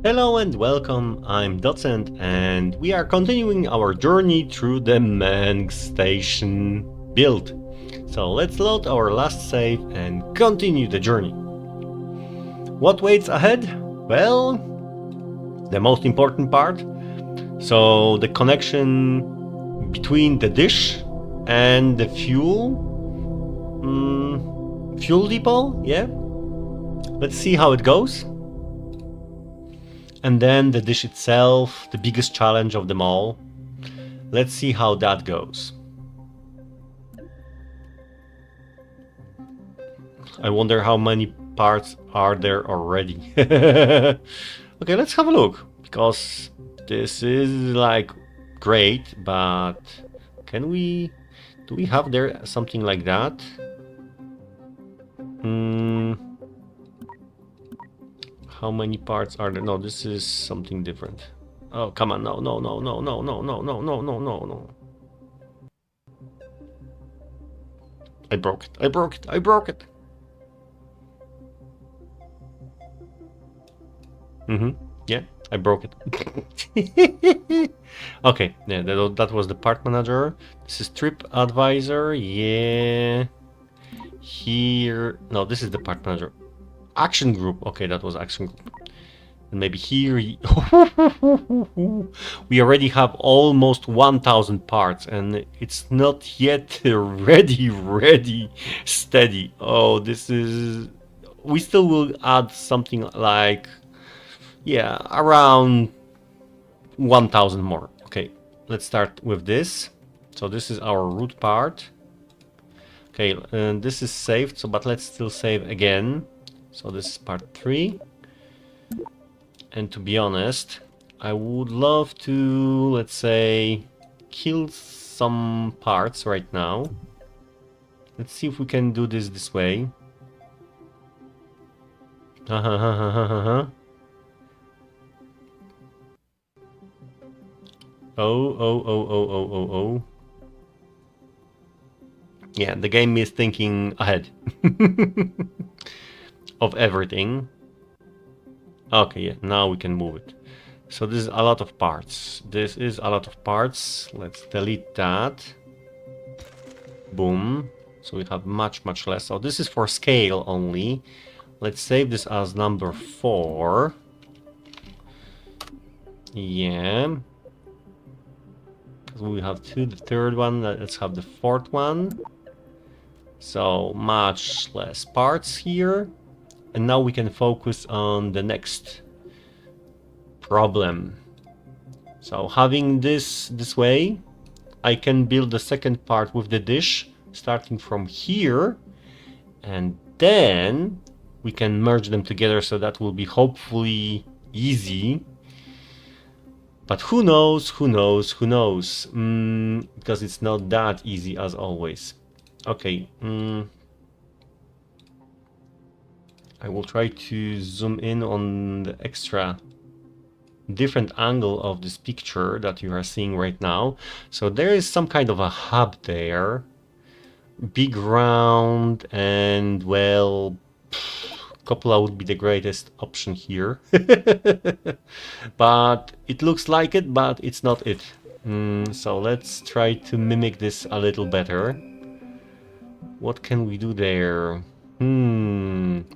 Hello and welcome, I'm Docent and we are continuing our journey through the Meng Station build. So let's load our last save and continue the journey. What waits ahead? Well, the most important part. So the connection between the dish and the fuel depot, yeah? Let's see how it goes. And then the dish itself, the biggest challenge of them all. Let's see how that goes. I wonder how many parts are there already. Okay, let's have a look, because this is like great, but do we have there something like that? How many parts are there? No, this is something different. Oh, come on, no. I broke it. Yeah, I broke it. Okay, yeah, that was the part manager. This is trip advisor, yeah. Here, no, this is the part manager. Action group, okay, that was action group. And maybe here, we already have almost 1000 parts and it's not yet ready, steady. Oh, this is, we still will add something like, yeah, around 1000 more. Okay, let's start with this. So this is our root part. Okay, and this is saved, so but let's still save again. So this is part 3. And to be honest, I would love to, let's say, kill some parts right now. Let's see if we can do this way. Oh. Yeah, the game is thinking ahead of everything. Okay, yeah, now we can move it. So this is a lot of parts. Let's delete that. Boom. So we have much less. So this is for scale only. Let's save this as number 4. Yeah. We have 2, the third one. Let's have the 4th one. So much less parts here. And now we can focus on the next problem. So having this way, I can build the second part with the dish, starting from here. And then we can merge them together, so that will be hopefully easy. But who knows, because it's not that easy as always. Okay, I will try to zoom in on the extra different angle of this picture that you are seeing right now. So there is some kind of a hub there, big round, and well, cupola would be the greatest option here. But it looks like it, but it's not it. So let's try to mimic this a little better. What can we do there?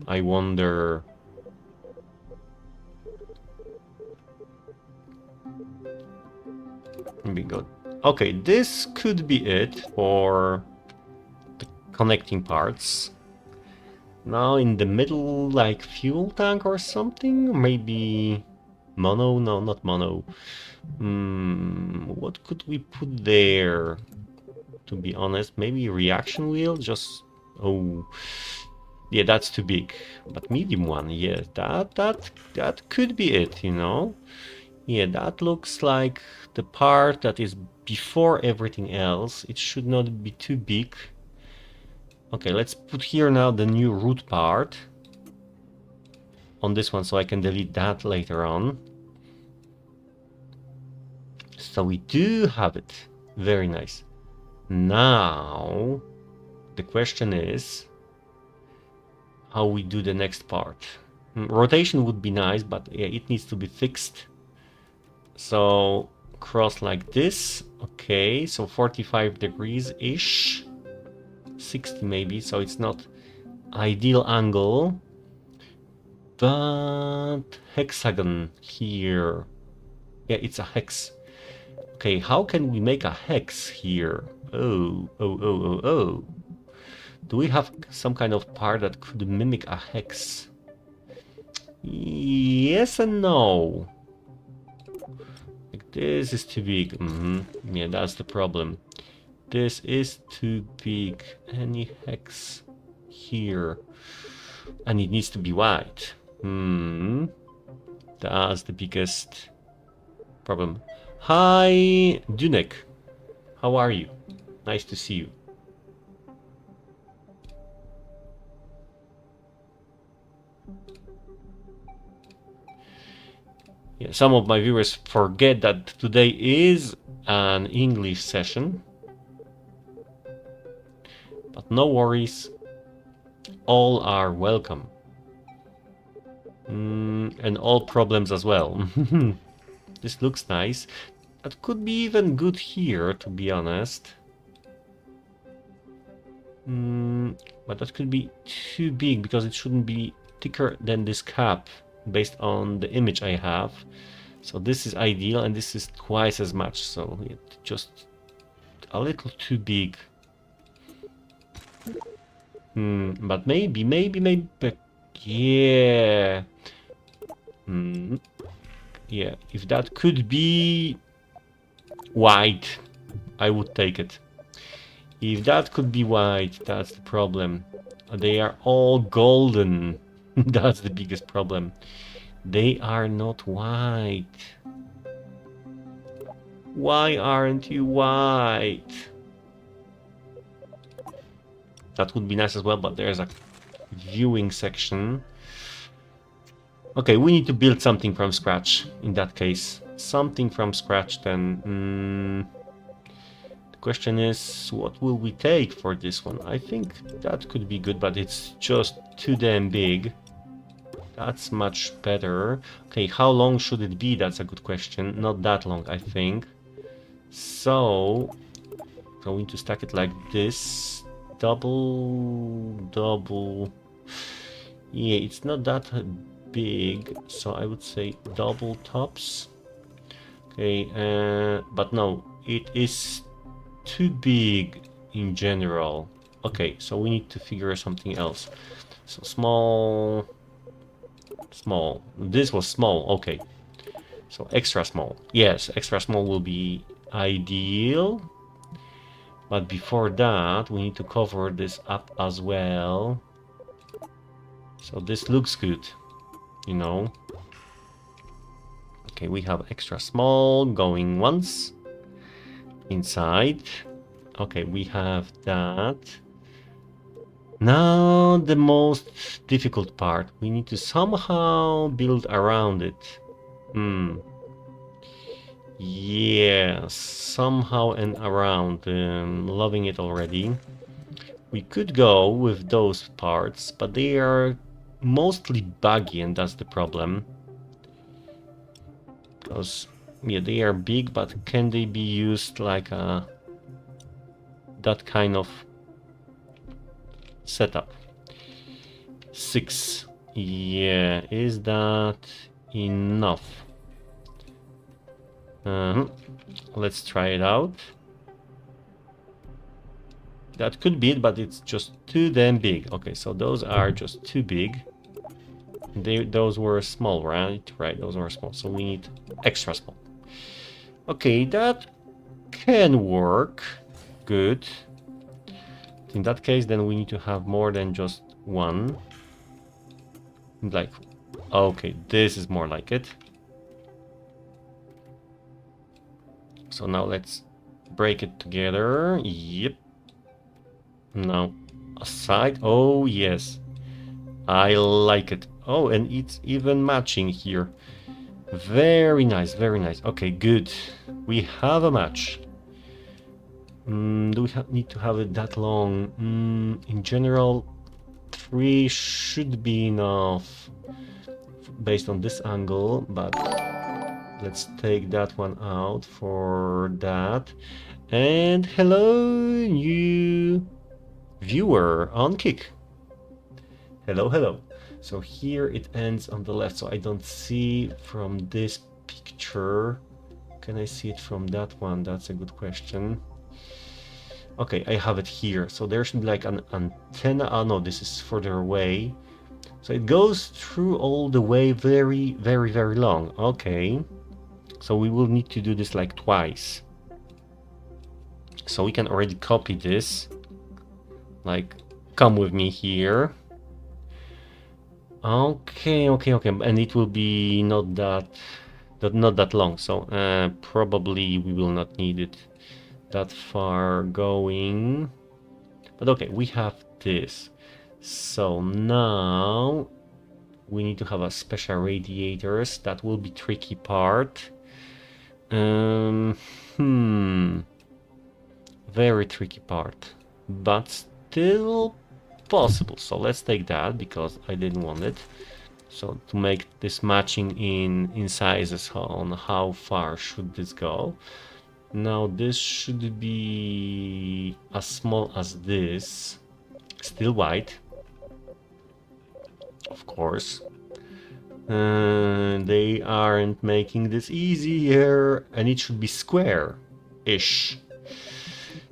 I wonder. Be good. Okay, this could be it for the connecting parts. Now in the middle, like fuel tank or something? Maybe mono? No, not mono. What could we put there? To be honest, maybe reaction wheel? Just... oh... yeah, that's too big. But medium one, yeah, that could be it, you know? Yeah, that looks like the part that is before everything else. It should not be too big. Okay, let's put here now the new root part on this one, so I can delete that later on. So we do have it. Very nice. Now, the question is how we do the next part. Rotation would be nice, but yeah, it needs to be fixed. So cross like this. Okay, so 45 degrees ish, 60 maybe, so it's not ideal angle, but hexagon here. Yeah, it's a hex. Okay, how can we make a hex here? Oh. Do we have some kind of part that could mimic a hex? Yes and no. Like, this is too big. Yeah, that's the problem. This is too big. Any hex here? And it needs to be wide. That's the biggest problem. Hi, Dunek. How are you? Nice to see you. Yeah, some of my viewers forget that today is an English session. But no worries. All are welcome. And all problems as well. This looks nice. That could be even good here, to be honest. But that could be too big because it shouldn't be thicker than this cap based on the image I have. So this is ideal and this is twice as much, so it's just a little too big. But maybe, yeah. Yeah, if that could be wide, I would take it. If that could be wide, that's the problem. They are all golden. That's the biggest problem. They are not white. Why aren't you white? That would be nice as well, but there's a viewing section. Okay, we need to build something from scratch in that case. Something from scratch then. The question is, what will we take for this one? I think that could be good, but it's just too damn big. That's much better. Okay, how long should it be? That's a good question. Not that long, I think. So, going to stack it like this. Double. Yeah, it's not that big, so I would say double tops. Okay, but no, it is too big in general. Okay, so we need to figure something else. So small. This was small. Okay, so extra small. Yes, extra small will be ideal. But before that, we need to cover this up as well. So this looks good, you know. Okay, we have extra small going once inside. Okay, we have that. Now the most difficult part. We need to somehow build around it. Yeah, somehow and around. Loving it already. We could go with those parts, but they are mostly buggy, and that's the problem. Because, yeah, they are big, but can they be used like that kind of setup? 6. Yeah, is that enough? Let's try it out. That could be it, but it's just too damn big. Okay, so those are just too big. Those were small, right? Right, those were small. So we need extra small. Okay, that can work. Good. In that case, then we need to have more than just one. Like, okay, this is more like it. So now let's break it together. Yep. Now, aside. Oh, yes. I like it. Oh, and it's even matching here. Very nice, very nice. Okay, good. We have a match. Do we need to have it that long? In general, 3 should be enough. based on this angle, but let's take that one out for that. And hello, new viewer on Kick. Hello, hello. So here it ends on the left, so I don't see from this picture. Can I see it from that one? That's a good question. Okay, I have it here. So there should be like an antenna. Oh no, this is further away. So it goes through all the way very, very, very long. Okay. So we will need to do this like twice. So we can already copy this. Like, come with me here. Okay, and it will be not that long. So probably we will not need it that far going. But okay, we have this. So now we need to have a special radiators. That will be tricky part. Very tricky part, but still possible. So let's take that because I didn't want it. So to make this matching in sizes on how far should this go. Now this should be as small as this, still white, of course. They aren't making this easier, and it should be square-ish.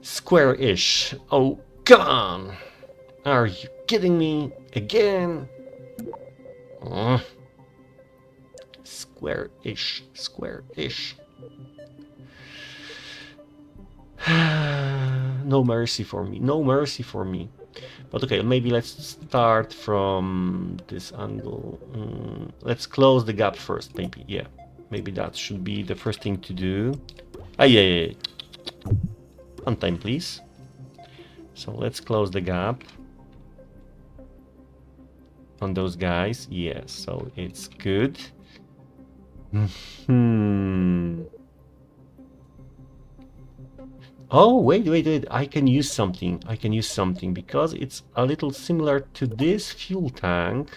Square-ish. Oh, come on! Are you kidding me again? Square-ish, square-ish. No mercy for me, no mercy for me. But okay, maybe let's start from this angle. Let's close the gap first, maybe. Yeah, maybe that should be the first thing to do. Ah, yeah. On time, please. So let's close the gap on those guys. Yes, so it's good. Oh, wait. I can use something. Because it's a little similar to this fuel tank.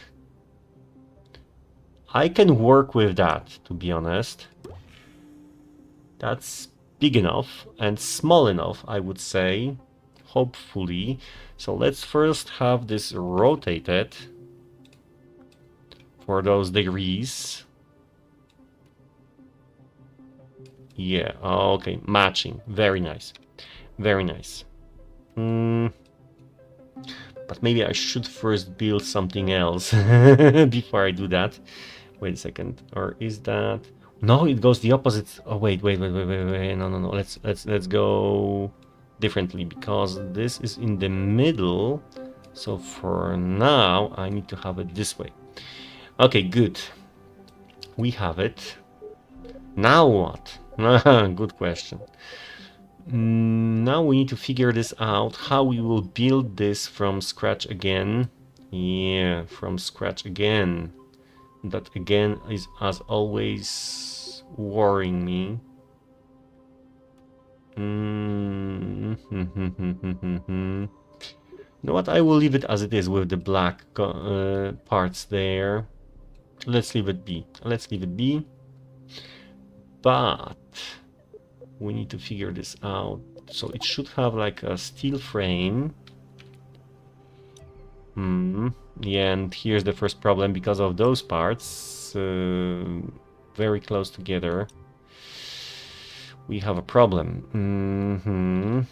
I can work with that, to be honest. That's big enough and small enough, I would say. Hopefully. So let's first have this rotated for those degrees. Yeah, okay, matching. Very nice. Very nice. But maybe I should first build something else before I do that. Wait a second. Or is that... No, it goes the opposite. Oh, wait. No. Let's go differently, because this is in the middle. So for now, I need to have it this way. Okay, good. We have it. Now what? Good question. Now we need to figure this out, how we will build this from scratch again. Yeah, from scratch again. That again is, as always, worrying me. You know what? I will leave it as it is with the black parts there. Let's leave it be. But we need to figure this out. So it should have like a steel frame. Yeah, and here's the first problem because of those parts very close together. We have a problem.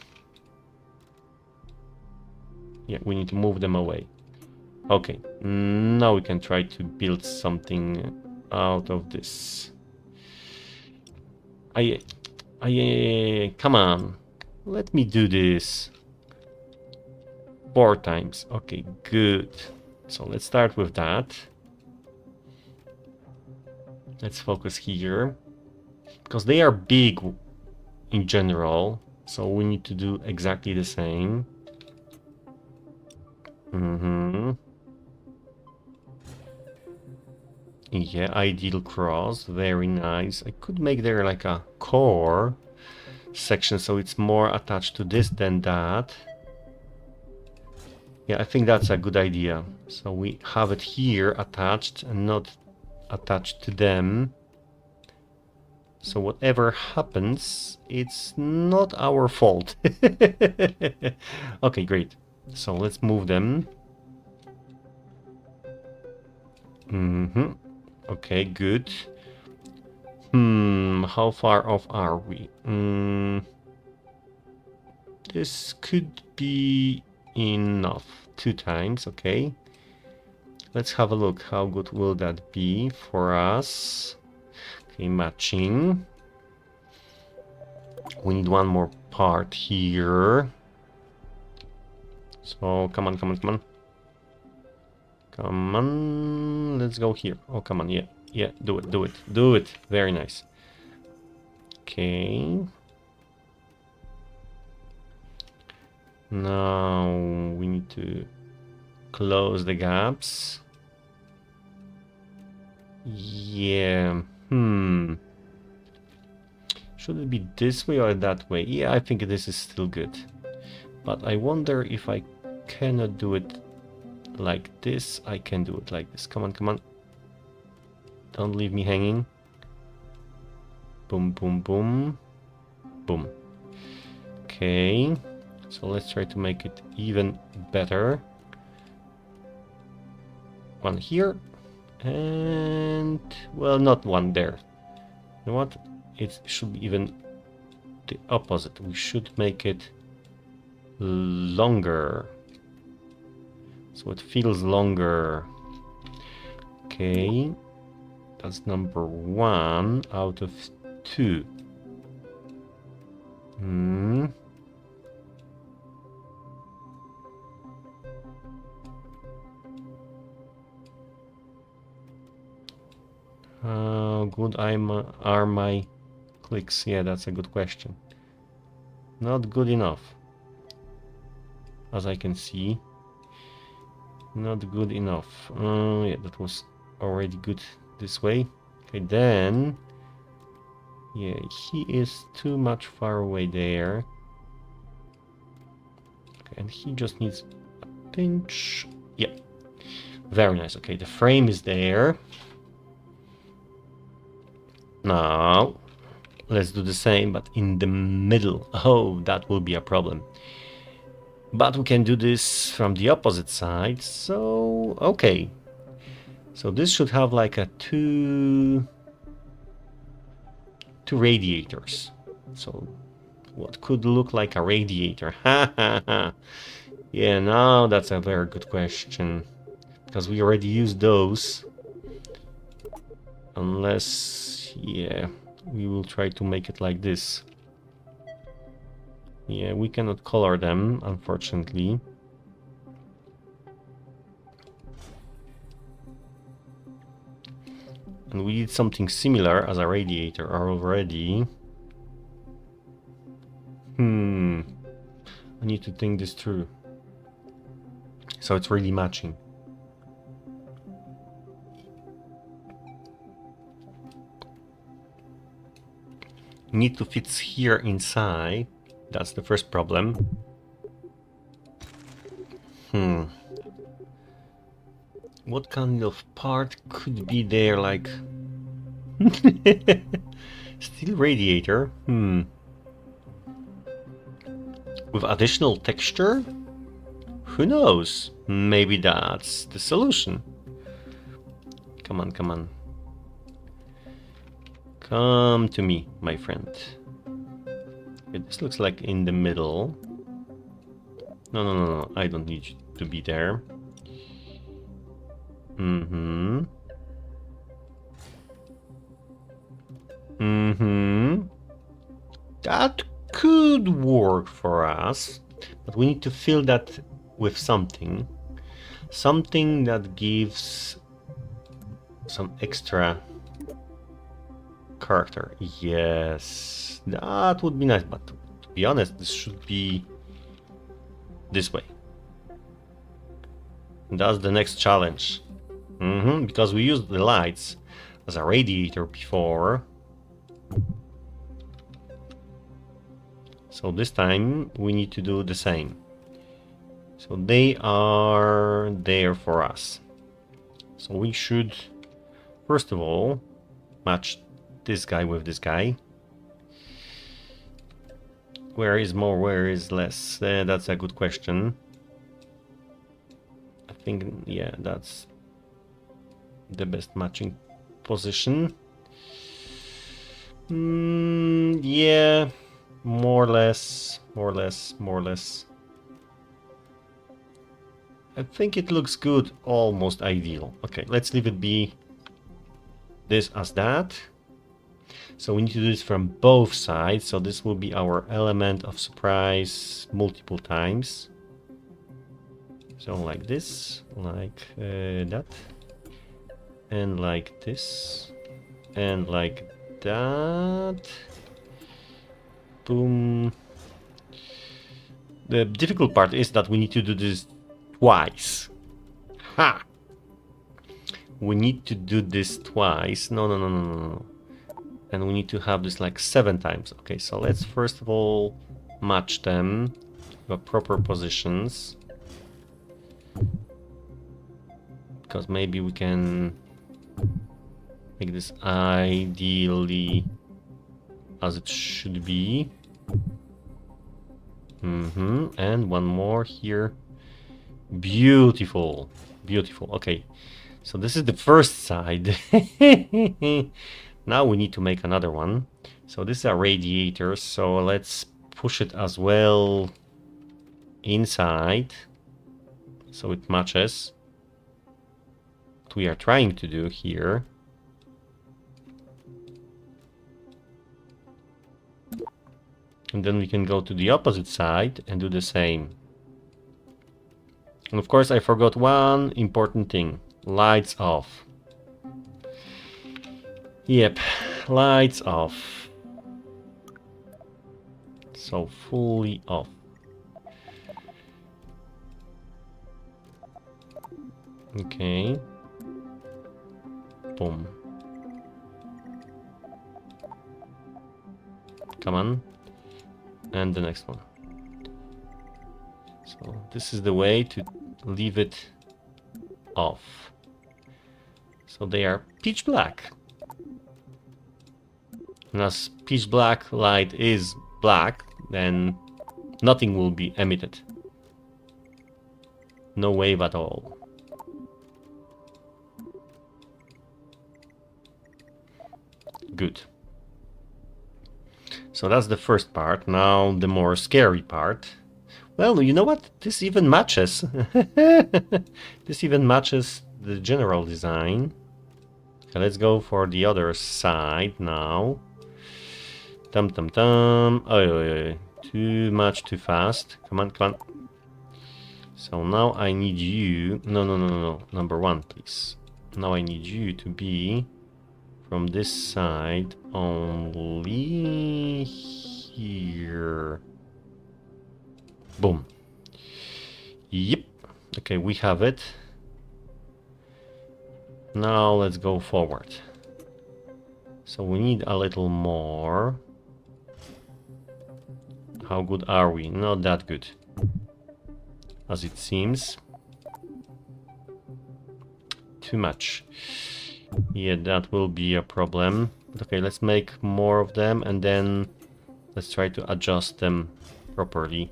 Yeah, we need to move them away. Okay, now we can try to build something out of this. Come on, let me do this 4 times. Okay, good. So let's start with that. Let's focus here, because they are big in general, so we need to do exactly the same. Yeah, ideal cross, very nice. I could make there like a core section, so it's more attached to this than that. Yeah, I think that's a good idea. So we have it here attached and not attached to them. So whatever happens, it's not our fault. Okay, great. So let's move them. Okay, good. How far off are we? This could be enough. 2 times, okay. Let's have a look. How good will that be for us? Okay, matching. We need one more part here. So, come on, come on, come on. Come on, let's go here. Oh, come on, yeah. Yeah, do it, do it, do it. Very nice. Okay. Now we need to close the gaps. Yeah. Should it be this way or that way? Yeah, I think this is still good. But I wonder if I cannot do it like this. I can do it like this. Come on, come on. Don't leave me hanging. Boom, boom, boom. Boom. Okay. So let's try to make it even better. One here. And, well, not one there. You know what? It should be even the opposite. We should make it longer. So it feels longer. Okay. That's number 1 out of 2. How good are my clicks? Yeah, that's a good question. Not good enough. As I can see. Not good enough. Yeah, that was already good this way. Okay, then... Yeah, he is too much far away there. Okay, and he just needs a pinch. Yeah. Very nice. Okay, the frame is there. Now, let's do the same, but in the middle. Oh, that will be a problem. But we can do this from the opposite side, so... Okay. So this should have like a two radiators. So what could look like a radiator? Ha ha ha. Yeah, now that's a very good question. Because we already used those. Unless, yeah, we will try to make it like this. Yeah, we cannot color them, unfortunately. And we need something similar as a radiator already. I need to think this through. So it's really matching. Need to fit here inside. That's the first problem. What kind of part could be there, like... Steel radiator? With additional texture? Who knows? Maybe that's the solution. Come on, come on. Come to me, my friend. Okay, this looks like in the middle. No, no, no, no. I don't need you to be there. That could work for us, but we need to fill that with something. Something that gives some extra character. Yes, that would be nice, but to be honest, this should be this way. And that's the next challenge. Because we used the lights as a radiator before. So this time we need to do the same. So they are there for us. So we should first of all, match this guy with this guy. Where is more, where is less? That's a good question. I think, yeah, that's the best matching position. Yeah, more or less, more or less, more or less. I think it looks good, almost ideal. Okay, let's leave it be this as that. So we need to do this from both sides. So this will be our element of surprise multiple times. So like this, like that, and like this, and like that. Boom. The difficult part is that we need to do this twice. Ha! We need to do this twice. No. And we need to have this like 7 times. Okay, so let's first of all match them to proper positions. Because maybe we can make this ideally as it should be. And one more here. Beautiful. Beautiful. Okay. So this is the first side. Now we need to make another one. So this is a radiator. So let's push it as well inside. So it matches what we are trying to do here. And then we can go to the opposite side and do the same. And of course I forgot one important thing. Lights off. Yep, lights off. So fully off. Okay. Boom. Come on. And the next one. So this is the way to leave it off. So they are pitch black. And as pitch black light is black, then nothing will be emitted. No wave at all. Good. So that's the first part. Now the more scary part. Well, you know what? This even matches. This even matches the general design. Okay, let's go for the other side now. Oh, too much, too fast. Come on. So now I need you. No. Number 1, please. Now I need you to be from this side only here. Boom. Yep. Okay, we have it. Now let's go forward. So we need a little more. How good are we? Not that good, as it seems. Too much. Yeah, that will be a problem. Okay, let's make more of them and then let's try to adjust them properly.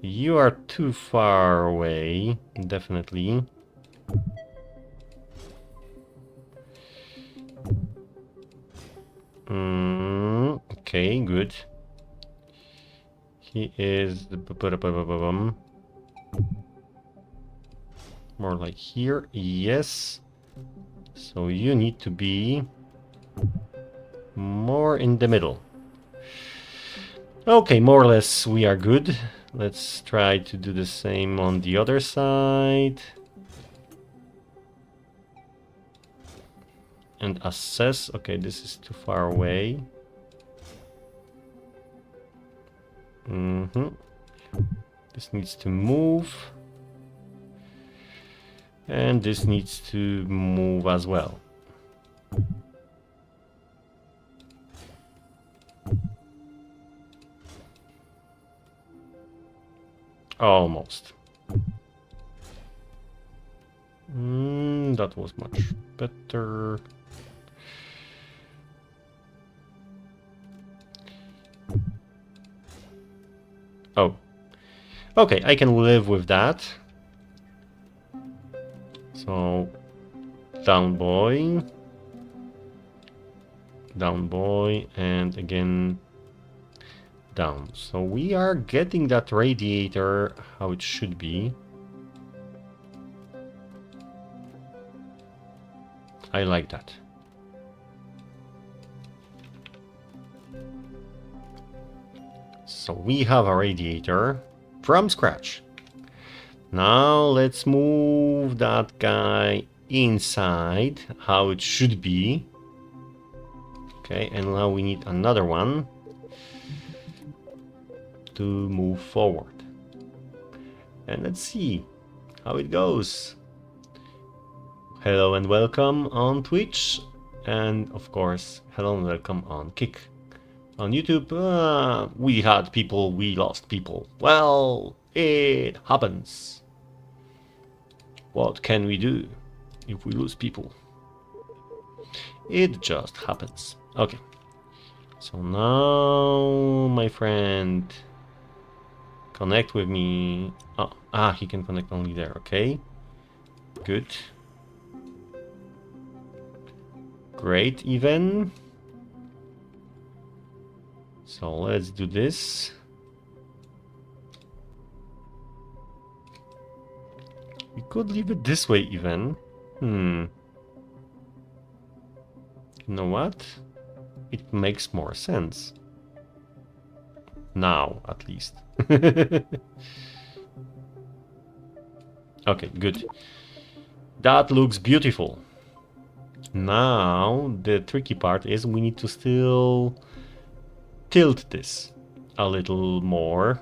You are too far away, definitely. Okay, good. He is more like here. Yes. So you need to be more in the middle. Okay, more or less we are good. Let's try to do the same on the other side. And assess. Okay, this is too far away. This needs to move. And this needs to move as well. Almost. That was much better. Oh. Okay, I can live with that. So, down boy, and again down. So we are getting that radiator how it should be. I like that. So we have a radiator from scratch. Now let's move that guy inside how it should be. Okay, and now we need another one to move forward. And let's see how it goes. Hello and welcome on Twitch, and of course, hello and welcome on Kick. On YouTube, we had people, we lost people. Well, it happens. What can we do if we lose people? It just happens. Okay. So now, my friend, connect with me. Oh, he can connect only there. Okay. Good. Great, even. So let's do this. We could leave it this way even. You know what? It makes more sense. Now, at least. Okay, good. That looks beautiful. Now, the tricky part is we need to still tilt this a little more.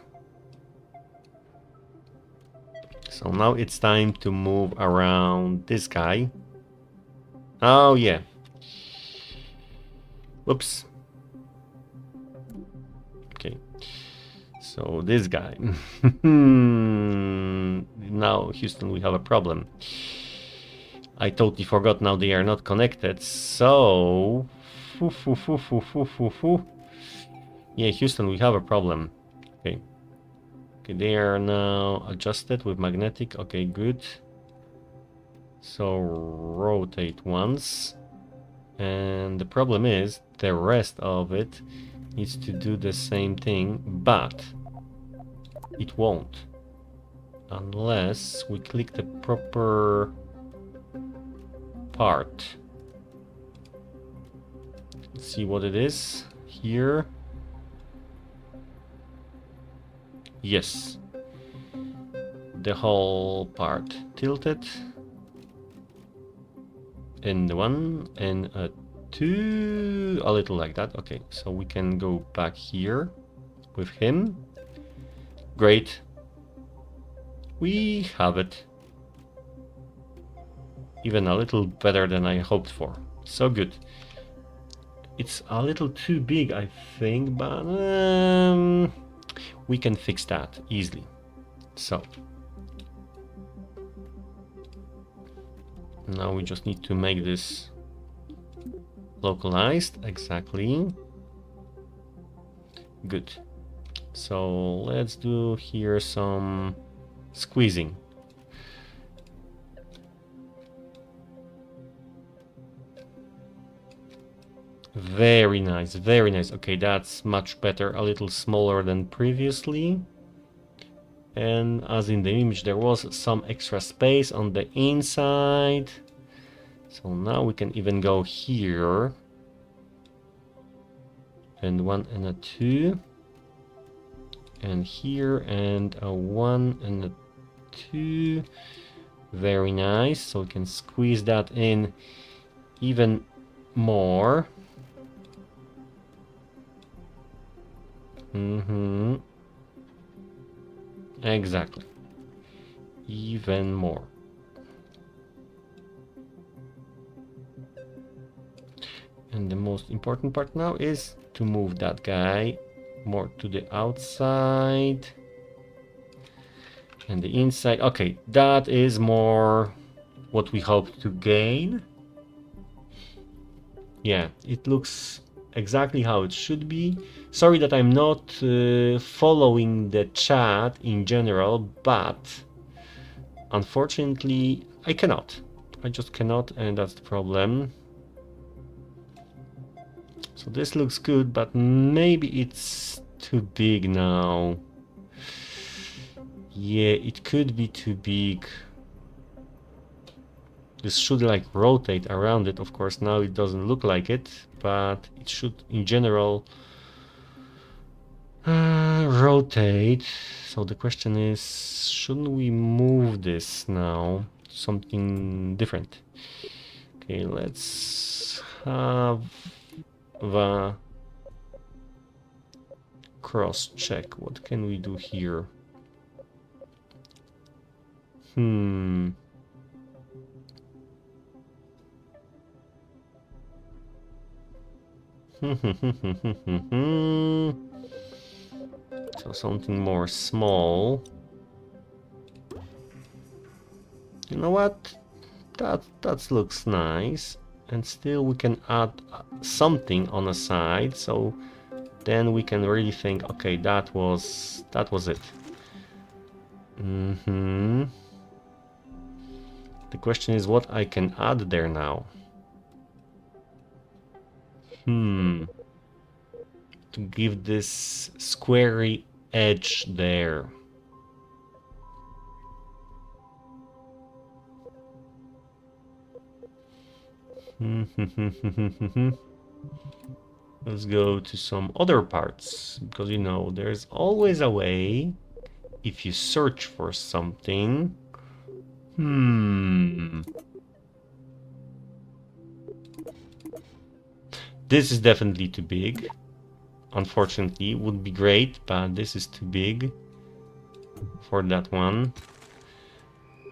So now it's time to move around this guy. Oh, yeah. Whoops. Okay. So this guy. Now, Houston, we have a problem. I totally forgot now they are not connected. So... Yeah, Houston, we have a problem. Okay. Okay, they are now adjusted with magnetic. Okay, good. So rotate once. And the problem is the rest of it needs to do the same thing, but it won't. Unless we click the proper part. Let's see what it is here. Yes, the whole part tilted, and one and a two, a little like that. Okay, so we can go back here with him. Great, we have it. Even a little better than I hoped for. So good. It's a little too big, I think, but we can fix that easily. So now we just need to make this localized. Exactly. Good. So let's do here some squeezing. Very nice, very nice. Okay, that's much better, a little smaller than previously. And as in the image, there was some extra space on the inside. So now we can even go here. And one and a two. And here, and a one and a two. Very nice. So we can squeeze that in even more. Exactly. Even more. And the most important part now is to move that guy more to the outside and the inside. Okay, that is more what we hope to gain. Yeah, it looks exactly how it should be. Sorry that I'm not following the chat in general, but unfortunately I cannot. I just cannot, and that's the problem. So this looks good, but maybe it's too big now. Yeah, it could be too big. This should like rotate around it. Of course, now it doesn't look like it, but it should in general rotate. So the question is, shouldn't we move this now? Something different. Okay, let's have the cross check. What can we do here? So something more small. You know what? That looks nice. And still we can add something on the side, so then we can really think, okay, that was it. The question is what I can add there now. To give this squarey edge there. Let's go to some other parts, because you know there's always a way if you search for something. This is definitely too big. Unfortunately, would be great, but this is too big for that one.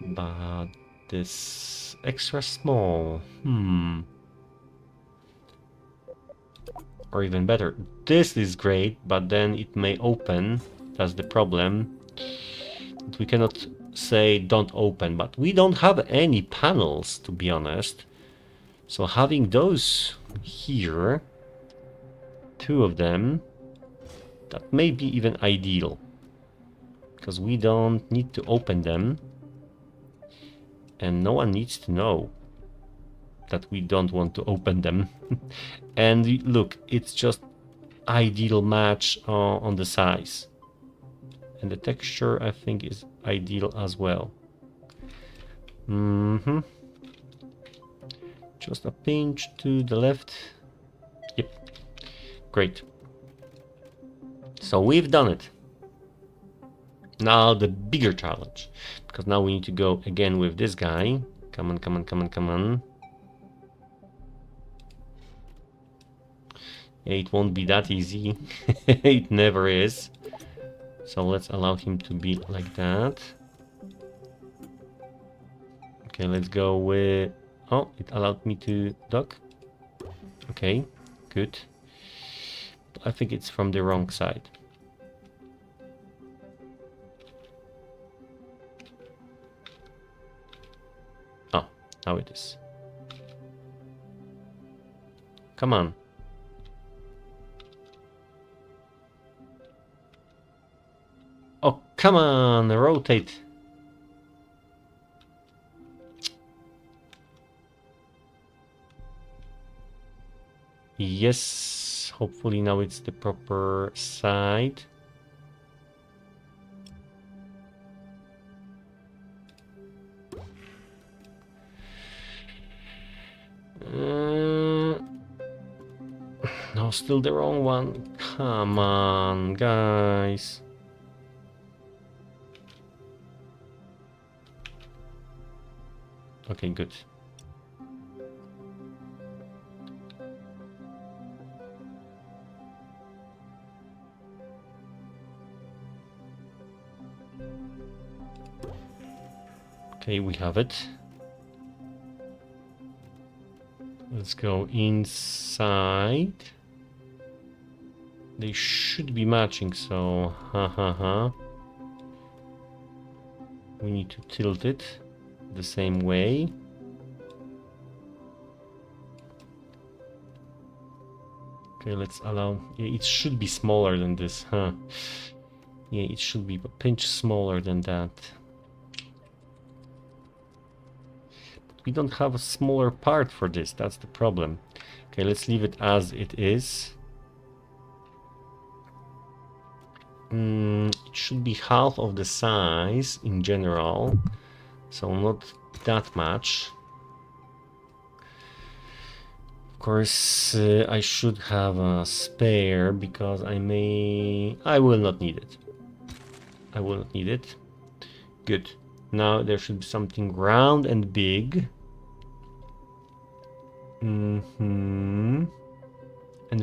But this extra small. Or even better, this is great, but then it may open. That's the problem. We cannot say don't open, but we don't have any panels, to be honest. So having those here, 2 of them, that may be even ideal, because we don't need to open them, and no one needs to know that we don't want to open them. And look, it's just ideal match on the size, and the texture I think is ideal as well. Just a pinch to the left. Yep, great. So we've done it. Now the bigger challenge, because now we need to go again with this guy. Come on, come on, come on, come on. Yeah, it won't be that easy. It never is. So let's allow him to be like that. Okay, let's go with... Oh, it allowed me to dock. Okay, good. I think it's from the wrong side. Oh, now it is. Come on. Oh, come on, rotate. Yes, hopefully now it's the proper side. No, still the wrong one. Come on, guys. Okay, good. Okay, we have it. Let's go inside. They should be matching, so we need to tilt it the same way. Okay, let's allow... Yeah, it should be smaller than this, huh? Yeah, it should be a pinch smaller than that. But we don't have a smaller part for this, that's the problem. Okay, let's leave it as it is. It should be half of the size in general, so not that much. Of course, I should have a spare because I will not need it. I will not need it. Good. Now there should be something round and big. And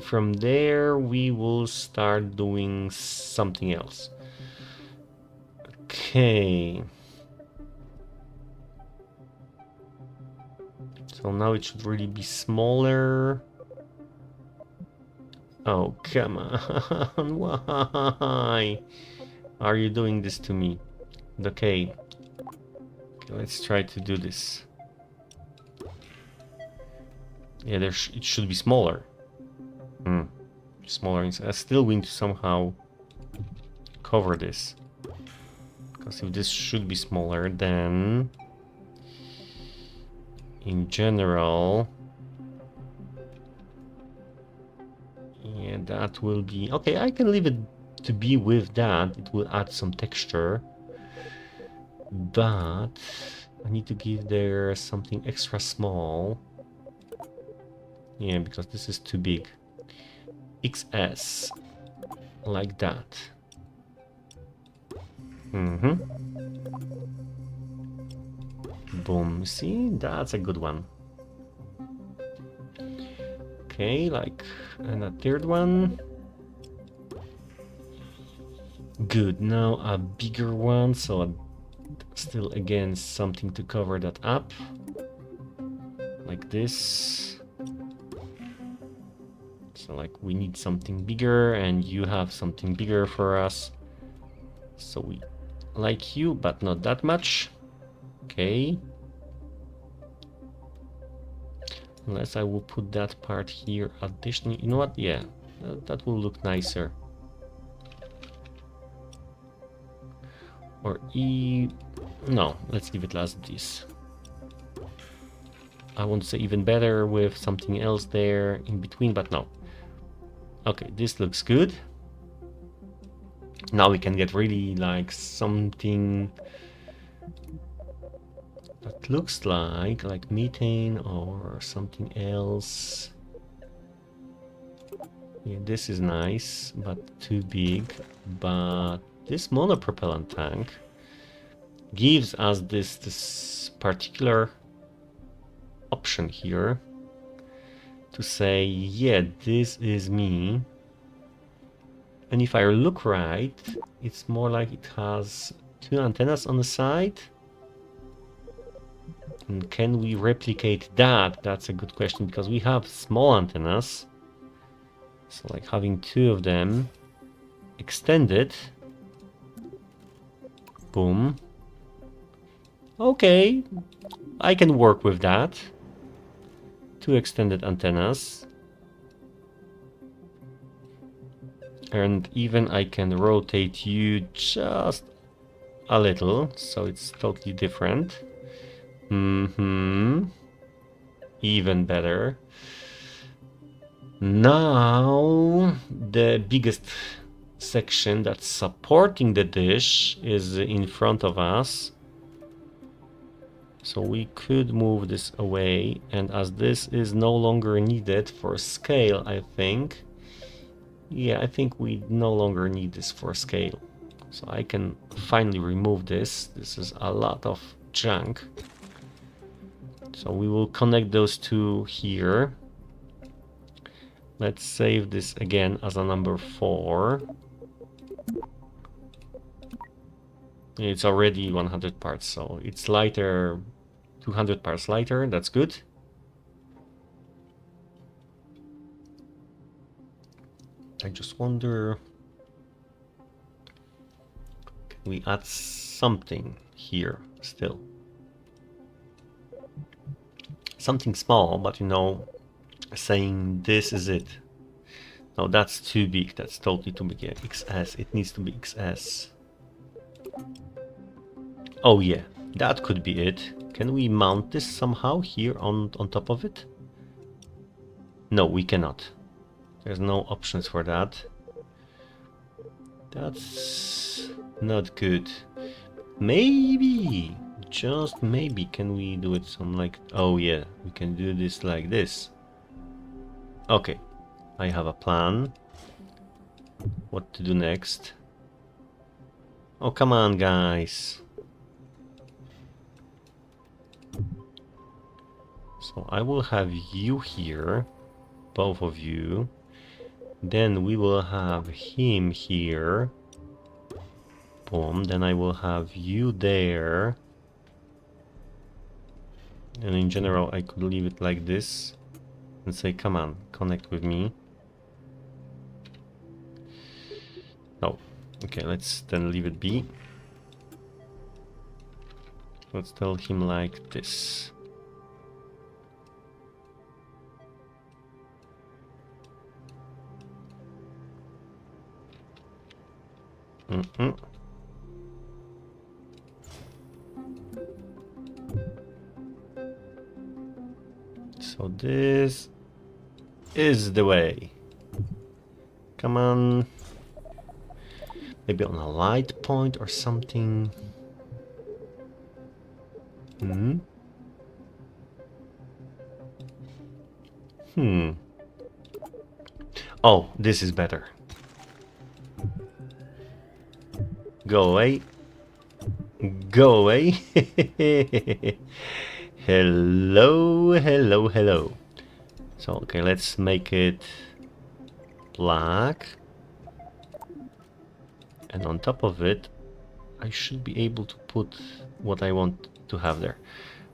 from there we will start doing something else. Okay. So now it should really be smaller. Oh, come on. Why are you doing this to me? Okay. Okay, let's try to do this. Yeah, it should be smaller. Smaller. I still need to somehow cover this. Because if this should be smaller, then in general, yeah, that will be okay. I can leave it to be with that. It will add some texture, but I need to give there something extra small. Yeah, because this is too big. XS, like that. Boom. See, that's a good one. Okay, like, and a third one. Good. Now a bigger one, so still again something to cover that up, like this. So like we need something bigger, and you have something bigger for us. So we like you, but not that much. Okay. Unless I will put that part here additionally. You know what? Yeah, that will look nicer. Or no, let's leave it as this. I want to say even better with something else there in between, but no. Okay, this looks good. Now we can get really like something that looks like methane or something else. Yeah, this is nice, but too big. But this monopropellant tank gives us this particular option here to say, yeah, this is me. And if I look right, it's more like it has two antennas on the side. And can we replicate that? That's a good question, because we have small antennas. So like having two of them extended. Boom. Okay, I can work with that. Two extended antennas. And even I can rotate you just a little, so it's totally different. Even better. Now, the biggest section that's supporting the dish is in front of us. So we could move this away, and as this is no longer needed for scale, I think. Yeah, I think we no longer need this for scale. So I can finally remove this. This is a lot of junk. So we will connect those two here. Let's save this again as a number 4. It's already 100 parts, so it's lighter, 200 parts lighter. That's good. I just wonder, can we add something here still? Something small, but you know, saying this is it. No, that's too big. That's totally too big. Yeah, XS. It needs to be XS. Oh yeah, that could be it. Can we mount this somehow here on top of it? No, we cannot. There's no options for that. That's not good. Maybe, just maybe, can we do it some like... Oh yeah, we can do this like this. Okay, I have a plan. What to do next? Oh, come on, guys. So I will have you here, both of you. Then we will have him here. Boom. Then I will have you there. And in general, I could leave it like this and say, come on, connect with me. No. Okay, let's then leave it be. Let's tell him like this. So this is the way. Come on. Maybe on a light point or something. Oh, this is better. Go away. Go away. Hello, hello, hello. So, okay, let's make it black. And on top of it, I should be able to put what I want to have there.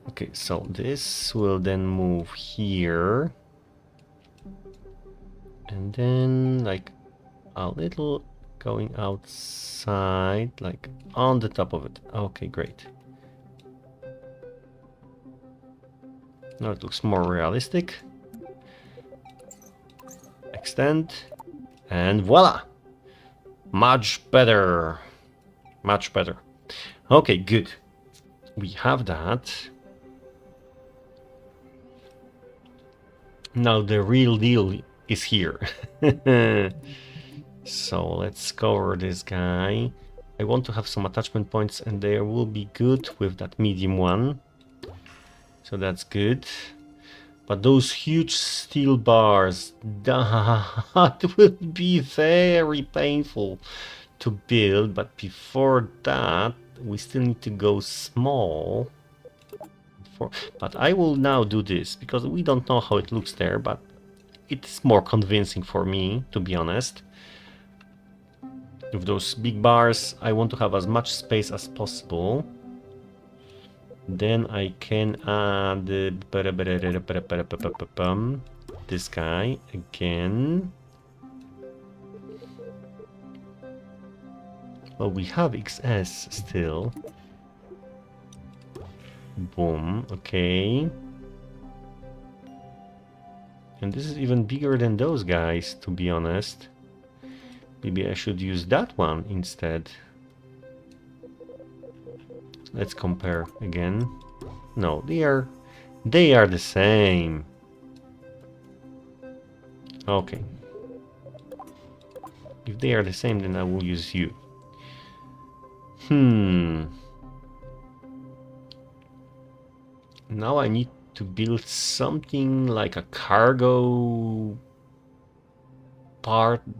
Okay, so this will then move here. And then like a little going outside, like on the top of it. Okay, great. Now it looks more realistic. Extend. And voila! Much better. Much better. Okay, good. We have that. Now the real deal is here. So let's cover this guy. I want to have some attachment points and they will be good with that medium one. So that's good. But those huge steel bars, that will be very painful to build. But before that, we still need to go small. But I will now do this, because we don't know how it looks there, but it's more convincing for me, to be honest. With those big bars, I want to have as much space as possible. Then I can add this guy again. Well, we have XS still. Boom, okay. And this is even bigger than those guys, to be honest. Maybe I should use that one instead. Let's compare again. No, they are the same. Okay. If they are the same, then I will use you. Now I need to build something like a cargo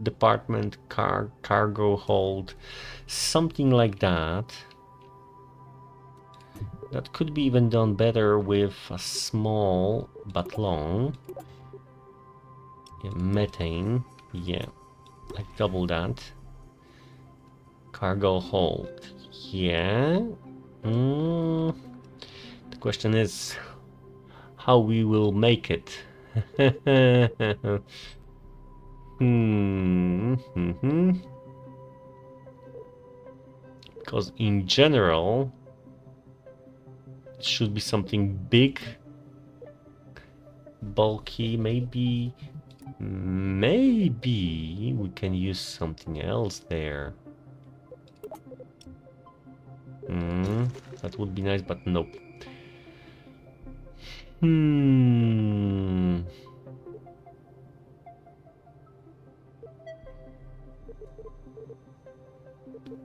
department, cargo hold, something like that. That could be even done better with a small but long methane. Yeah, like double that. Cargo hold. Yeah. The question is how we will make it. Because in general, it should be something big, bulky, maybe Maybe we can use something else there. That would be nice, but nope.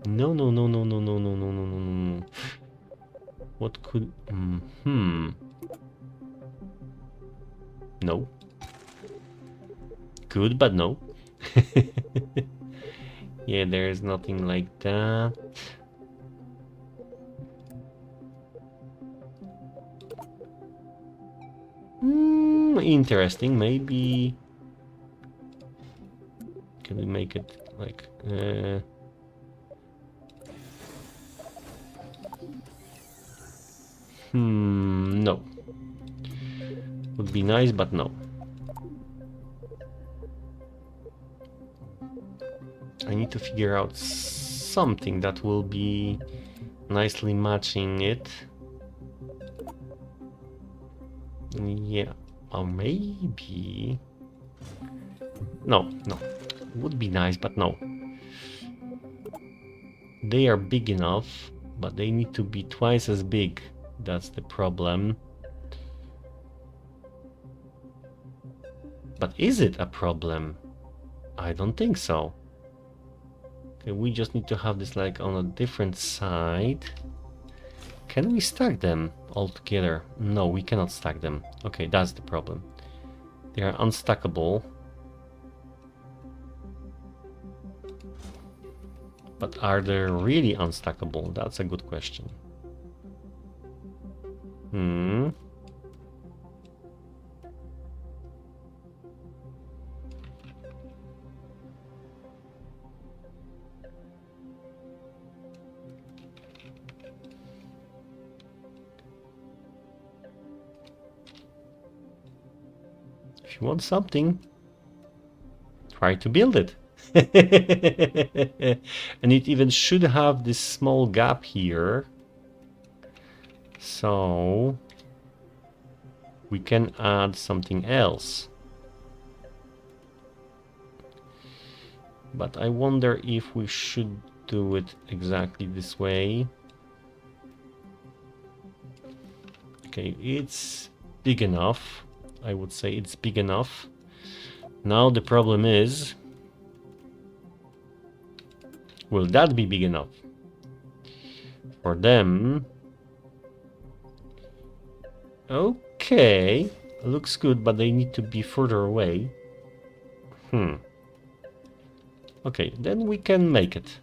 No, no, no, no, no, no, no, no, no, no, no. What could... No. Good, but no. Yeah, there's nothing like that. Interesting. Maybe... Can we make it like... No. Would be nice, but no. I need to figure out something that will be nicely matching it. Yeah, or maybe... No, no. Would be nice, but no. They are big enough, but they need to be twice as big. That's the problem. But is it a problem? I don't think so. Okay, we just need to have this like on a different side. Can we stack them all together? No, we cannot stack them. Okay, that's the problem. They are unstackable. But are they really unstackable? That's a good question. If you want something, try to build it. And it even should have this small gap here, so we can add something else. But I wonder if we should do it exactly this way. Okay, it's big enough. I would say it's big enough. Now the problem is, will that be big enough for them? Okay, looks good, but they need to be further away. Okay, then we can make it.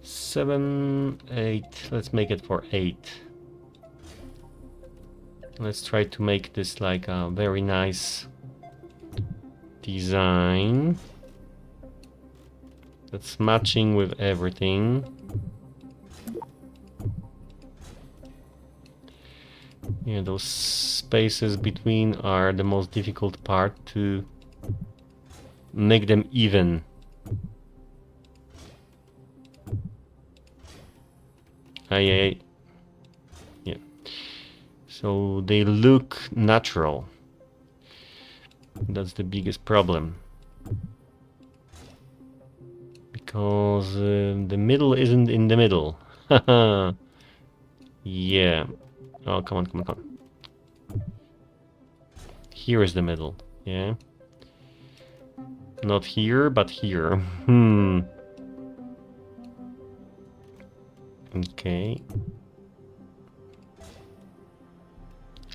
Seven, 8. Let's make it for 8. Let's try to make this like a very nice design that's matching with everything. Yeah, those spaces between are the most difficult part to make them even. Yeah. So they look natural. That's the biggest problem. Because the middle isn't in the middle. Yeah. Oh, come on. Here is the middle. Yeah. Not here, but here. Okay.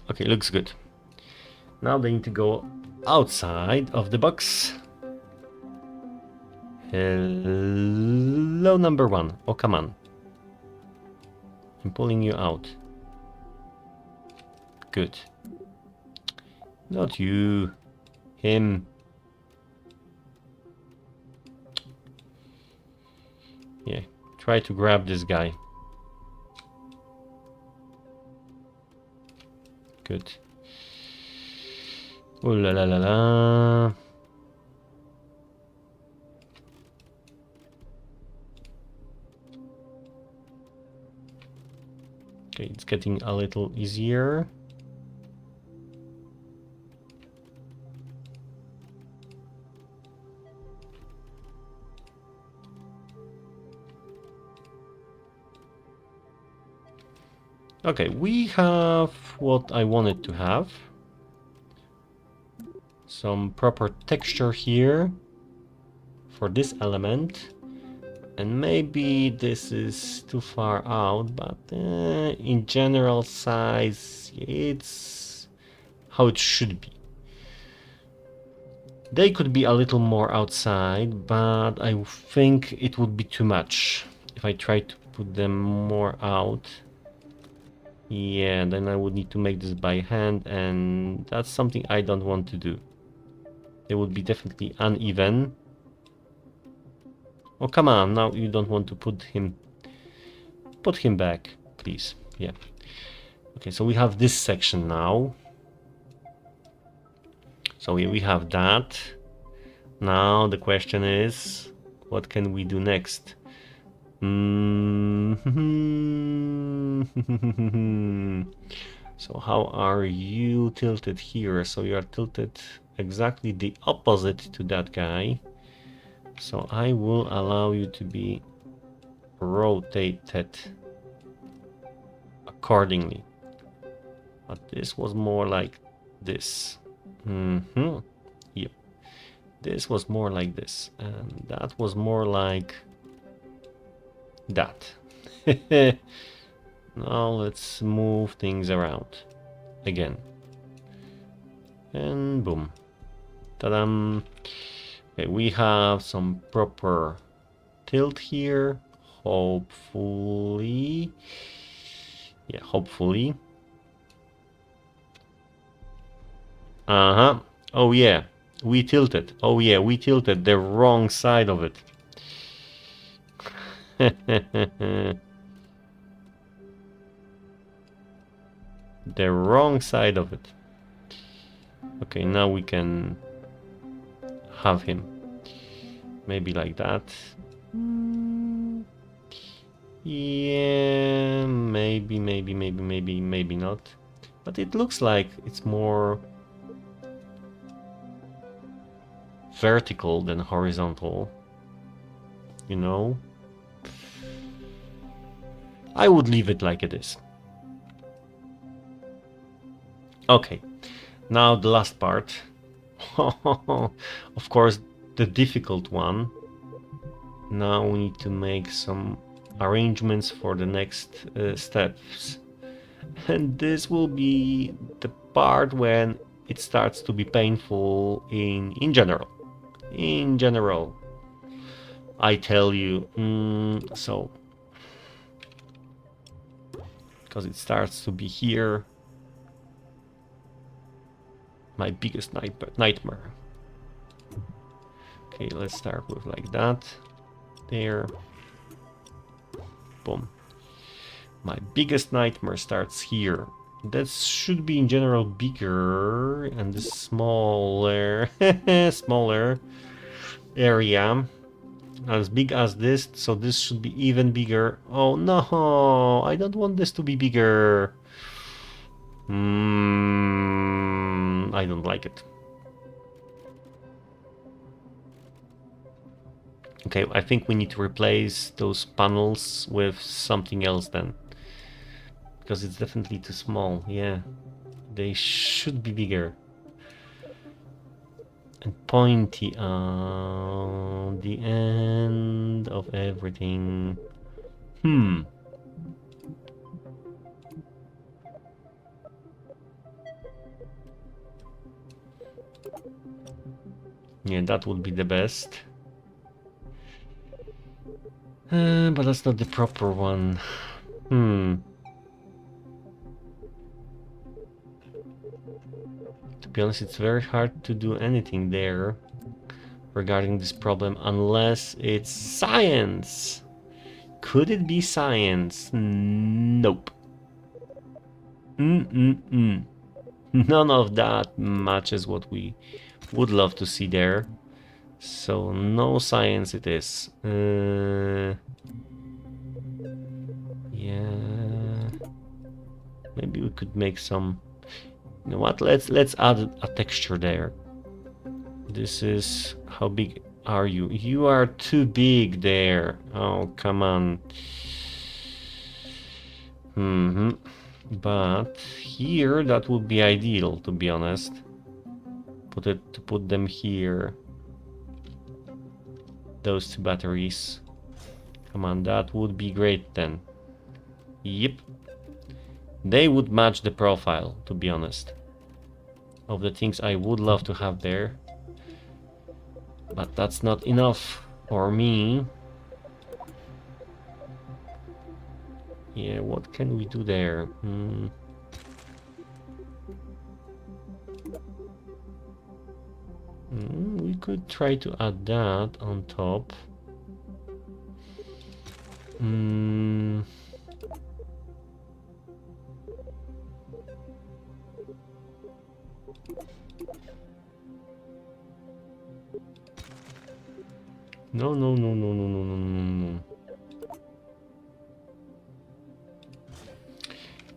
Okay, looks good. Now they need to go outside of the box. Hello, number 1. Oh, come on. I'm pulling you out. Good. Not you. Him. Yeah, try to grab this guy. Good. Ooh la la la la. Okay, it's getting a little easier. Okay, we have what I wanted to have. Some proper texture here for this element. And maybe this is too far out, but in general size, it's how it should be. They could be a little more outside, but I think it would be too much if I try to put them more out. Yeah, then I would need to make this by hand, and that's something I don't want to do. They would be definitely uneven. Oh, come on, now you don't want to put him back, please. Yeah. Okay, so we have this section now. So we have that. Now the question is, what can we do next? So how are you tilted here? So you are tilted exactly the opposite to that guy. So I will allow you to be rotated accordingly. But this was more like this. Yep. This was more like this. And that was more like that. Now let's move things around again. And boom. Ta-dam. Okay, we have some proper tilt here. Hopefully. Yeah, hopefully. Uh-huh. Oh yeah, we tilted. Oh yeah, we tilted the wrong side of it. The wrong side of it. Okay, now we can have him. Maybe like that. Yeah, maybe not. But it looks like it's more vertical than horizontal. You know? I would leave it like it is. Okay, now the last part. Of course, the difficult one. Now we need to make some arrangements for the next steps. And this will be the part when it starts to be painful in general. In general, I tell you. So, because it starts to be here. My biggest nightmare. Okay, let's start with like that. There. Boom. My biggest nightmare starts here. That should be in general bigger, and this smaller smaller area. As big as this, so this should be even bigger. Oh no, I don't want this to be bigger. I don't like it. Okay, I think we need to replace those panels with something else then. Because it's definitely too small, yeah. They should be bigger. And pointy on the end of everything. Yeah, that would be the best. But that's not the proper one. To be honest, it's very hard to do anything there regarding this problem unless it's science. Could it be science? Nope. None of that matches what we would love to see there. So no science it is. Yeah. Maybe we could make some, you know what, let's add a texture there. This is, how big are you? You are too big there. Oh, come on. But here that would be ideal, to be honest. Put them here. Those two batteries. Come on, that would be great then. Yep. They would match the profile, to be honest, of the things I would love to have there. But that's not enough for me. Yeah, what can we do there? We could try to add that on top. No.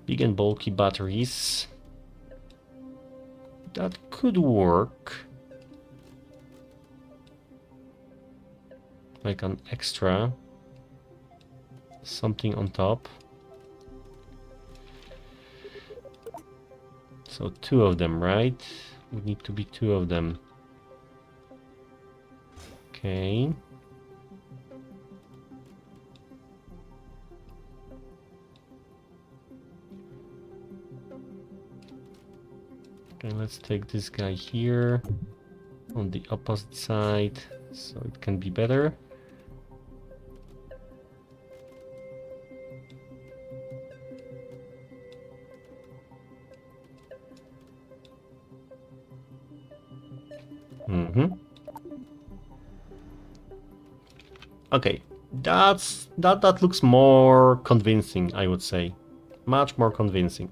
Big and bulky batteries. That could work. Like an extra. Something on top. So 2 of them, right? Would need to be 2 of them. Okay. Okay, let's take this guy here on the opposite side so it can be better. Okay, that looks more convincing, I would say. Much more convincing.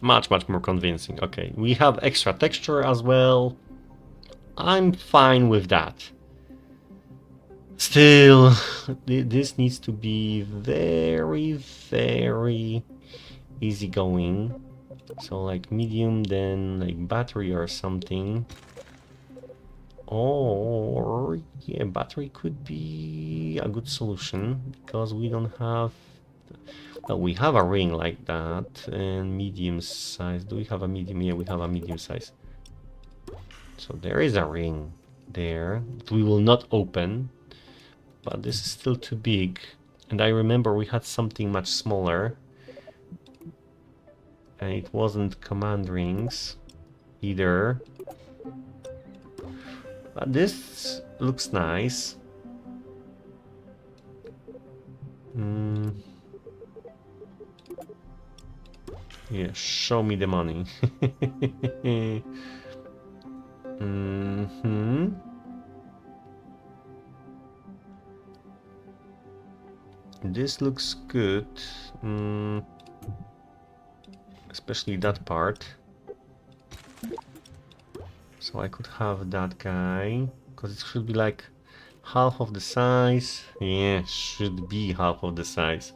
Much more convincing. Okay, we have extra texture as well. I'm fine with that. Still, this needs to be very easygoing. So like medium, then like battery or something. Or yeah, battery could be a good solution because we don't have. Well, we have a ring like that and medium size. Do we have a medium? Yeah, we have a medium size. So there is a ring there that we will not open, but this is still too big. And I remember we had something much smaller. And it wasn't command rings either. But this looks nice. Yeah, show me the money. This looks good. Especially that part. So I could have that guy, because it should be like half of the size. Yeah, should be half of the size.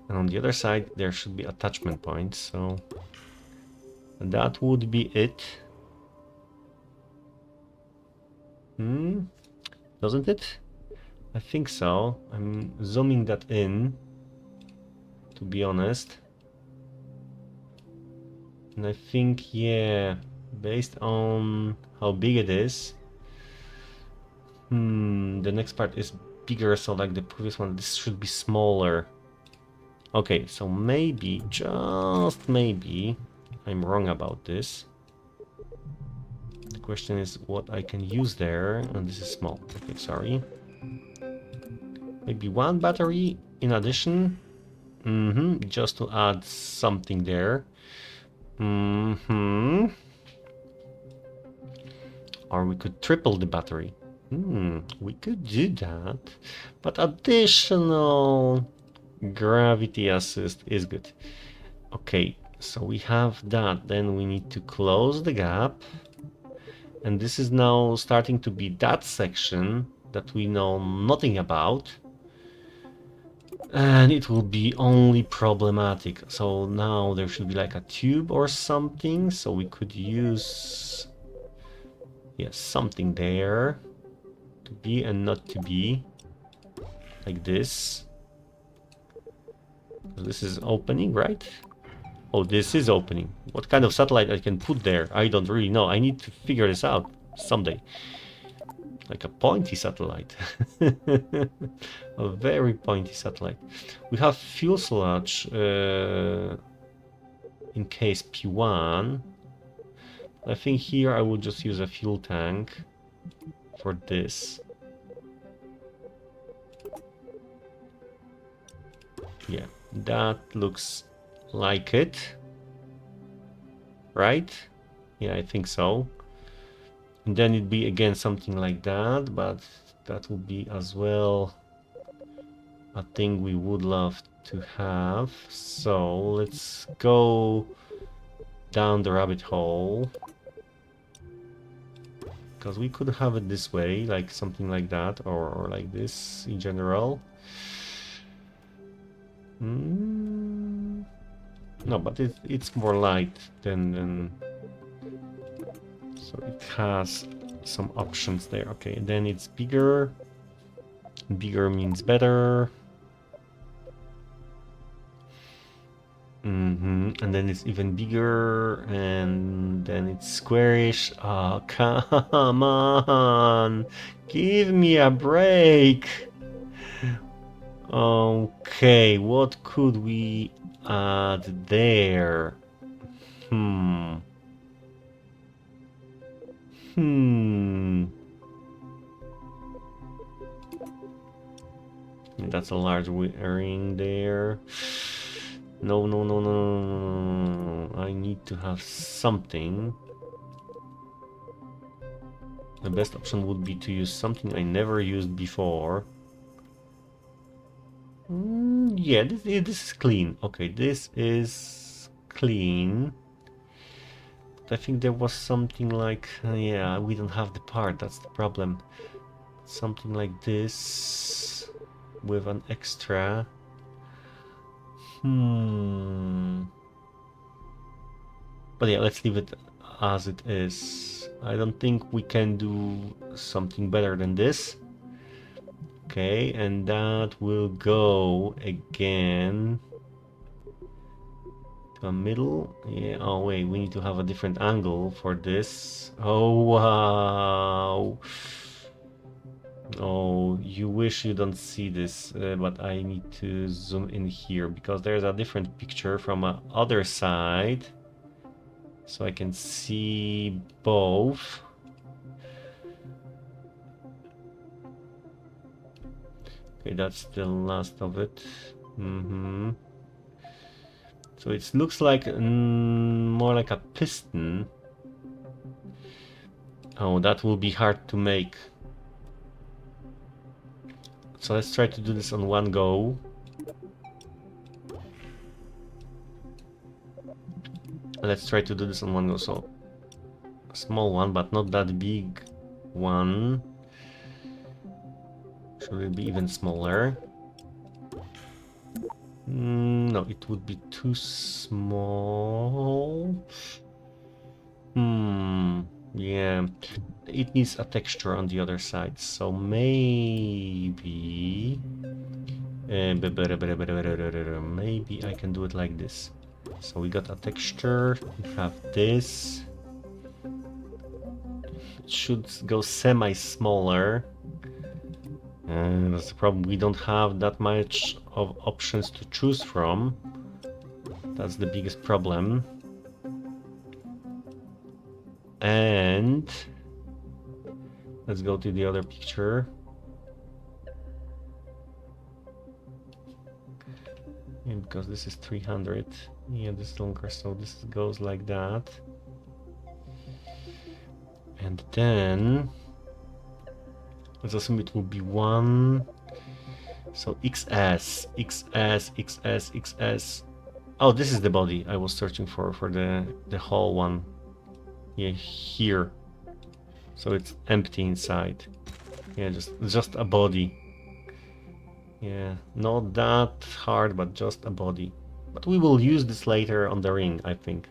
And on the other side, there should be attachment points, so that would be it. Doesn't it? I think so. I'm zooming that in, to be honest. And I think, yeah, based on how big it is, the next part is bigger, so like the previous one, this should be smaller. Okay, so maybe, just maybe, I'm wrong about this. The question is what I can use there, and this is small. Okay, sorry. Maybe 1 battery in addition. Just to add something there. Or we could triple the battery. We could do that. But additional gravity assist is good. Okay, so we have that. Then we need to close the gap. And this is now starting to be that section that we know nothing about. And it will be only problematic. So now there should be like a tube or something. So we could use, yes, something there to be and not to be, like this. This is opening, right? Oh, this is opening. What kind of satellite I can put there? I don't really know. I need to figure this out someday. Like a pointy satellite. A very pointy satellite. We have fuselage in KSP1. I think here I will just use a fuel tank for this. Yeah, that looks like it. Right? Yeah, I think so. And then it'd be again something like that, but that would be as well a thing we would love to have. So let's go down the rabbit hole, because we could have it this way, like something like that, or like this in general. No, but it's more light than so it has some options there. Okay, and then it's bigger. Bigger means better. And then it's even bigger, and then it's squarish. Oh, come on, give me a break. Okay, what could we add there? That's a large ring there. No. I need to have something. The best option would be to use something I never used before. Yeah, this is clean. Okay, this is clean. I think there was something like, yeah, we don't have the part, that's the problem. Something like this with an extra. But yeah, let's leave it as it is. I don't think we can do something better than this. Okay, and that will go again to a middle. Yeah, oh wait, we need to have a different angle for this. Oh wow. Oh, you wish you don't see this, but I need to zoom in here because there's a different picture from a other side, so I can see both. Okay, that's the last of it. So it looks like more like a piston. Oh, that will be hard to make. So let's try to do this on one go. Let's try to do this on one go. So a small one, but not that big one. Should it be even smaller? No, it would be too small. Yeah, it needs a texture on the other side, so maybe maybe I can do it like this. So we got a texture, we have this. It should go semi-smaller. That's the problem, we don't have that much of options to choose from. That's the biggest problem. And let's go to the other picture. Yeah, because this is 300. Yeah, this is longer, so this goes like that. And then let's assume it will be 1. So XS. Oh, this is the body I was searching for the whole one. Yeah, here. So it's empty inside. Yeah, just a body. Yeah, not that hard, but just a body. But we will use this later on the ring, I think.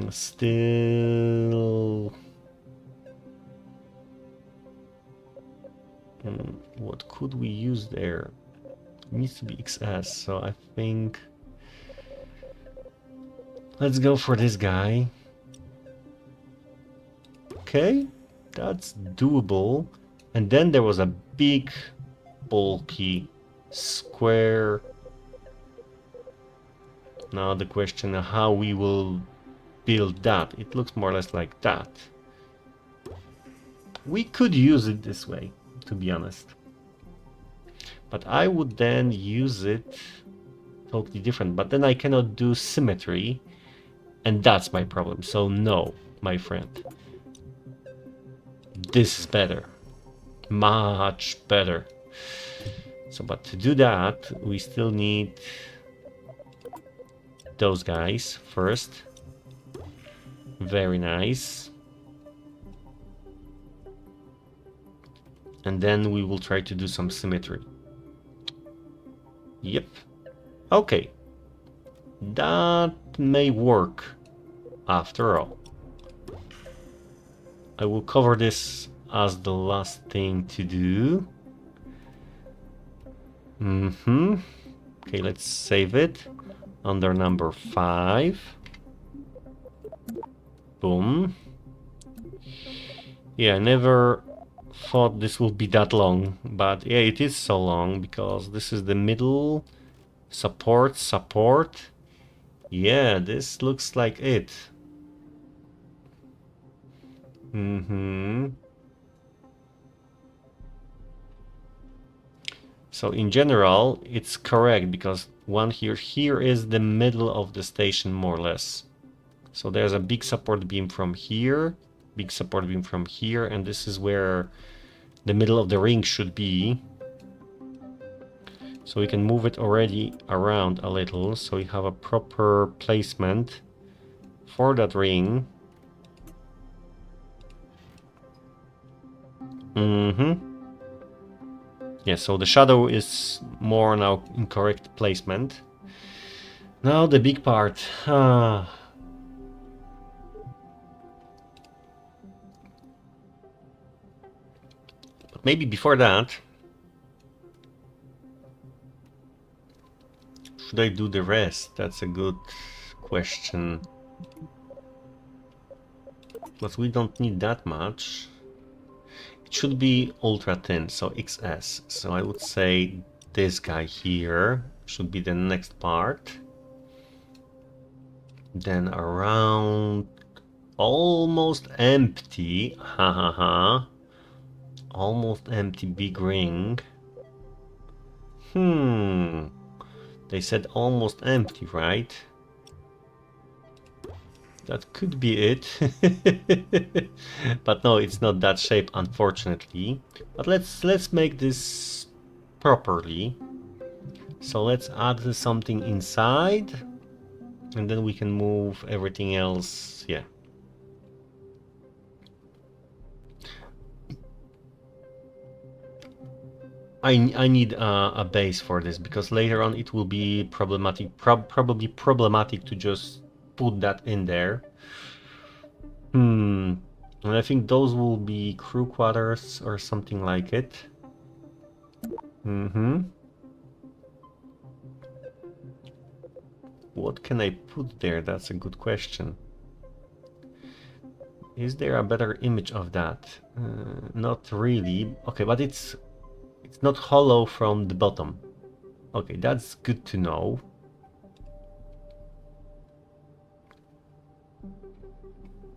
Still... what could we use there? It needs to be XS, so I think... let's go for this guy. Okay, that's doable. And then there was a big, bulky, square... now the question how we will build that. It looks more or less like that. We could use it this way, to be honest. But I would then use it totally different. But then I cannot do symmetry. And that's my problem. So no, my friend. This is better. Much better. So, but to do that, we still need those guys first. Very nice. And then we will try to do some symmetry. Yep. Okay. That may work after all. I will cover this as the last thing to do. Okay, let's save it under number 5. Boom. Yeah, I never thought this would be that long, but yeah, it is so long because this is the middle support. Yeah, this looks like it. So in general, it's correct because one here is the middle of the station more or less. So there's a big support beam from here, big support beam from here, and this is where the middle of the ring should be. So we can move it already around a little, so we have a proper placement for that ring. Yeah, so the shadow is more now in correct placement. Now the big part. But maybe before that, should I do the rest? That's a good question. But we don't need that much. It should be ultra thin, so XS. So I would say this guy here should be the next part. Then around almost empty. Almost empty big ring. They said almost empty, right? That could be it. But no, it's not that shape, unfortunately. But let's make this properly. So let's add something inside, and then we can move everything else. Yeah. I need a base for this because later on it will be problematic. Probably problematic to just put that in there. And I think those will be crew quarters or something like it. What can I put there? That's a good question. Is there a better image of that? Not really. Okay, but it's not hollow from the bottom. Okay, that's good to know.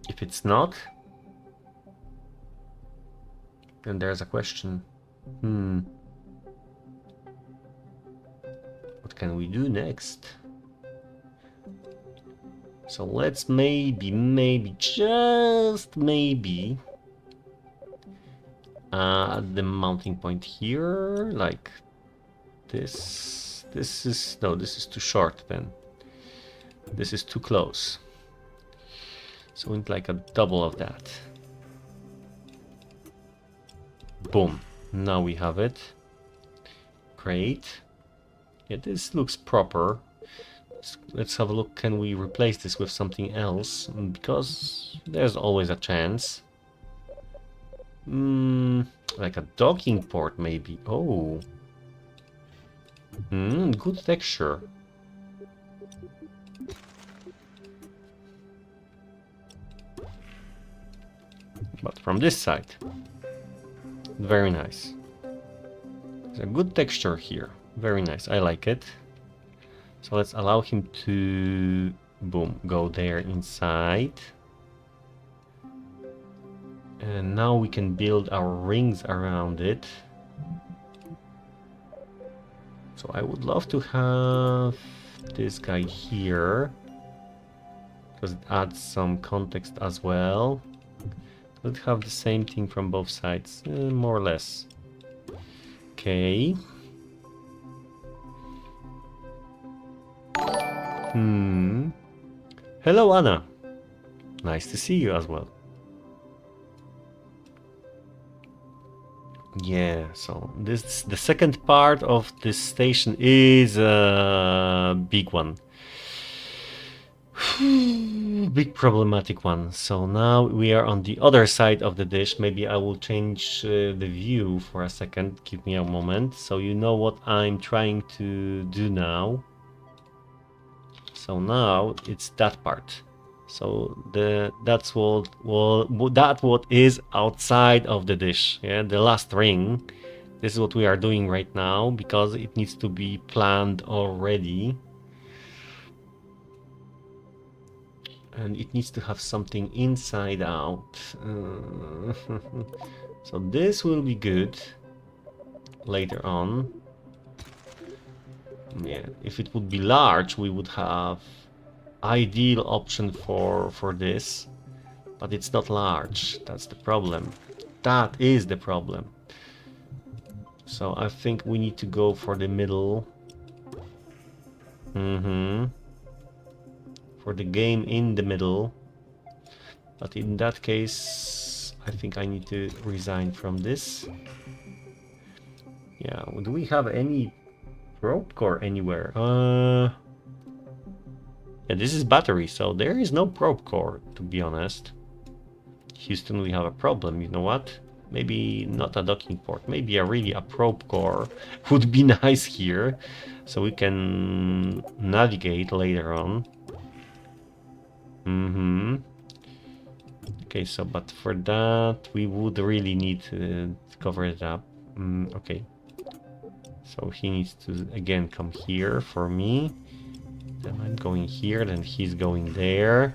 If it's not, then there's a question. What can we do next? So let's maybe, just maybe, add the mounting point here, like this. This is too short then. This is too close. So we need like a double of that. Boom. Now we have it. Great. Yeah, this looks proper. Let's have a look. Can we replace this with something else? Because there's always a chance. Like a docking port, maybe. Oh. Good texture. But from this side. Very nice. There's a good texture here. Very nice. I like it. So let's allow him to, boom, go there inside. And now we can build our rings around it. So I would love to have this guy here, because it adds some context as well. Let's have the same thing from both sides, more or less. Okay. Hello, Anna. Nice to see you as well. Yeah, so this, the second part of this station is a big one. Big problematic one. So now we are on the other side of the dish. Maybe I will change the view for a second. Give me a moment. So you know what I'm trying to do now. So now it's that part. So that's what is outside of the dish. Yeah, the last ring. This is what we are doing right now because it needs to be planned already. And it needs to have something inside out. So this will be good later on. Yeah, if it would be large, we would have ideal option for this, but it's not large. That's the problem. That is the problem. So I think we need to go for the middle. For the game in the middle. But in that case, I think I need to resign from this. Yeah, do we have any probe core anywhere? Yeah, this is battery, so there is no probe core, to be honest. Houston, we have a problem. You know what? Maybe not a docking port. Maybe a probe core would be nice here, so we can navigate later on. Okay, so but for that we would really need to cover it up. Okay. So he needs to again come here for me. Then I'm going here, then he's going there.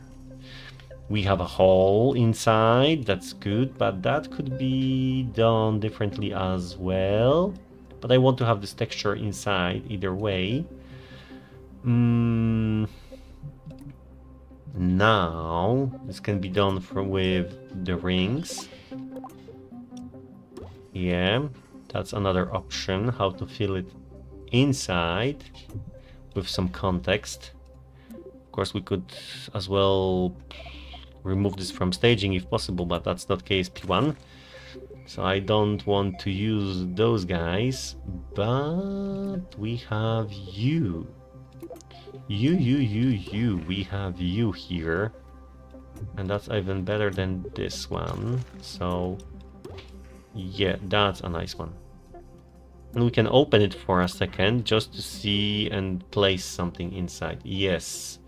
We have a hole inside, that's good, but that could be done differently as well. But I want to have this texture inside either way. Now this can be done with the rings. Yeah, that's another option, how to fill it inside with some context. Of course, we could as well remove this from staging if possible, but that's not KSP1. So I don't want to use those guys, but we have you. We have you here. And that's even better than this one. So yeah, that's a nice one. And we can open it for a second just to see and place something inside. Yes.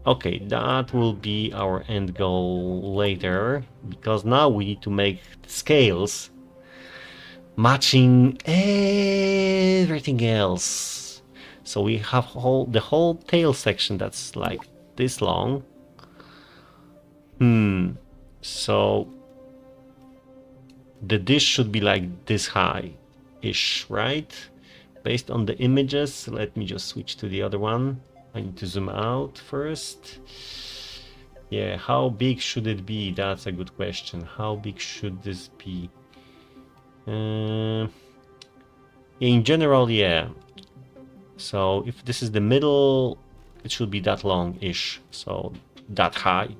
Okay, that will be our end goal later, because now we need to make scales matching everything else. So we have the whole tail section that's like this long. So the dish should be like this high-ish, right? Based on the images. Let me just switch to the other one. I need to zoom out first. Yeah, how big should it be? That's a good question. How big should this be? In general, yeah. So if this is the middle, it should be that long-ish. So that high.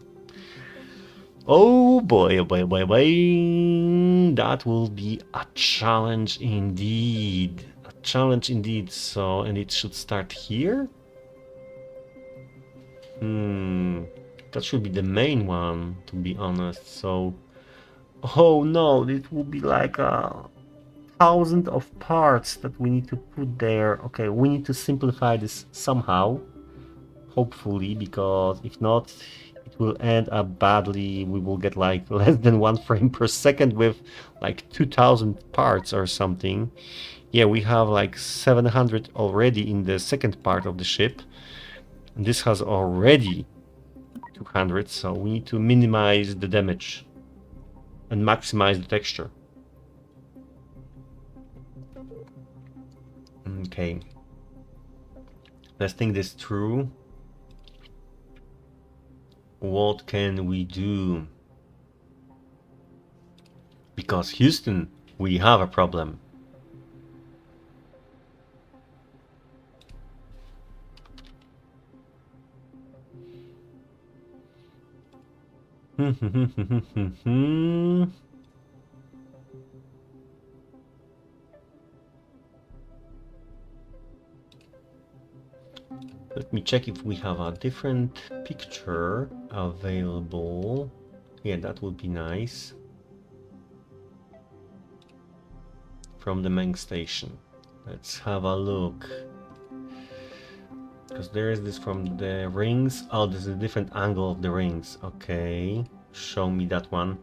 Oh boy, oh boy, oh boy, oh boy. That will be a challenge indeed. A challenge indeed. So, and it should start here? That should be the main one, to be honest. So, oh no, it will be like a thousand of parts that we need to put there. Okay, we need to simplify this somehow, hopefully, because if not, it will end up badly. We will get like less than 1 frame per second with like 2000 parts or something. Yeah, we have like 700 already in the second part of the ship. And this has already 200, so we need to minimize the damage and maximize the texture. Okay, let's think this through. What can we do? Because Houston, we have a problem. Let me check if we have a different picture available. Yeah, that would be nice. From the Meng station. Let's have a look. Because there is this from the rings. Oh, this is a different angle of the rings. Okay, show me that one.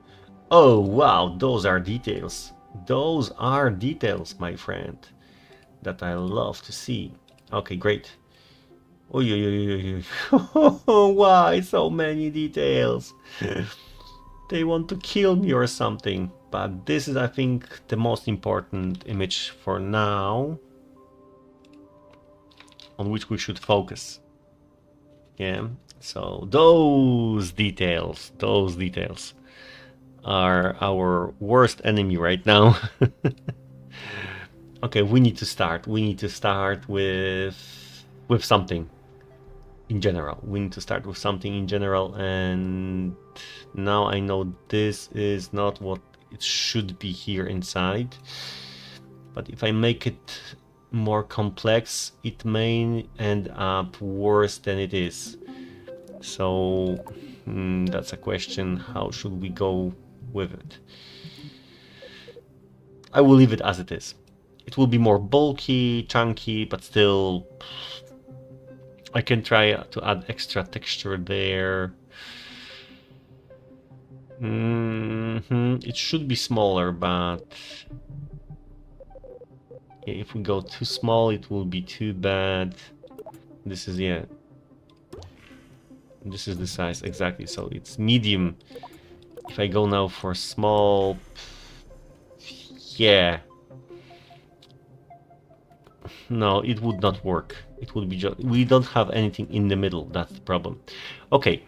Oh, wow, those are details. Those are details, my friend, that I love to see. Okay, great. Oh, why so many details? They want to kill me or something. But this is, I think, the most important image for now, on which we should focus. Yeah, so those details are our worst enemy right now. Okay, we need to start with something in general. We need to start with something in general, and now I know this is not what it should be here inside. But if I make it more complex, it may end up worse than it is. So that's a question. How should we go with it? I will leave it as it is. It will be more bulky, chunky, but still I can try to add extra texture there. It should be smaller, but yeah, if we go too small, it will be too bad. This is, yeah. This is the size, exactly. So it's medium. If I go now for small, yeah. No, it would not work. It would be just, we don't have anything in the middle. That's the problem. Okay.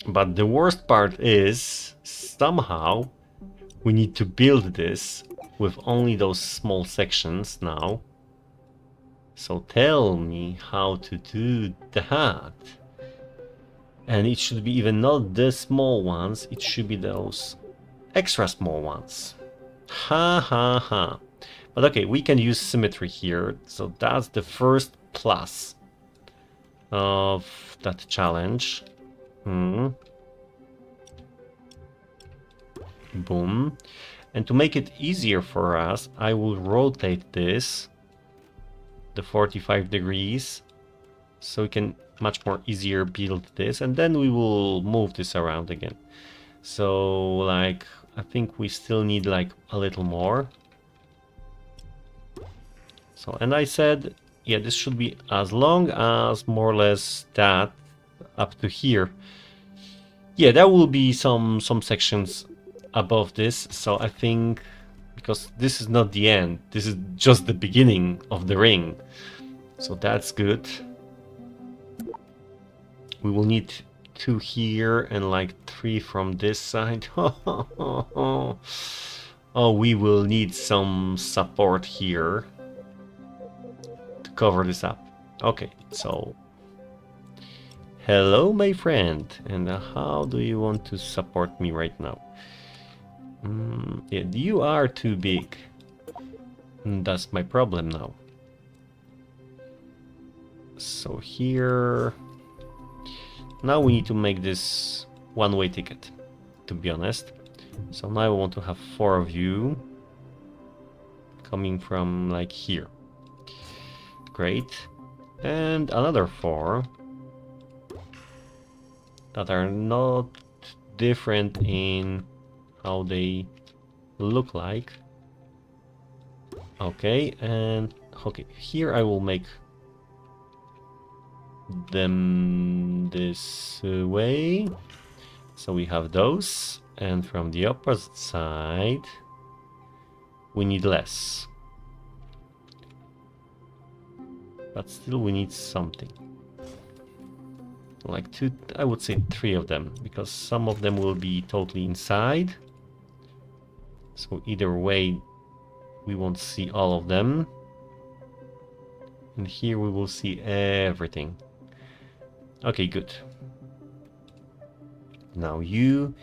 But the worst part is somehow we need to build this with only those small sections now. So tell me how to do that. And it should be even not the small ones, it should be those extra small ones. Ha ha ha. But okay, we can use symmetry here. So that's the first plus of that challenge. Boom. And to make it easier for us, I will rotate this the 45 degrees so we can much more easier build this, and then we will move this around again. So like I think we still need like a little more. So, and I said, yeah, this should be as long as more or less that up to here. Yeah, there will be some sections above this. So I think, because this is not the end, this is just the beginning of the ring. So that's good. We will need 2 here and like 3 from this side. Oh, we will need some support here to cover this up. Okay, so Hello, my friend. And how do you want to support me right now? Yeah, you are too big. That's my problem now. So here... Now we need to make this one-way ticket, to be honest. So now I want to have 4 of you coming from like here. Great. And another 4 that are not different in how they look like. Okay, and okay, here I will make them this way. So we have those, and from the opposite side we need less. But still we need something. Like 2, I would say 3 of them, because some of them will be totally inside. So either way, we won't see all of them. And here we will see everything. Okay, good. Now you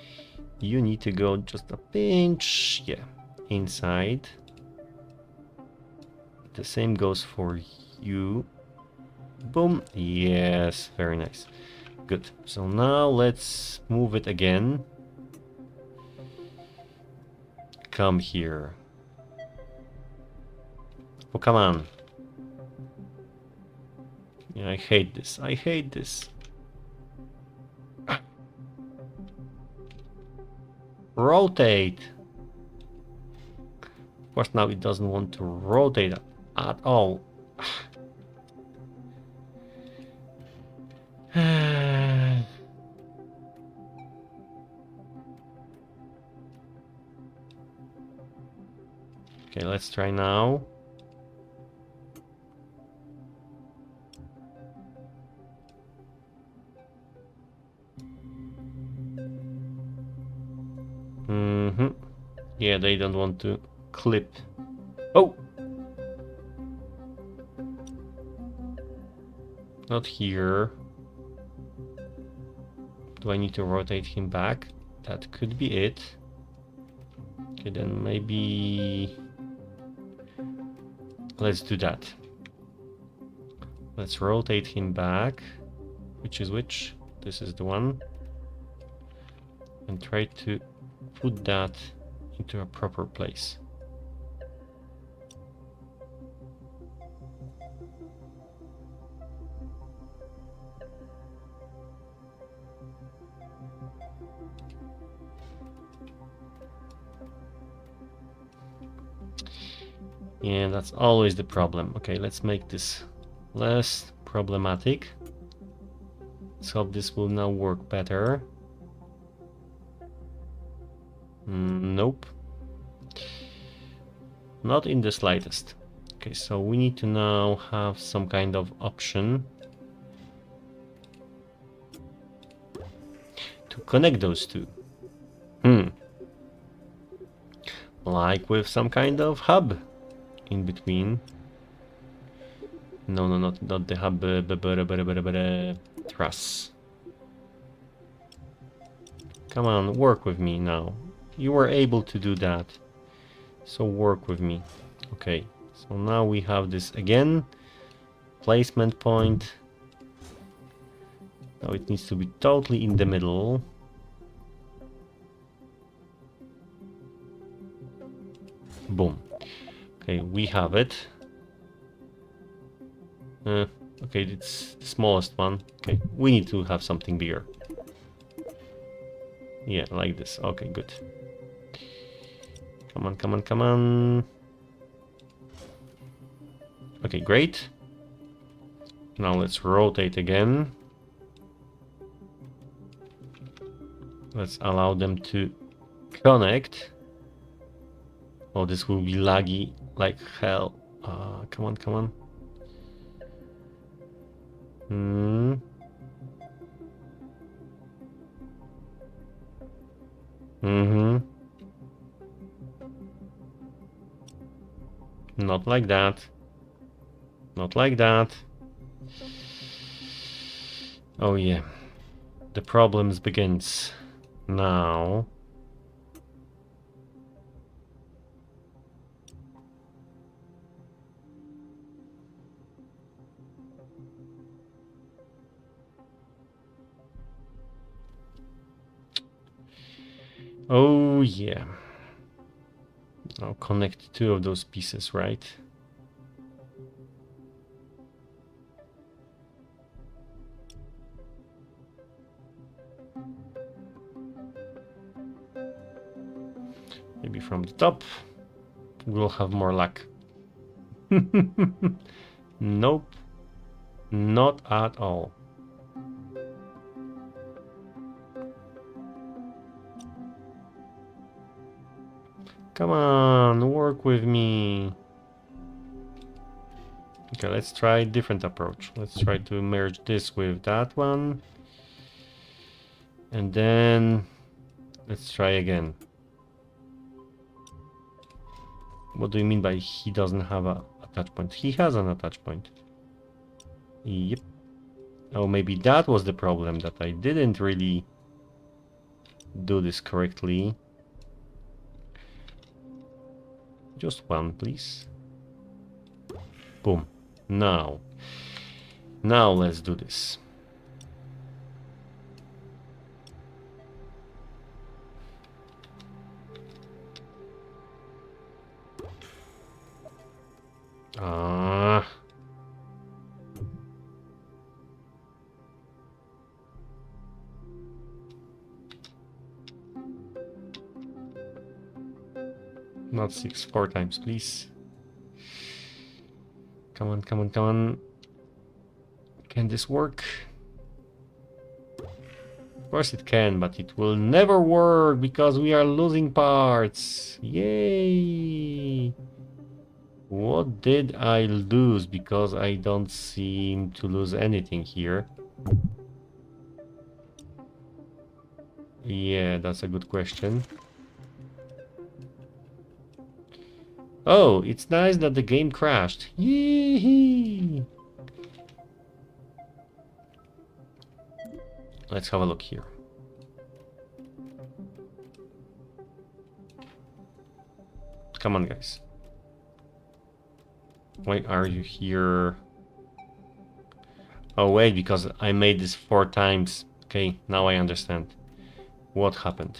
need to go just a pinch, yeah, inside. The same goes for you. Boom. Yes, very nice. Good. So now let's move it again. Come here. Oh, come on. Yeah, I hate this. I hate this. Rotate. Of course, now it doesn't want to rotate at all. Okay, let's try now. Yeah, they don't want to clip. Oh! Not here. Do I need to rotate him back? That could be it. Okay, then maybe... Let's do that. Let's rotate him back. Which is which? This is the one. And try to put that into a proper place. Yeah, that's always the problem. Okay, let's make this less problematic. Let's hope this will now work better. Nope. Not in the slightest. Okay, so we need to now have some kind of option to connect those two. Like with some kind of hub in between. No, not the hub, truss. Come on, work with me now. You were able to do that, so work with me. Okay, so now we have this again. Placement point. Now it needs to be totally in the middle. Boom. Okay, we have it. Okay, it's the smallest one. Okay, we need to have something bigger. Yeah, like this. Okay, good. Come on, come on, come on. Okay, great. Now let's rotate again. Let's allow them to connect. Oh, this will be laggy like hell. Come on, come on. Not like that. Not like that. Oh yeah, the problems begins now. Oh yeah. I'll connect two of those pieces, right? Maybe from the top. We'll have more luck. Nope. Not at all. Come on, work with me. Okay, let's try a different approach. Let's try to merge this with that one. And then let's try again. What do you mean by he doesn't have a attach point? He has an attach point. Yep. Oh, maybe that was the problem, that I didn't really do this correctly. Just one, please. Boom. Now let's do this. Not 6, 4 times, please. Come on, come on, come on. Can this work? Of course it can, but it will never work because we are losing parts. Yay! What did I lose? Because I don't seem to lose anything here. Yeah, that's a good question. Oh, it's nice that the game crashed. Yee-hee! Let's have a look here. Come on, guys. Why are you here? Oh, wait, because I made this 4 times. Okay, now I understand what happened.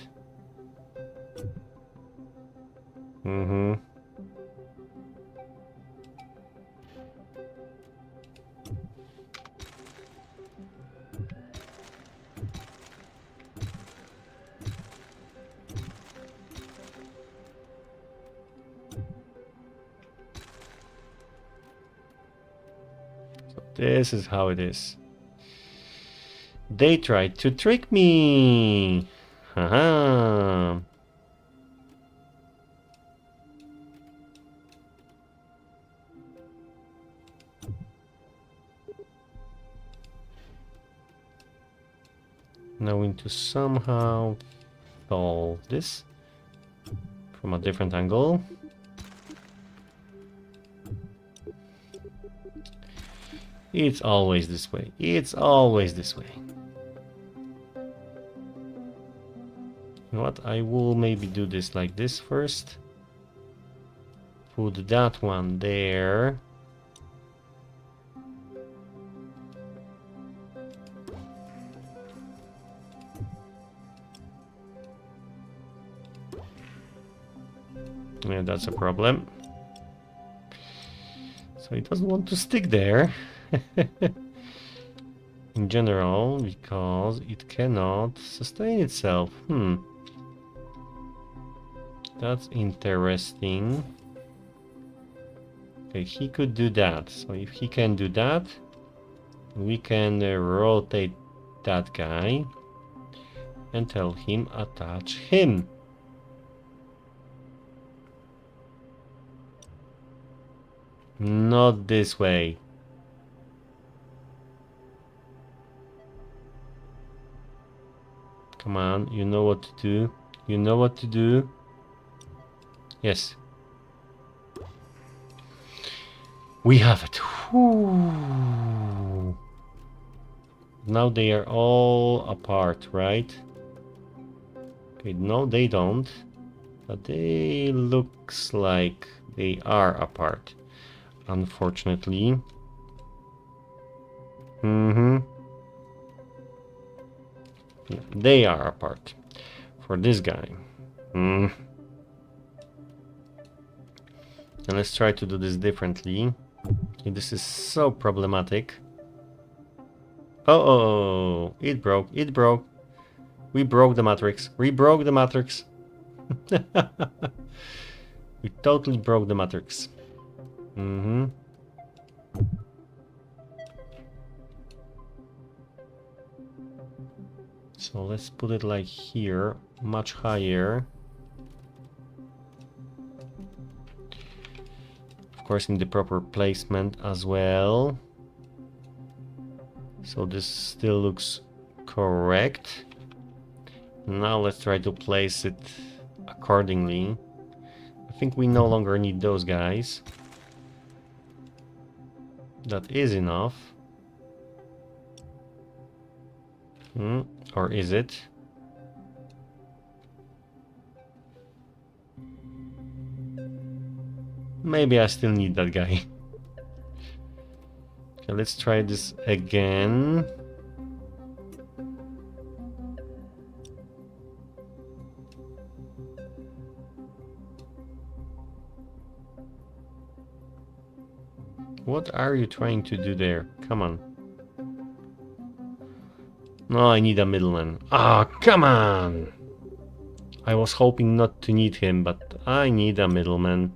Mm-hmm. This is how it is. They tried to trick me. Haha. Now we need to somehow solve this from a different angle. It's always this way. It's always this way. You know what? I will maybe do this like this first. Put that one there. Yeah, that's a problem. So it doesn't want to stick there. In general, because it cannot sustain itself. That's interesting. Okay, he could do that. So if he can do that, we can rotate that guy and tell him attach him. Not this way. Come on, you know what to do. You know what to do. Yes. We have it. Whew. Now they are all apart, right? Okay, no, they don't. But they looks like they are apart, unfortunately. Yeah, they are apart. For this guy. And let's try to do this differently. Okay, this is so problematic. Oh, it broke. It broke. We broke the matrix. We broke the matrix. We totally broke the matrix. So let's put it like here, much higher. Of course, in the proper placement as well. So this still looks correct. Now let's try to place it accordingly. I think we no longer need those guys. That is enough. Or is it? Maybe I still need that guy. Okay, let's try this again. What are you trying to do there? Come on. No, I need a middleman. Ah, come on! I was hoping not to need him, but I need a middleman.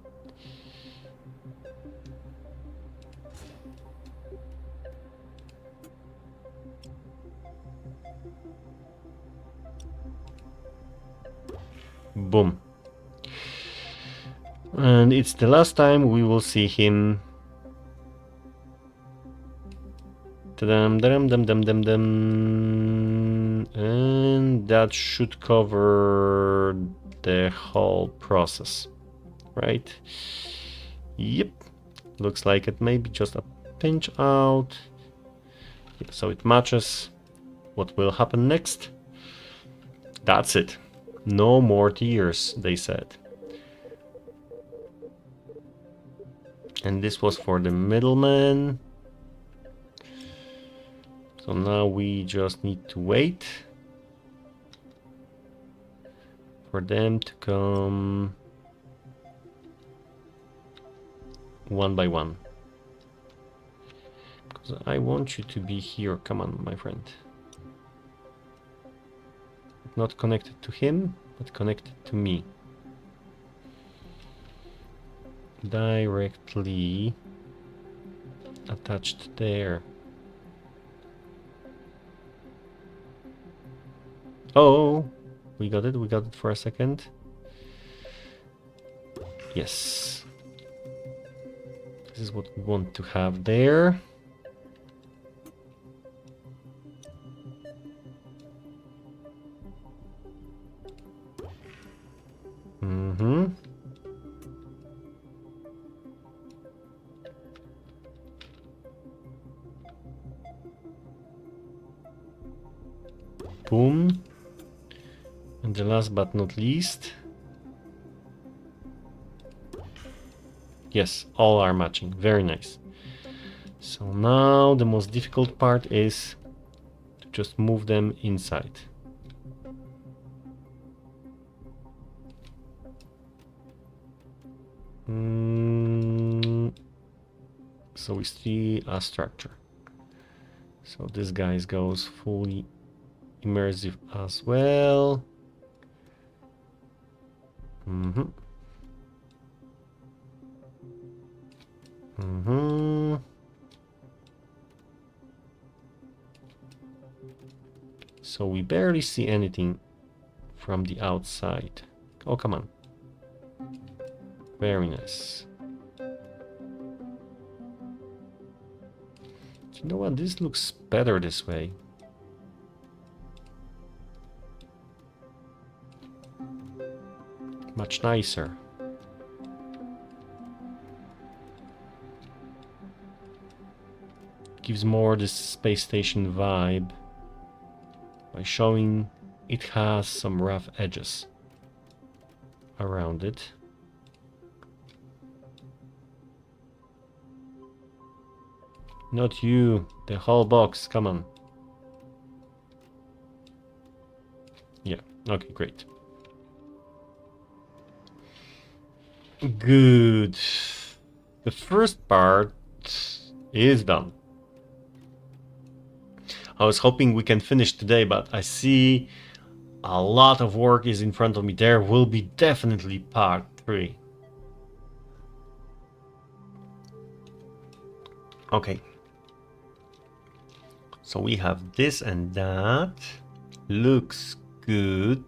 Boom. And it's the last time we will see him. Ta-dam, dum, dum, dum, dum, dum. And that should cover the whole process, right? Yep. Looks like it. Maybe just a pinch out. Yep, so it matches. What will happen next? That's it. No more tears, they said. And this was for the middleman. So now we just need to wait for them to come one by one. Because I want you to be here. Come on, my friend. Not connected to him, but connected to me. Directly attached there. Oh, we got it for a second. Yes. This is what we want to have there. Boom. And the last but not least. Yes, all are matching. Very nice. So now the most difficult part is to just move them inside. So we see a structure. So this guy goes fully immersive as well. So we barely see anything from the outside. Oh, come on. Very nice. You know what? This looks better this way. Much nicer. Gives more this space station vibe. by showing it has some rough edges around it. Not you, the whole box, come on. Yeah, okay, great. Good. The first part is done. I was hoping we can finish today, but I see a lot of work is in front of me. There will be definitely part 3. Okay. So we have this and that. Looks good.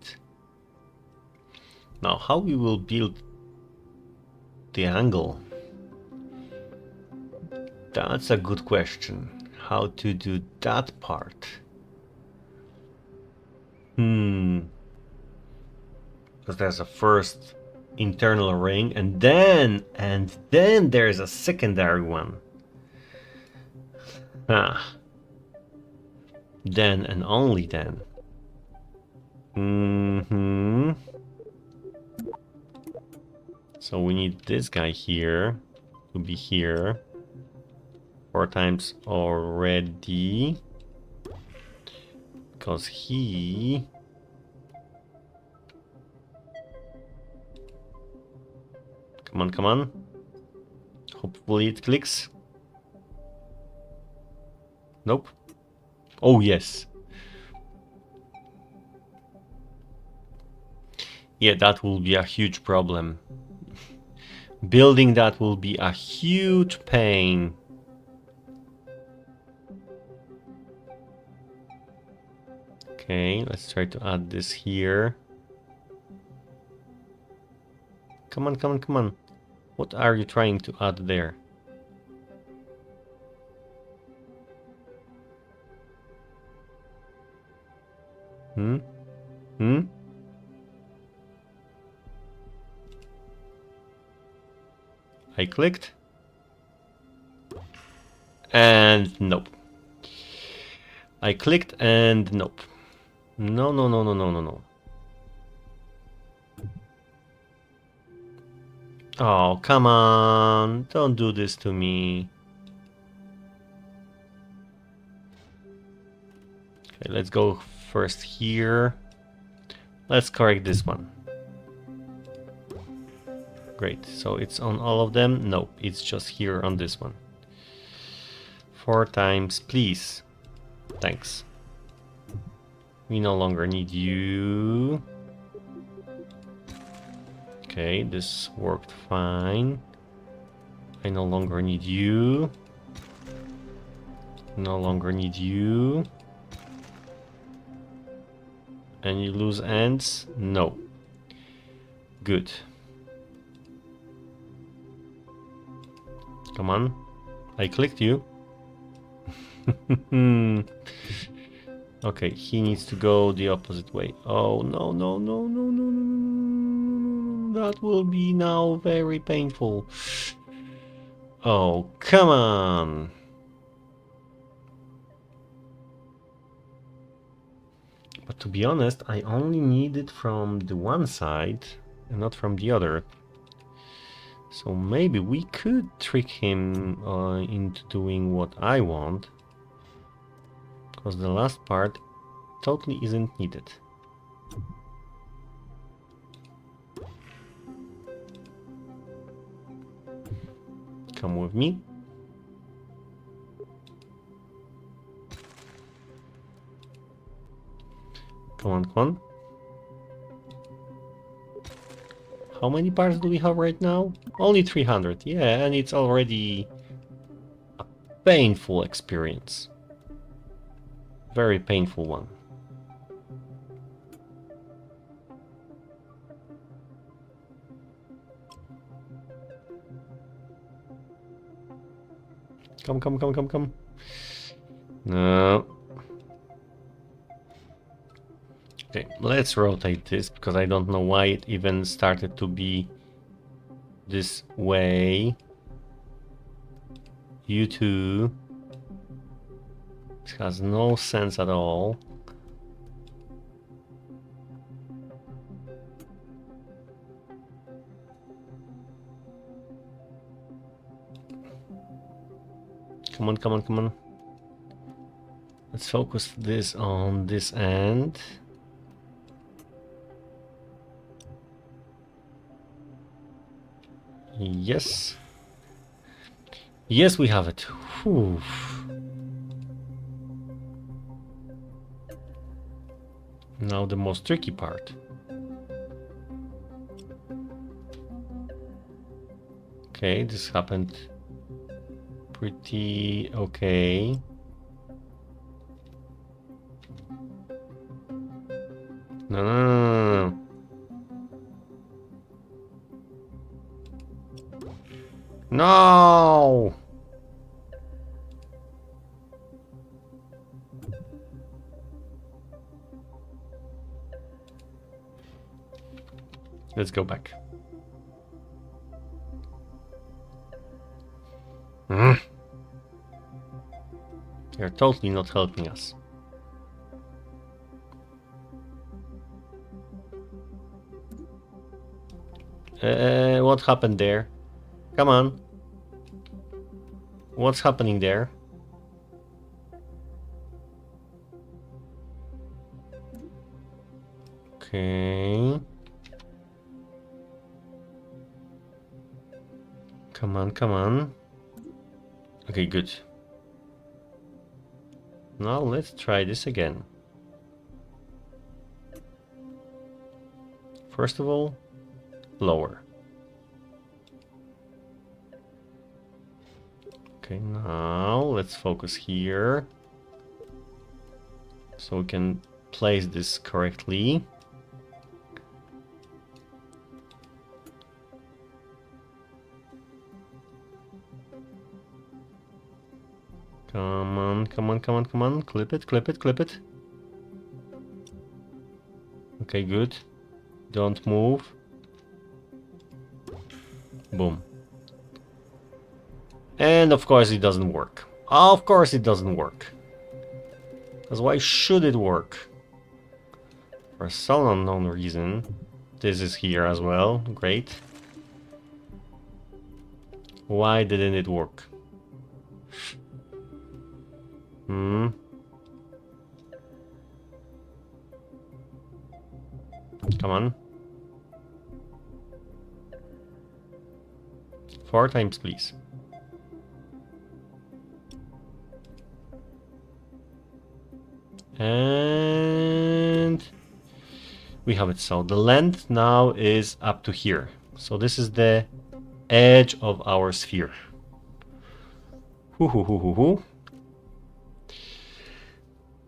Now, how we will build the angle? That's a good question. How to do that part? Because there's a first internal ring, and then there's a secondary one. Then and only then. So we need this guy here to be here 4 times already, because he come on, hopefully it clicks. Nope. Oh yes. Yeah, that will be a huge problem. Building that will be a huge pain. Okay, let's try to add this here. Come on, come on, come on. What are you trying to add there? I clicked. And nope. I clicked and nope. No, no, no, no, no, no, no. Oh, come on. Don't do this to me. Okay, let's go first here. Let's correct this one. Great. So it's on all of them? No, it's just here on this one. 4 times, please. Thanks. We no longer need you. Okay, this worked fine. I no longer need you. No longer need you. Any loose ends? No. Good. Come on. I clicked you. Okay, he needs to go the opposite way. Oh, no, no, no, no, no, no. That will be now very painful. Oh, come on. But to be honest, I only need it from the one side and not from the other. So maybe we could trick him into doing what I want. Because the last part totally isn't needed. Come with me. Come on, come on. How many parts do we have right now? Only 300. Yeah, and it's already a painful experience. Very painful one. Come, come, come, come, come. No. Okay, let's rotate this, because I don't know why it even started to be this way. You two. It has no sense at all. Come on, come on, come on. Let's focus this on this end. Yes. Yes, we have it. Whew. Now the most tricky part. Okay, this happened pretty okay. No, no, no, no, no. No! Let's go back. You're totally not helping us. What happened there? Come on. What's happening there? Okay. Come on, come on. Okay, good. Now let's try this again. First of all, lower. Okay, now let's focus here. So we can place this correctly. Come on, come on, come on, come on. Clip it, clip it, clip it. Okay, good. Don't move. Boom. And of course it doesn't work. Of course it doesn't work. Because why should it work? For some unknown reason. This is here as well. Great. Why didn't it work? Come on. 4 times, please. And we have it. So the length now is up to here. So this is the edge of our sphere.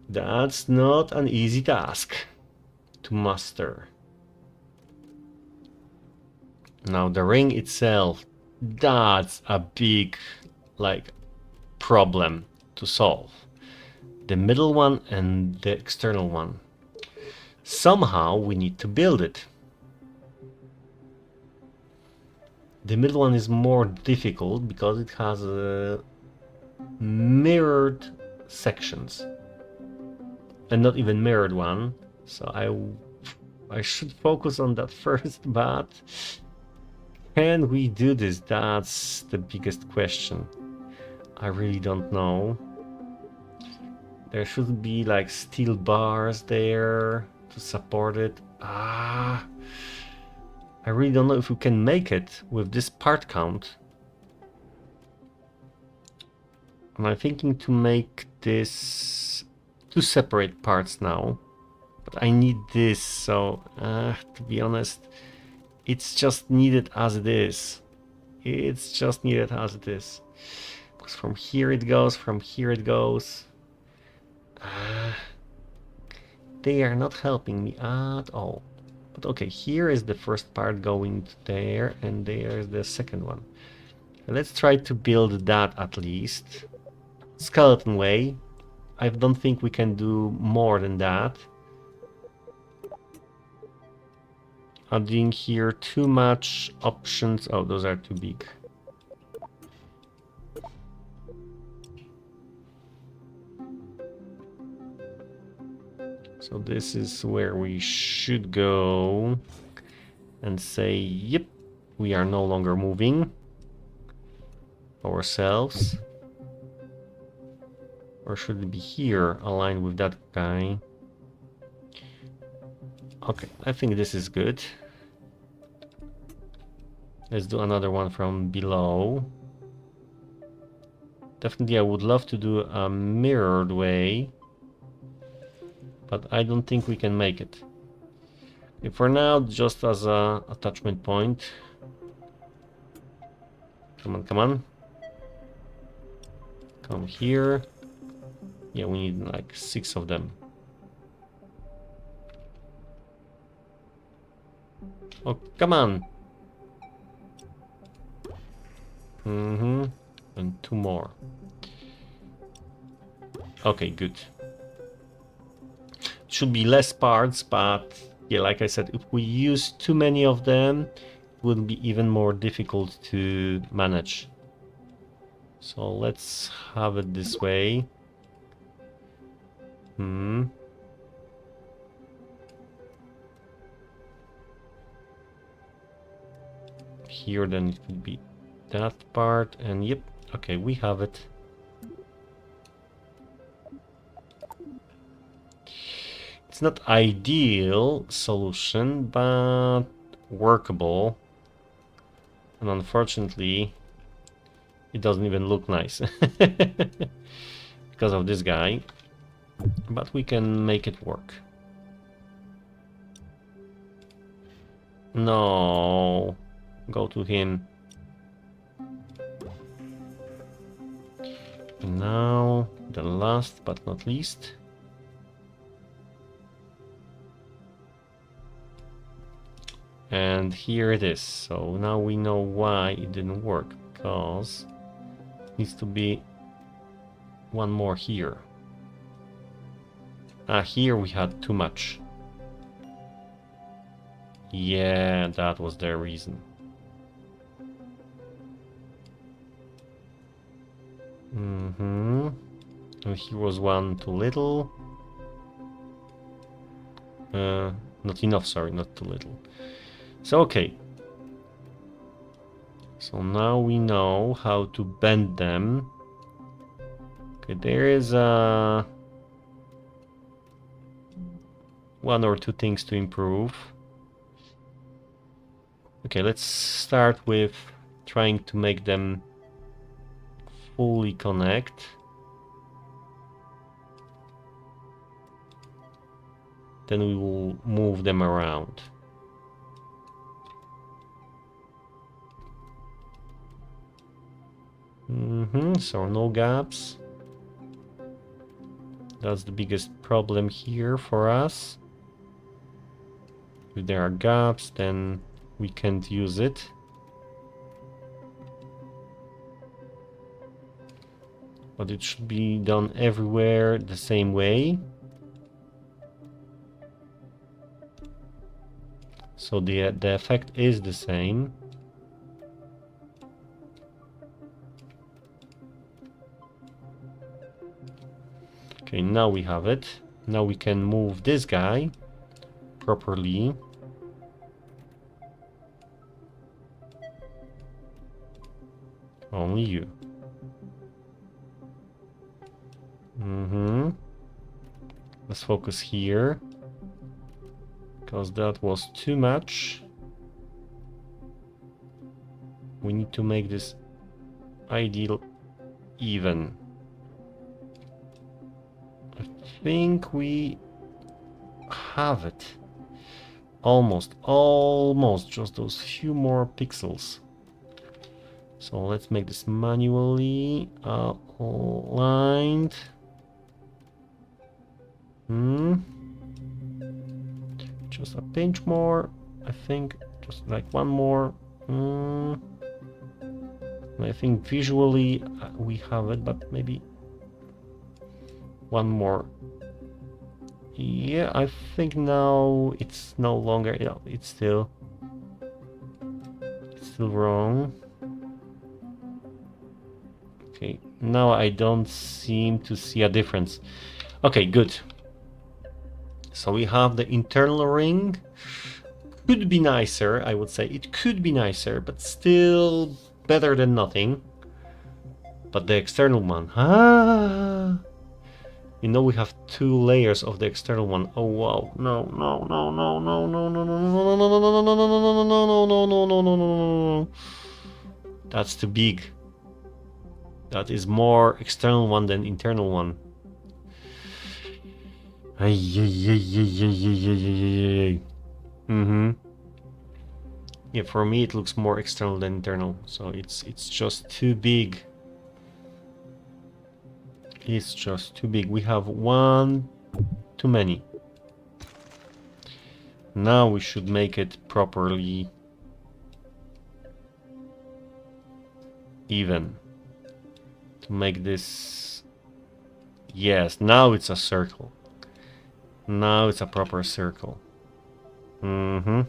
That's not an easy task to master. Now the ring itself, that's a big problem to solve. The middle one and the external one. Somehow we need to build it. The middle one is more difficult because it has mirrored sections. And not even mirrored one. So I should focus on that first, but can we do this? That's the biggest question. I really don't know. There should be like steel bars there to support it. I really don't know if we can make it with this part count. And I'm thinking to make this 2 separate parts now. But I need this, so to be honest, it's just needed as it is. It's just needed as it is. Because from here it goes, from here it goes. They are not helping me at all. But okay, here is the first part going to there, and there's the second one. Let's try to build that at least. Skeleton way. I don't think we can do more than that. Adding here too much options. Oh, those are too big. So this is where we should go and say, yep, we are no longer moving ourselves. Or should it be here, aligned with that guy? Okay, I think this is good. Let's do another one from below. Definitely I would love to do a mirrored way, but I don't think we can make it. Okay, for now, just as a attachment point. Come on, come on. Come here. Yeah, we need like 6 of them. Oh, come on. And 2 more. Okay, good. Should be less parts, but yeah, like I said, if we use too many of them, it will be even more difficult to manage. So let's have it this way. Here then it could be that part, and yep, okay, we have it. It's not ideal solution, but workable. And unfortunately, it doesn't even look nice because of this guy. But we can make it work. No, go to him. And now, the last but not least. And here it is. So now we know why it didn't work, because it needs to be one more here. Here we had too much. Yeah, that was the reason. And here was one too little. Not enough, sorry, not too little. So, okay. So now we know how to bend them. Okay, there is one or two things to improve. Okay, let's start with trying to make them fully connect. Then we will move them around. So no gaps. That's the biggest problem here for us. If there are gaps, then we can't use it. But it should be done everywhere the same way. So the effect is the same. Okay, now we have it. Now we can move this guy properly. Only you. Let's focus here, because that was too much. We need to make this ideal even. I think we have it. Almost, just those few more pixels. So let's make this manually aligned. Just a pinch more, I think, just like one more. I think visually we have it, but maybe one more. Yeah, I think now it's no longer, yeah, it's still wrong. Okay, now I don't seem to see a difference. Okay, good. So we have the internal ring. Could be nicer, I would say. It could be nicer, but still better than nothing. But the external one, You know we have 2 layers of the external one. Oh wow. No, no, no, no, no, no, no, no, no, no, no, no, no, no, no, no, no, no, no, no. That's too big. That is more external one than internal one. Mm-hmm. Yeah, for me it looks more external than internal, so it's just too big. It's just too big. We have one too many. Now we should make it properly even. To make this... Yes, now it's a circle. Now it's a proper circle. Mm-hmm.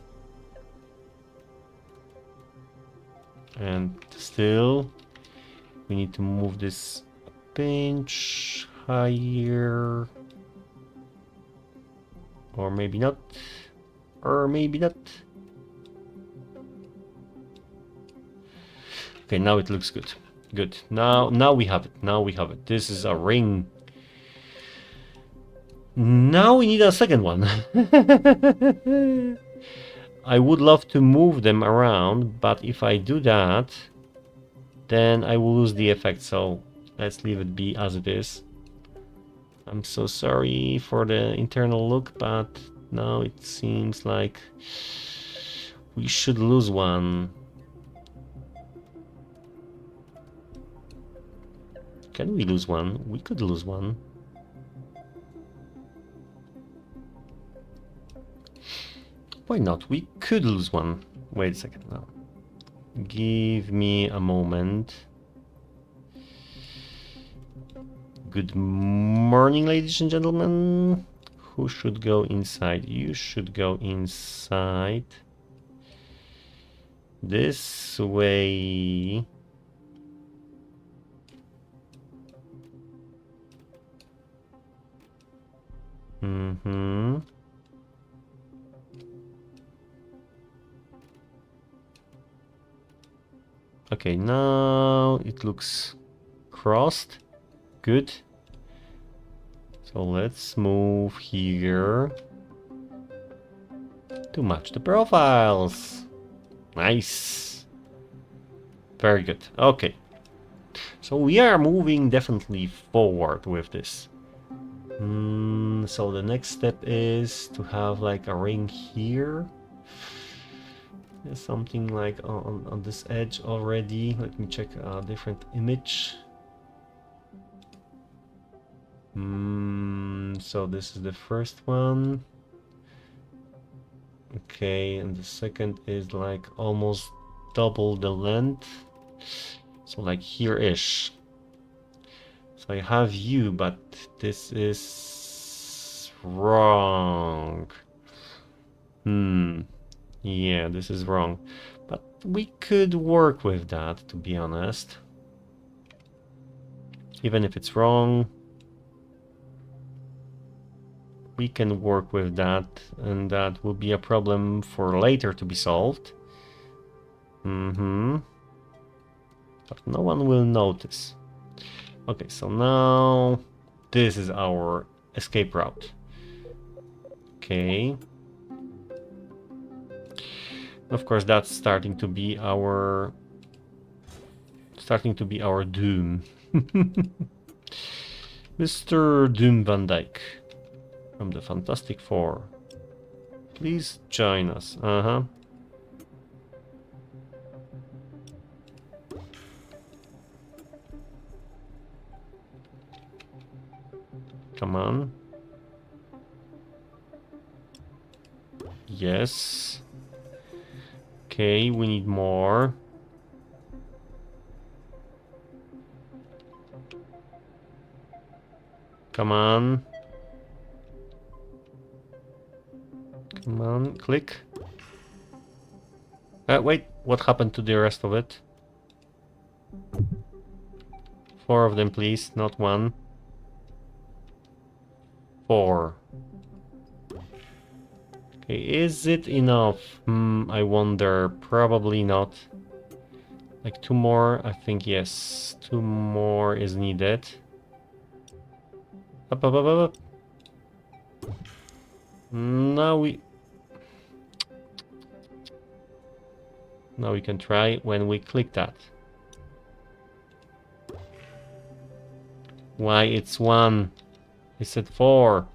And still, we need to move this a pinch higher. Or maybe not. Or maybe not. Okay, now it looks good. Good. Now we have it. Now we have it. This is a ring. Now we need a second one. I would love to move them around, but if I do that, then I will lose the effect. So let's leave it be as it is. I'm so sorry for the internal look, but now it seems like we should lose one. Can we lose one? We could lose one. Why not? We could lose one. Wait a second now. Give me a moment. Good morning, ladies and gentlemen. Who should go inside? You should go inside. This way. Mm-hmm. Okay, now it looks crossed. Good. So let's move here to match the profiles. Nice. Very good. Okay. So we are moving definitely forward with this. So the next step is to have like a ring here. There's something like on this edge already. Let me check a different image. So this is the first one. Okay, and the second is like almost double the length. So like here-ish. So I have you, but this is wrong. Yeah, this is wrong. But we could work with that, to be honest. Even if it's wrong, we can work with that, and that will be a problem for later to be solved. But no one will notice. Okay, so now this is our escape route. Okay. Of course, that's starting to be our doom. Mr. Doom Van Dyke from the Fantastic Four. Please join us. Come on. Yes. Okay, we need more. Come on. Come on, click. Wait, what happened to the rest of it? 4 of them, please, not 1. 4. Okay, is it enough? I wonder. Probably not. Like 2 more? I think yes. 2 more is needed. Up, up, up, up, up. Now we can try when we click that. Why it's 1? I said 4.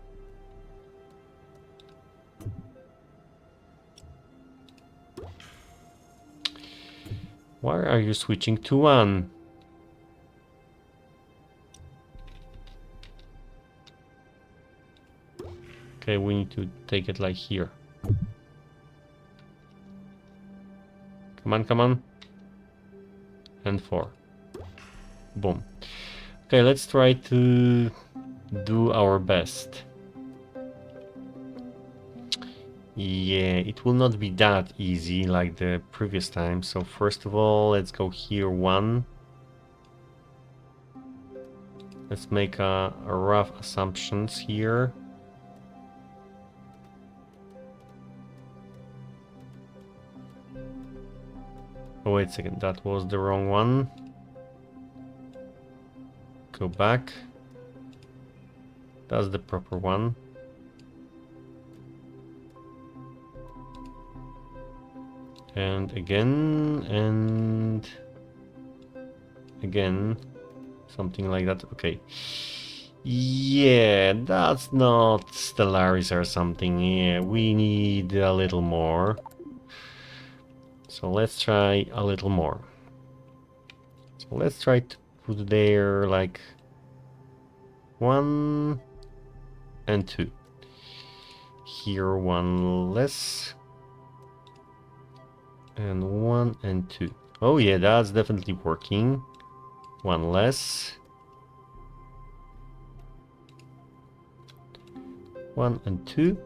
Why are you switching to 1? Okay, we need to take it like here. Come on, come on. And 4. Boom. Okay, let's try to do our best. Yeah, it will not be that easy like the previous time. So first of all, let's go here 1. Let's make a rough assumptions here. Oh, wait a second, that was the wrong one. Go back. That's the proper one. And again, and again. Something like that. Okay. Yeah, that's not Stellaris or something. Yeah, we need a little more. So let's try a little more. So let's try to put there like 1 and 2. Here 1 less. And 1 and 2. Oh yeah, that's definitely working. 1 less. 1 and 2.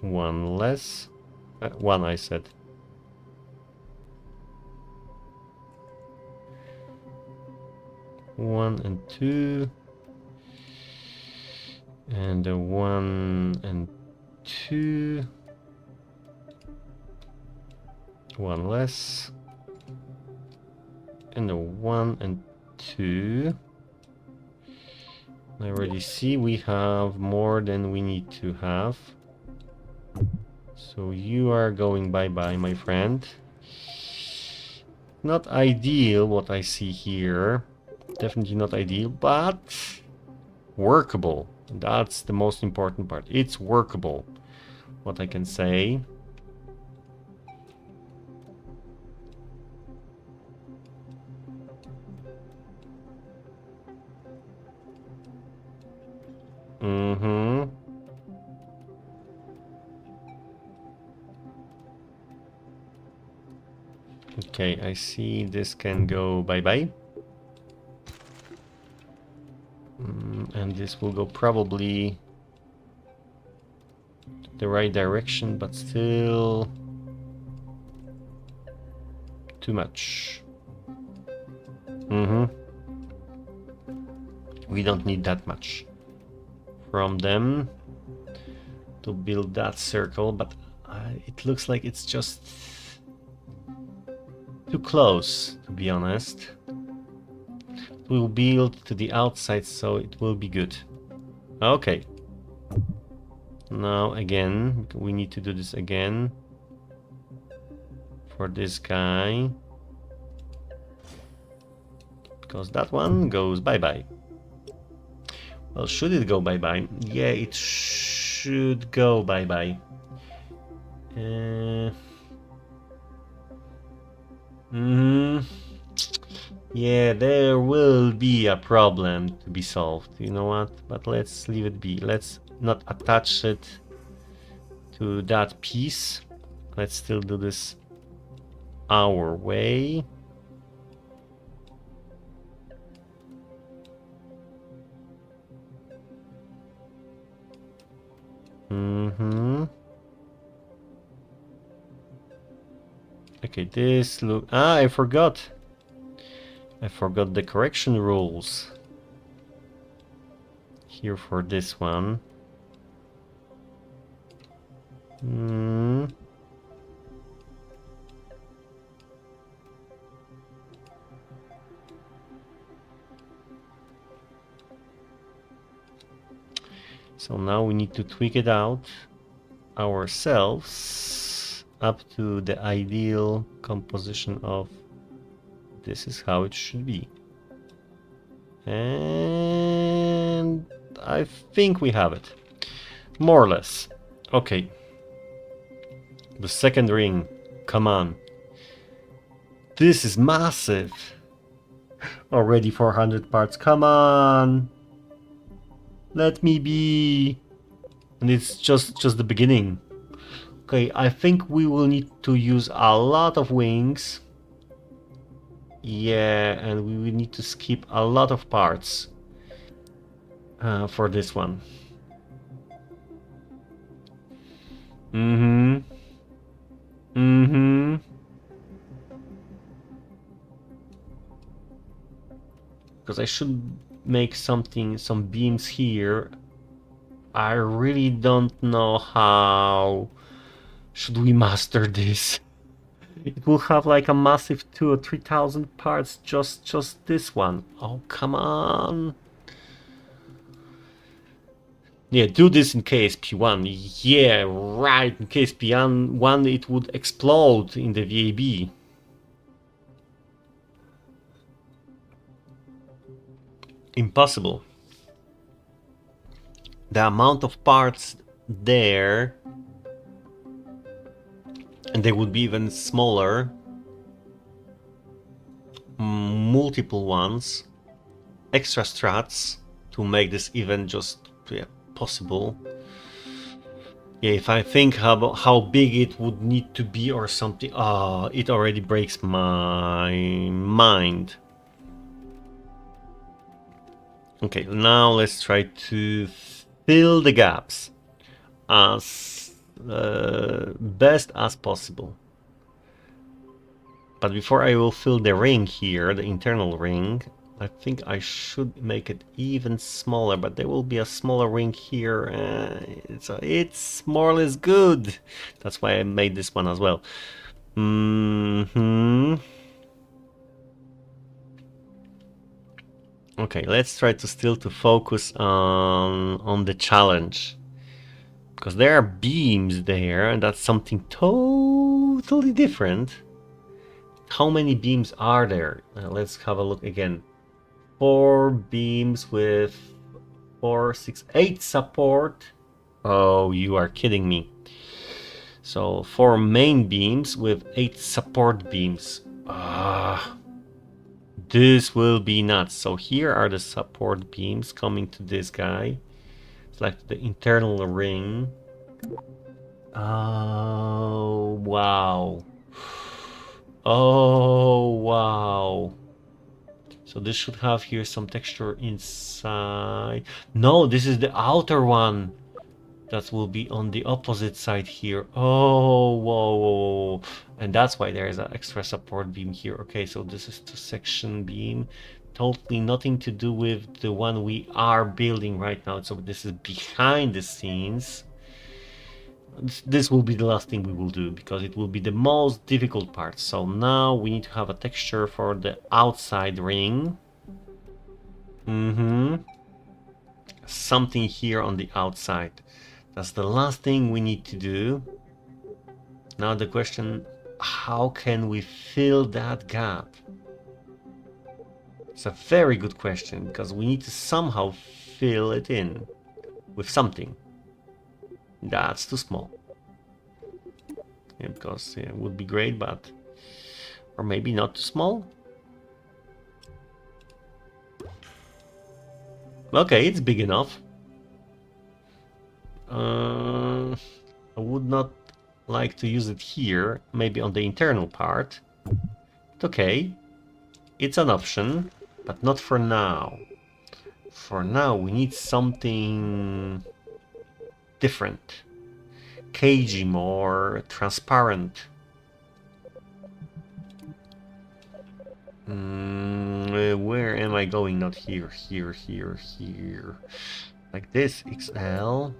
1 less. 1 I said. One and 2. And a 1 and 2. 1 less. And a 1 and 2. I already see we have more than we need to have. So you are going bye-bye, my friend. Not ideal what I see here. Definitely not ideal, but workable. That's the most important part. It's workable, what I can say. Mm-hmm. Okay, I see this can go bye-bye. And this will go probably the right direction, but still too much. We don't need that much from them to build that circle, but it looks like it's just too close, to be honest. We'll build to the outside, so it will be good. Okay. Now again, we need to do this again for this guy, because that one goes bye-bye. Well, should it go bye-bye? Yeah, it should go bye-bye. Yeah, there will be a problem to be solved. You know what? But let's leave it be. Let's not attach it to that piece. Let's still do this our way. Okay, this look. I forgot. I forgot the correction rules here for this one. So now we need to tweak it out ourselves up to the ideal composition of this is how it should be. And I think we have it. More or less. Okay. The second ring. Come on. This is massive. Already 400 parts. Come on. Let me be. And it's just the beginning. Okay, I think we will need to use a lot of wings. Yeah, and we will need to skip a lot of parts for this one. Because I should make some beams here. I really don't know how should we master this. It will have like a massive 2,000 or 3,000 parts, just this one. Oh, come on. Yeah, do this in KSP1. Yeah, right, in KSP1 it would explode in the VAB. Impossible. The amount of parts there, and they would be even smaller, multiple ones, extra strats to make this even just possible. Yeah, if I think how big it would need to be or something, it already breaks my mind. Okay, now let's try to fill the gaps as best as possible. But before I will fill the ring here, the internal ring, I think I should make it even smaller, but there will be a smaller ring here. It's more or less good. That's why I made this one as well. Okay, let's try to still focus on the challenge. Because there are beams there, and that's something totally different. How many beams are there? Let's have a look again. 4 beams with 4, 6, 8 support. Oh, you are kidding me. So 4 main beams with 8 support beams. This will be nuts. So here are the support beams coming to this guy. It's like the internal ring. Oh, wow. Oh, wow. So this should have here some texture inside. No, this is the outer one. That will be on the opposite side here. Oh, whoa. And that's why there is an extra support beam here. Okay, so this is the section beam. Totally nothing to do with the one we are building right now. So this is behind the scenes. This will be the last thing we will do because it will be the most difficult part. So now we need to have a texture for the outside ring. Something here on the outside. That's the last thing we need to do. Now the question, how can we fill that gap? It's a very good question because we need to somehow fill it in with something. That's too small. Yeah, because it would be great, but or maybe not too small. Okay, it's big enough. I would not like to use it here, maybe on the internal part. But okay, it's an option, but not for now. For now, we need something different, cagey, more transparent. Where am I going? Not here, here. Like this, XL.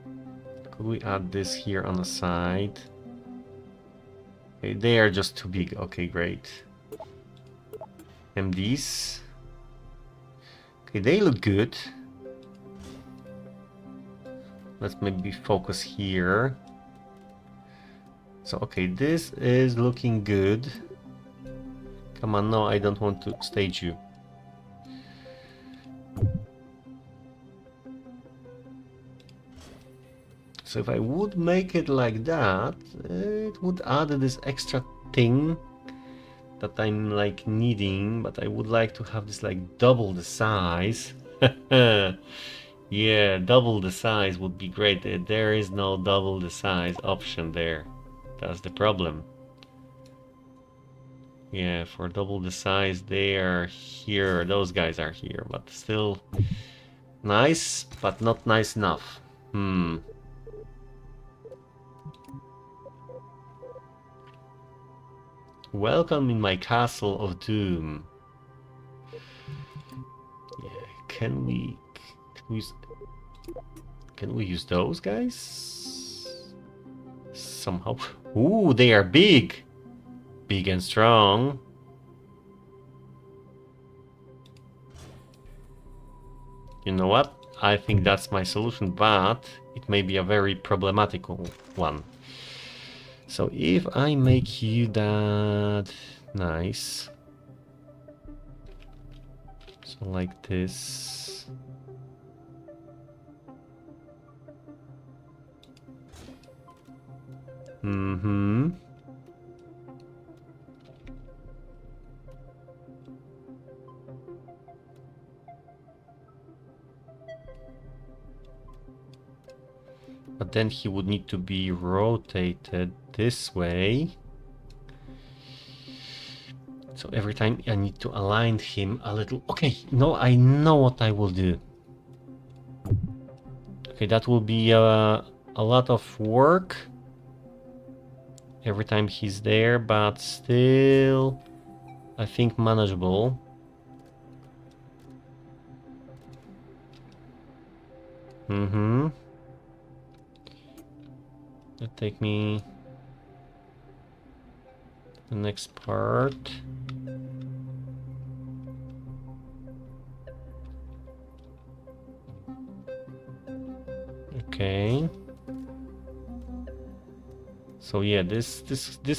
Could we add this here on the side? Okay, they are just too big. Okay, great. And these. Okay, they look good. Let's maybe focus here. So, okay, this is looking good. Come on, no, I don't want to stage you. So if I would make it like that, it would add this extra thing that I'm like needing, but I would like to have this like double the size. Yeah, double the size would be great. There is no double the size option there. That's the problem. Yeah, for double the size, they are here. Those guys are here, but still nice, but not nice enough. Welcome in my castle of doom. Yeah, can we use those guys? Somehow. Ooh, they are big. Big and strong. You know what? I think that's my solution, but it may be a very problematical one. So if I make you that nice, so like this. But then he would need to be rotated this way. So every time I need to align him a little. Okay, no, I know what I will do. Okay, that will be a lot of work every time he's there, but still, I think manageable. That take me the next part. Okay. So yeah, this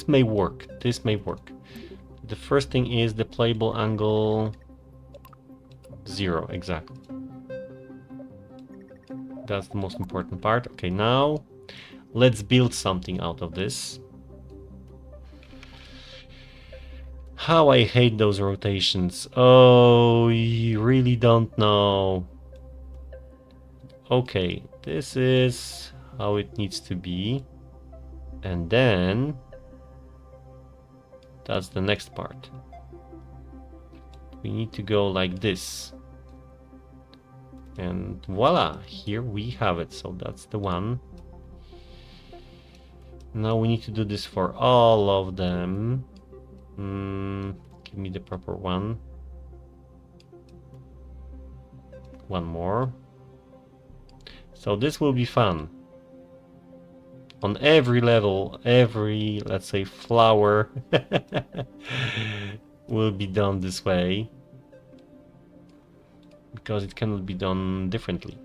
may work. This may work. The first thing is the playable angle 0, exactly. That's the most important part. Okay, now let's build something out of this. How I hate those rotations. Oh, you really don't know. Okay, this is how it needs to be. And then that's the next part. We need to go like this. And voila, here we have it. So that's the one. Now we need to do this for all of them. Give me the proper one. One more. So this will be fun. On every level, every, let's say, flower will be done this way. Because it cannot be done differently.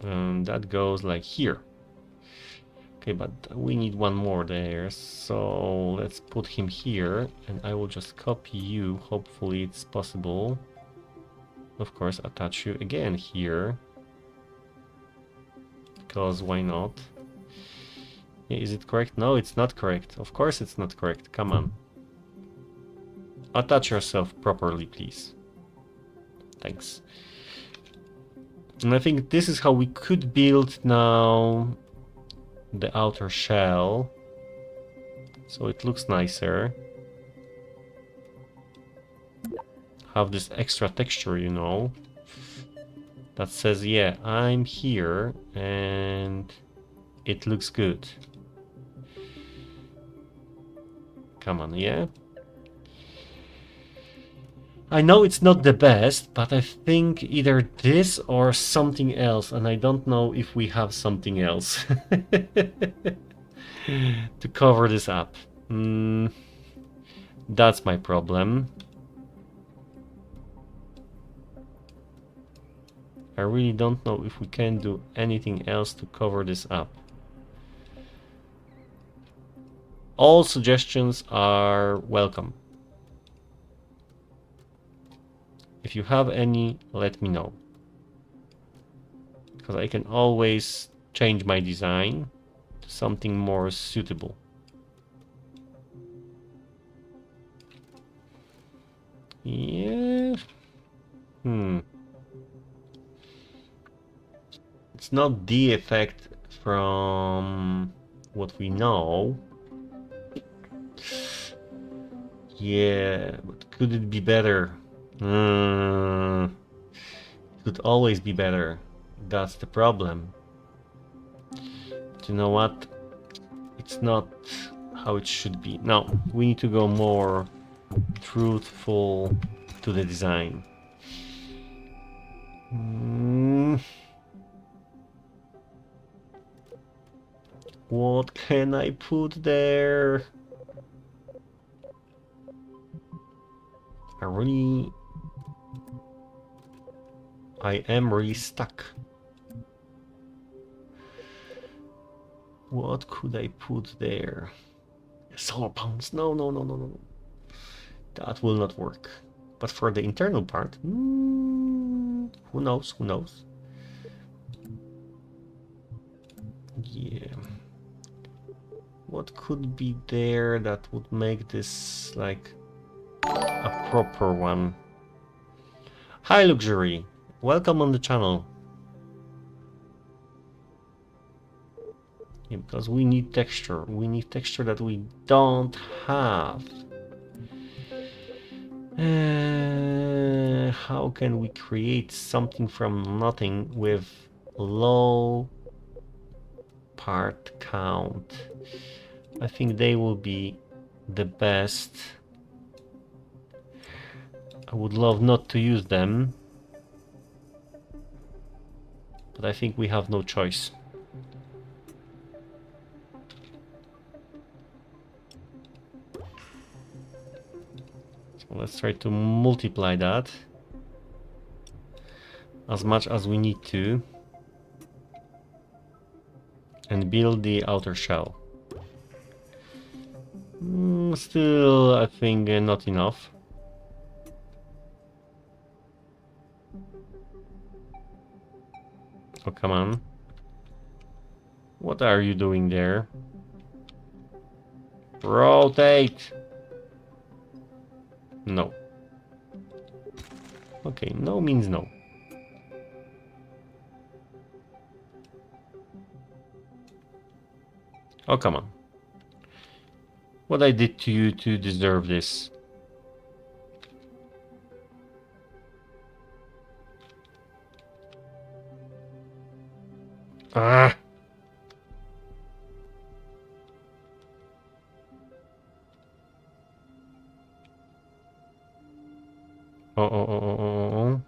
And that goes like here. Okay, but we need one more there. So let's put him here. And I will just copy you. Hopefully it's possible. Of course, attach you again here. Because why not? Is it correct? No, it's not correct. Of course it's not correct. Come on. Attach yourself properly, please. Thanks. And I think this is how we could build now the outer shell. So it looks nicer. Have this extra texture, you know. That says, yeah, I'm here and it looks good. Come on, yeah. I know it's not the best, but I think either this or something else, and I don't know if we have something else to cover this up. That's my problem. I really don't know if we can do anything else to cover this up. All suggestions are welcome. If you have any, let me know. Because I can always change my design to something more suitable. Yeah. It's not the effect from what we know. Yeah, but could it be better? It could always be better. That's the problem. But you know what? It's not how it should be. No, we need to go more truthful to the design. What can I put there? I am really stuck. What could I put there? Solar panels. No. That will not work. But for the internal part, who knows? Yeah. What could be there that would make this like a proper one? Hi, Luxury. Welcome on the channel. Yeah, because we need texture. We need texture that we don't have. How can we create something from nothing with low part count? I think they will be the best. I would love not to use them, but I think we have no choice. So let's try to multiply that as much as we need to and build the outer shell. Still, I think not enough. Oh, come on. What are you doing there? Rotate! No. Okay, no means no. Oh, come on. What I did to you to deserve this? Ah! Oh.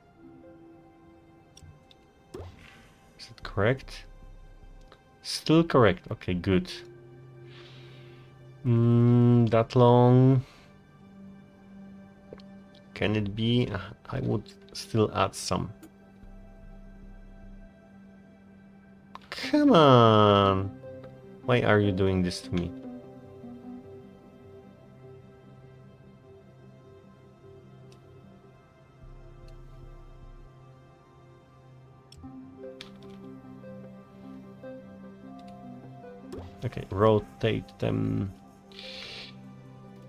Is it correct? Still correct. Okay, good. That long. Can it be? I would still add some. Come on! Why are you doing this to me? Okay, rotate them.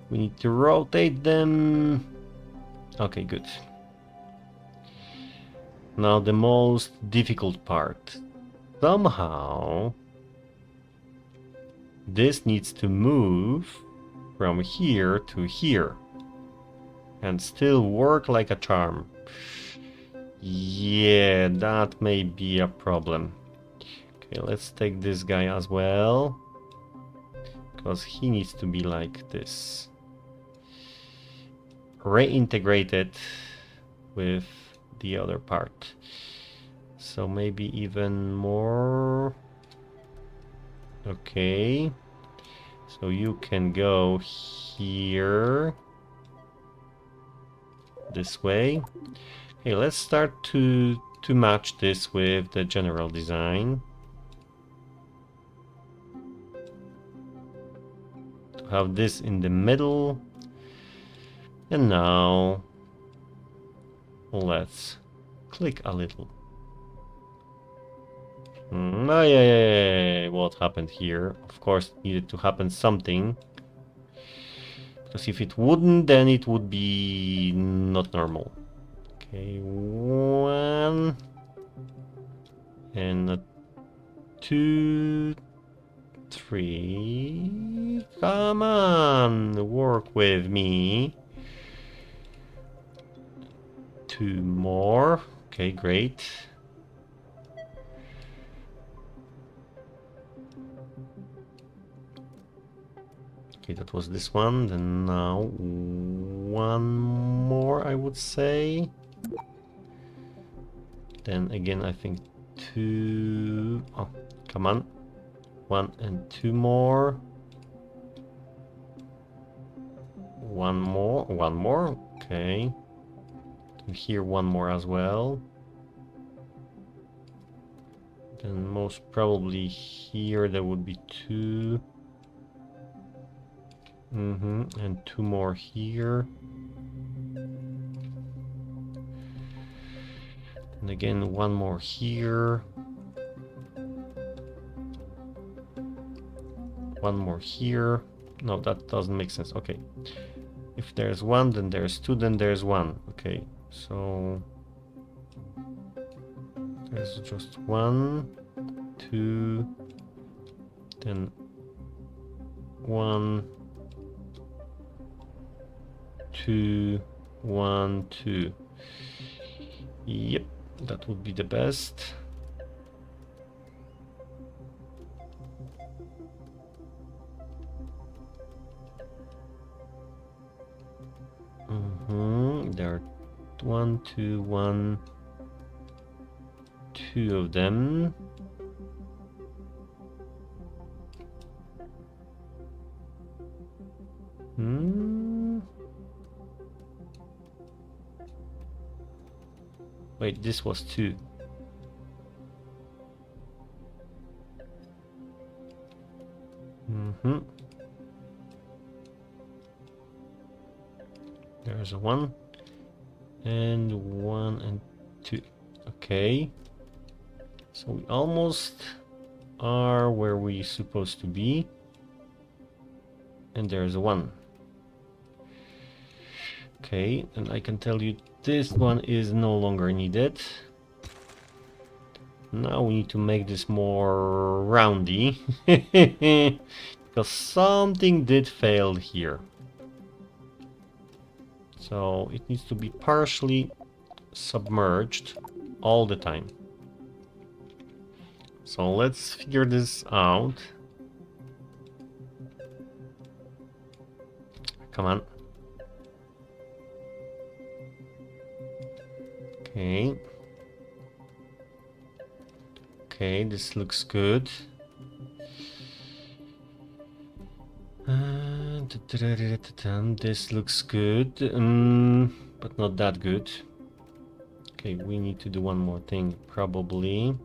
We need to rotate them. Okay, good. Now the most difficult part. Somehow this needs to move from here to here and still work like a charm. Yeah, that may be a problem. Okay, let's take this guy as well, because he needs to be like this. Reintegrate it with the other part. So maybe even more. Okay. So you can go here. This way. Okay, let's start to to match this with the general design. To have this in the middle. And now let's click a little. Oh, yeah. What happened here? Of course, needed to happen something. Because if it wouldn't, then it would be not normal. Okay, 1 and 2, 3. Come on, work with me. 2 more. Okay, great. Okay, that was this one. Then now 1 more, I would say. Then again, I think 2. Oh, come on. 1 and 2 more. 1 more. 1 more. Okay. And here 1 more as well. Then most probably here there would be 2. And 2 more here. And again 1 more here. 1 more here. No, that doesn't make sense. Okay. If there's 1, then there's 2, then there's 1. Okay, so there's just 1, 2, then 1, 2, 1, 2. Yep, that would be the best. There are 1, 2, 1, 2 of them. Wait, this was 2. There's a 1 and 1 and 2. Okay, so we almost are where we're supposed to be. And there's a 1. Okay, and I can tell you this one is no longer needed. Now we need to make this more roundy. Because something did fail here. So it needs to be partially submerged all the time. So let's figure this out. Come on. Okay. Okay, this looks good. This looks good, but not that good. Okay, we need to do one more thing, probably.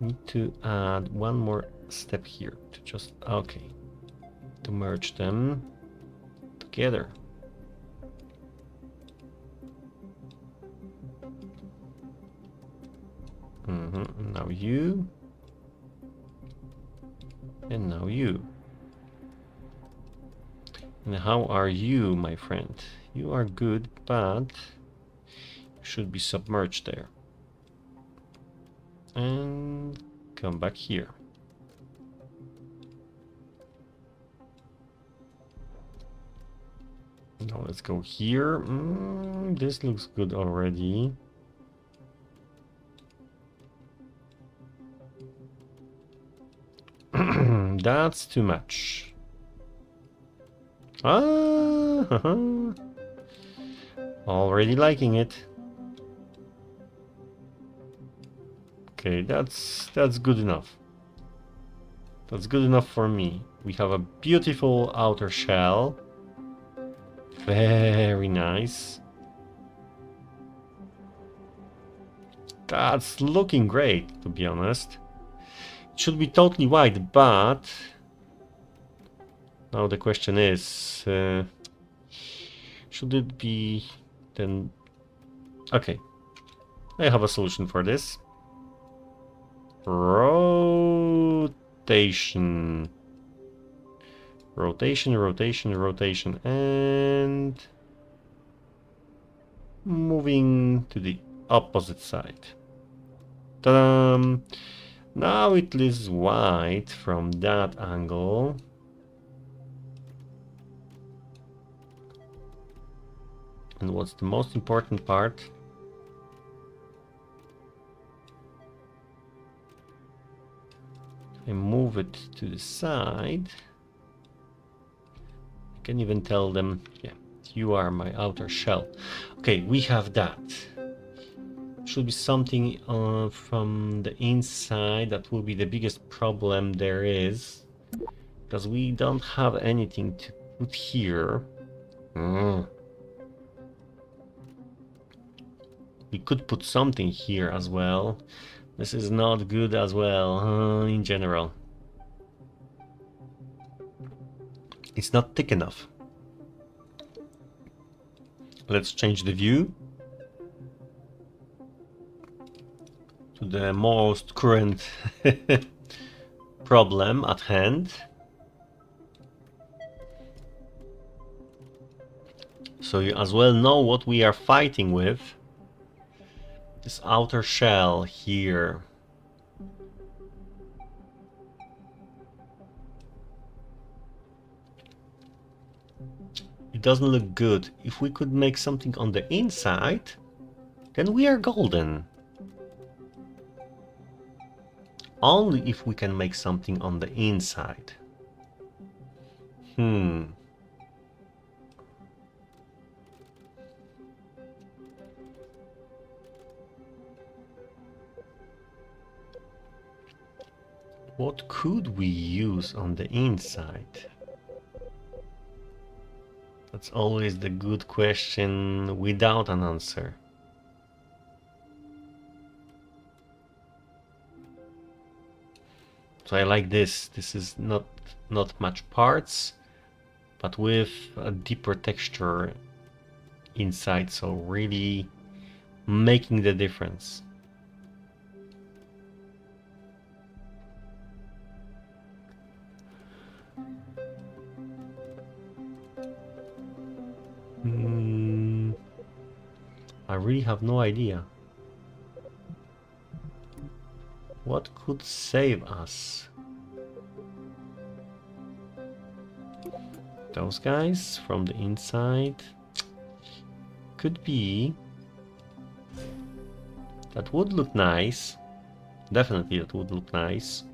Need to add one more step here to just, okay, to merge them together. Now you, and now you. And how are you, my friend? You are good, but you should be submerged there. And come back here. Now let's go here. This looks good already. That's too much. Already liking it. Okay, that's good enough. That's good enough for me. We have a beautiful outer shell. Very nice. That's looking great, to be honest. It should be totally white, but now the question is, should it be then? Okay, I have a solution for this. Rotation. Rotation, rotation, rotation, and moving to the opposite side. Ta-da! Now it is white from that angle. And what's the most important part? I move it to the side. I can even tell them, yeah, you are my outer shell. Okay, we have that. Should be something from the inside. That will be the biggest problem there is, because we don't have anything to put here. We could put something here as well. This is not good as well, in general. It's not thick enough. Let's change the view to the most current problem at hand. So you as well know what we are fighting with. This outer shell here. It doesn't look good. If we could make something on the inside, then we are golden. Only if we can make something on the inside. What could we use on the inside? That's always the good question without an answer. So I like this. This is not much parts, but with a deeper texture inside, so really making the difference. I really have no idea. What could save us? Those guys from the inside? Could be. That would look nice. Definitely that would look nice.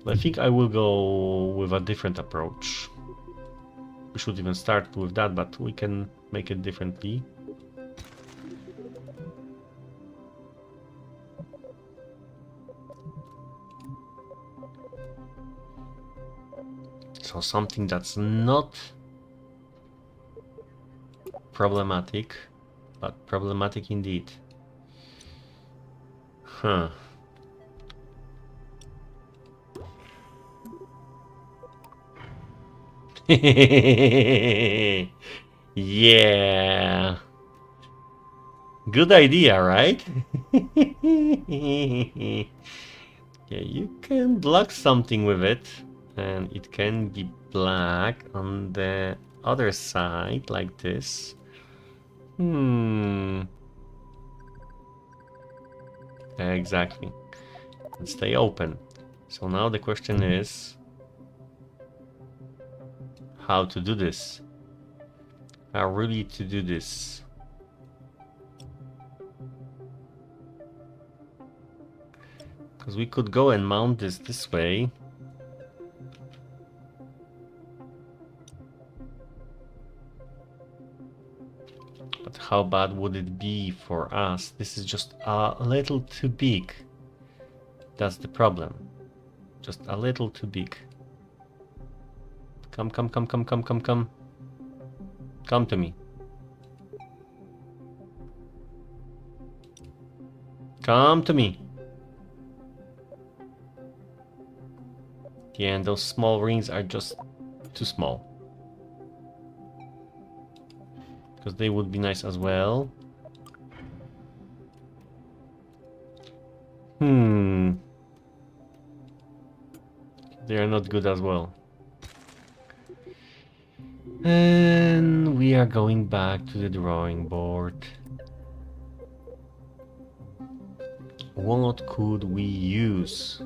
I think I will go with a different approach. We should even start with that, but we can make it differently. So something that's not problematic, but problematic indeed. Huh. Yeah. Good idea, right? Yeah, you can block something with it, and it can be black on the other side, like this. Exactly. And stay open. So now the question is, how to do this? How really to do this? Because we could go and mount this way. But how bad would it be for us? This is just a little too big. That's the problem. Just a little too big. Come, come, come, come, come, come, come. Come to me. Come to me. Yeah, and those small rings are just too small. Because they would be nice as well. They are not good as well. And we are going back to the drawing board. What could we use?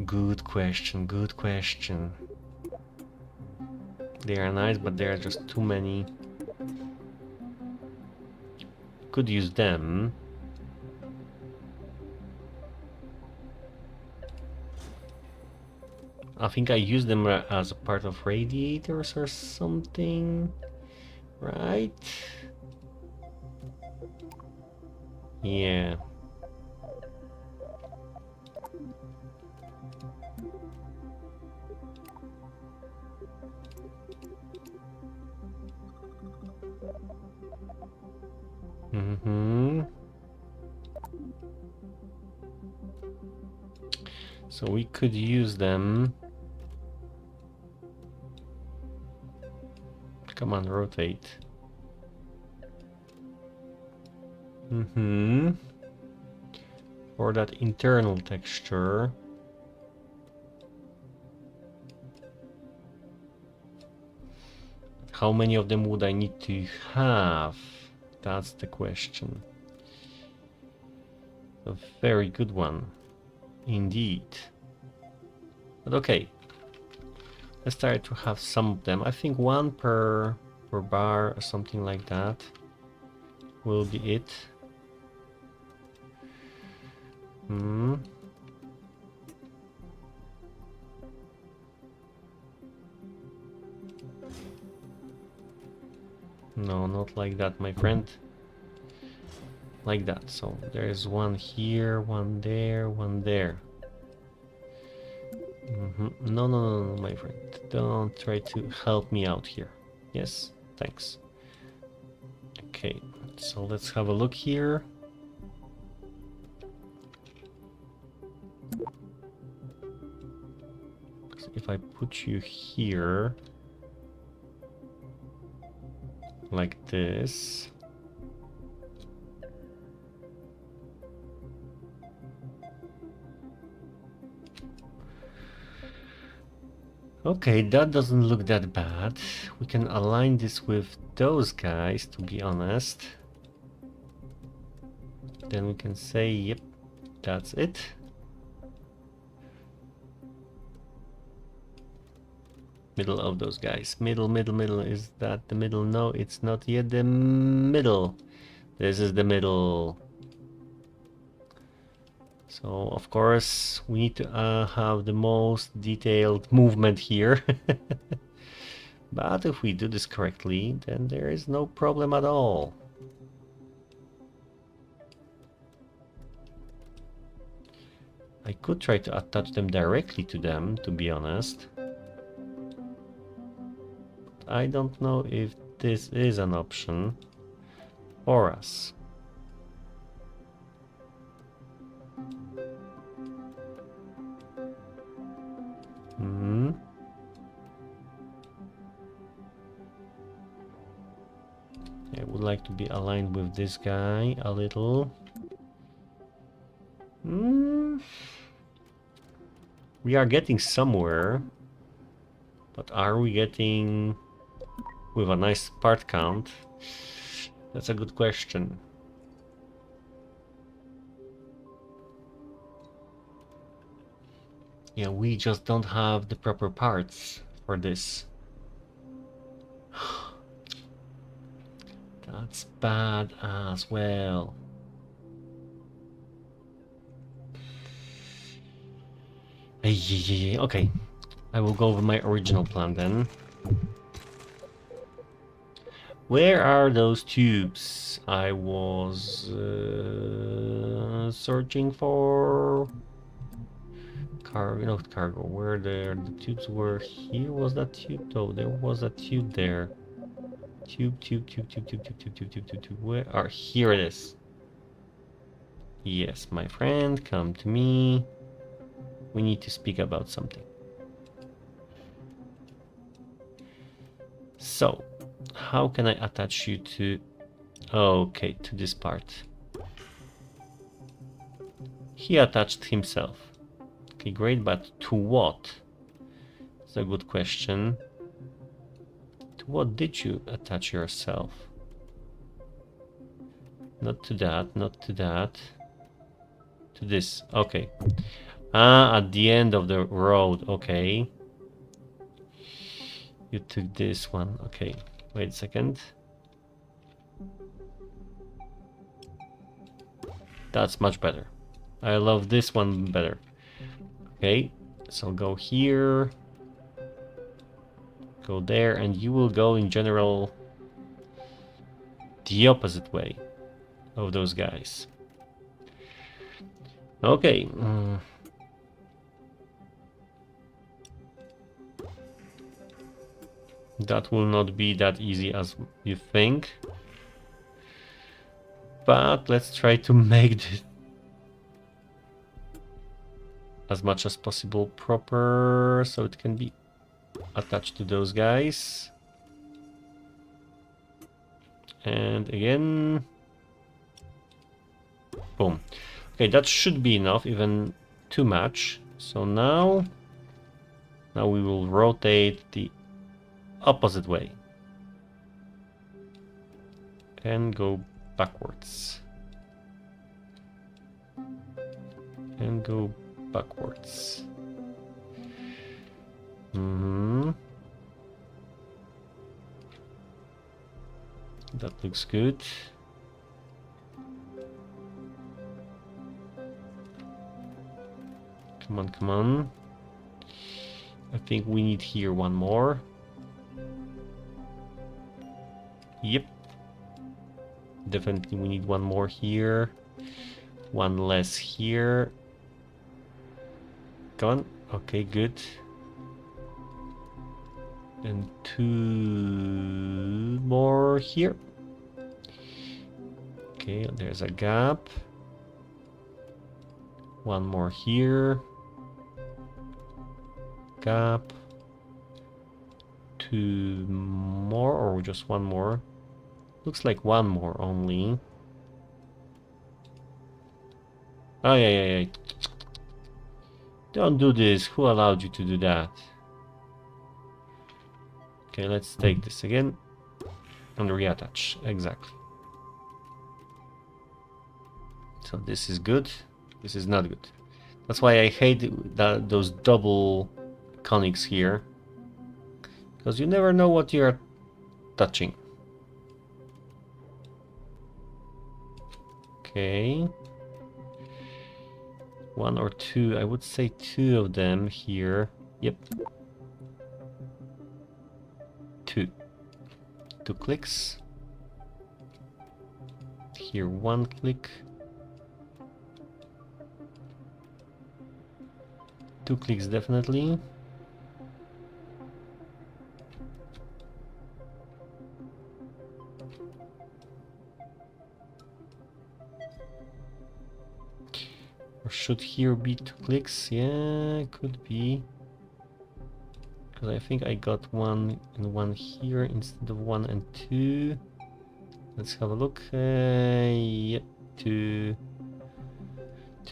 Good question, good question. They are nice, but there are just too many. Could use them. I think I use them as a part of radiators or something, right? Yeah. So we could use them. Come on, rotate. For that internal texture. How many of them would I need to have? That's the question. A very good one, indeed. But okay, let's try to have some of them. I think one per bar or something like that will be it. No, not like that, my friend. Like that. So there's one here, one there, one there. No, my friend. Don't try to help me out here. Yes, thanks. Okay, so let's have a look here. So if I put you here, like this. Okay, that doesn't look that bad. We can align this with those guys, to be honest. Then we can say, yep, that's it. Middle of those guys. Middle. Is that the middle? No, it's not yet the middle. This is the middle. So, of course, we need to have the most detailed movement here. But if we do this correctly, then there is no problem at all. I could try to attach them directly to them, to be honest. I don't know if this is an option for us. I would like to be aligned with this guy a little. We are getting somewhere, but are we getting with a nice part count? That's a good question. Yeah, we just don't have the proper parts for this. That's bad as well. Okay, I will go with my original plan then. Where are those tubes I was searching for? not cargo, where the tubes were. Here was that tube though, there was a tube there. Tube. Where are, here it is. Yes, my friend, come to me. We need to speak about something. So, how can I attach you to... Okay, to this part. He attached himself. Okay, great, but to what? It's a good question. To what did you attach yourself? Not to that, not to that. To this, okay. Ah, at the end of the road, okay. You took this one, okay. Wait a second. That's much better. I love this one better. Okay, so go here. Go there, and you will go in general the opposite way of those guys. Okay. That will not be that easy as you think. But let's try to make this as much as possible proper so it can be attached to those guys. And again. Boom. Okay, that should be enough, even too much. So now we will rotate the opposite way. And go backwards. And go backwards. That looks good. Come on, come on. I think we need here one more. Yep. Definitely we need one more here. One less here. Come on. Okay, good. And two more here. Okay, there's a gap. One more here. Gap. Two more, or just one more? Looks like one more only. Oh, yeah. Don't do this. Who allowed you to do that? Okay, let's take this again and reattach. Exactly. So this is good. This is not good. That's why I hate those double conics here. Because you never know what you're touching. Okay. One or two. I would say two of them here. Yep. Two clicks. Here one click. 2 clicks definitely. Or should here be 2 clicks? Yeah, could be. Because I think I got one and one here instead of 1 and 2. Let's have a look. Yep, too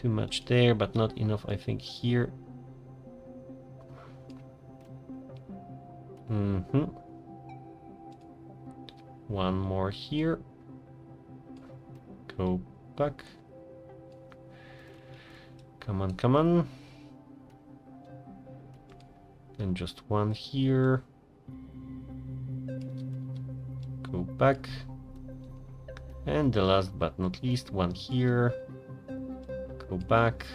much there, but not enough, I think, here. One more here. Go back. Come on, come on. And just one here. Go back. And the last but not least, one here. Go back.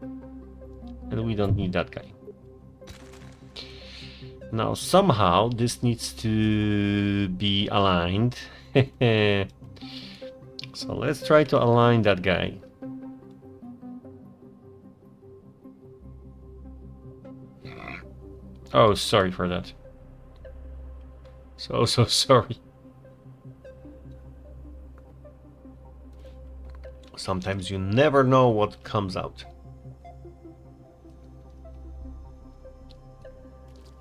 And we don't need that guy. Now somehow this needs to be aligned. So let's try to align that guy. Oh, sorry for that. So sorry. Sometimes you never know what comes out.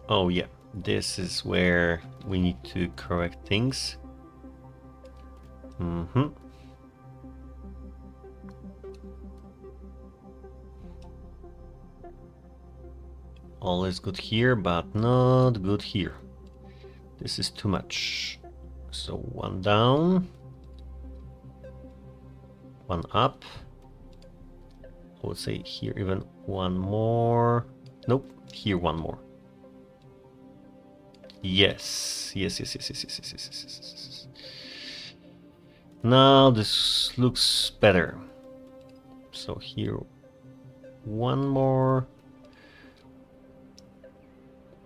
Oh yeah, this is where we need to correct things. All is good here, but not good here. This is too much. So one down, one up. I would say here even one more. Nope, here one more. Yes. Now this looks better. So here one more.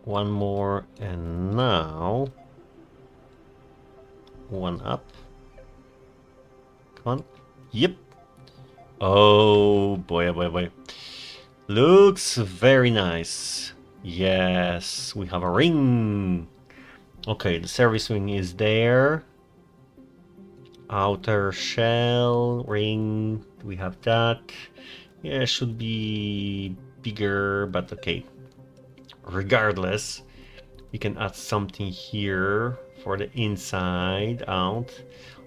One more, and now one up. Come on. Yep. Oh boy, oh boy, oh boy. Looks very nice. Yes, we have a ring. Okay, the service ring is there. Outer shell ring. We have that. Yeah, should be bigger, but okay. Regardless, we can add something here for the inside out,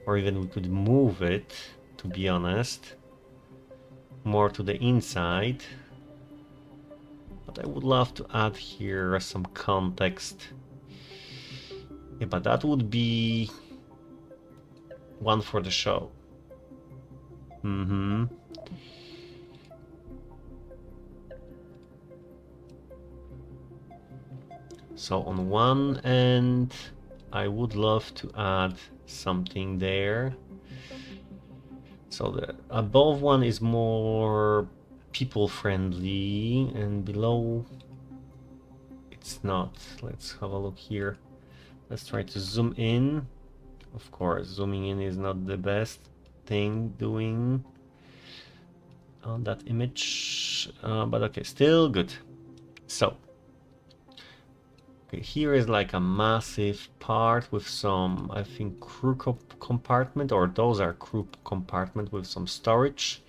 or even we could move it, to be honest, more to the inside. But I would love to add here some context. Yeah, but that would be one for the show. So on one end, I would love to add something there. So the above one is more people friendly, and below it's not. Let's have a look here. Let's try to zoom in. Of course, zooming in is not the best thing doing on that image, but okay, still good. So okay, here is like a massive part with some, I think, crew compartment, or those are crew compartment with some storage.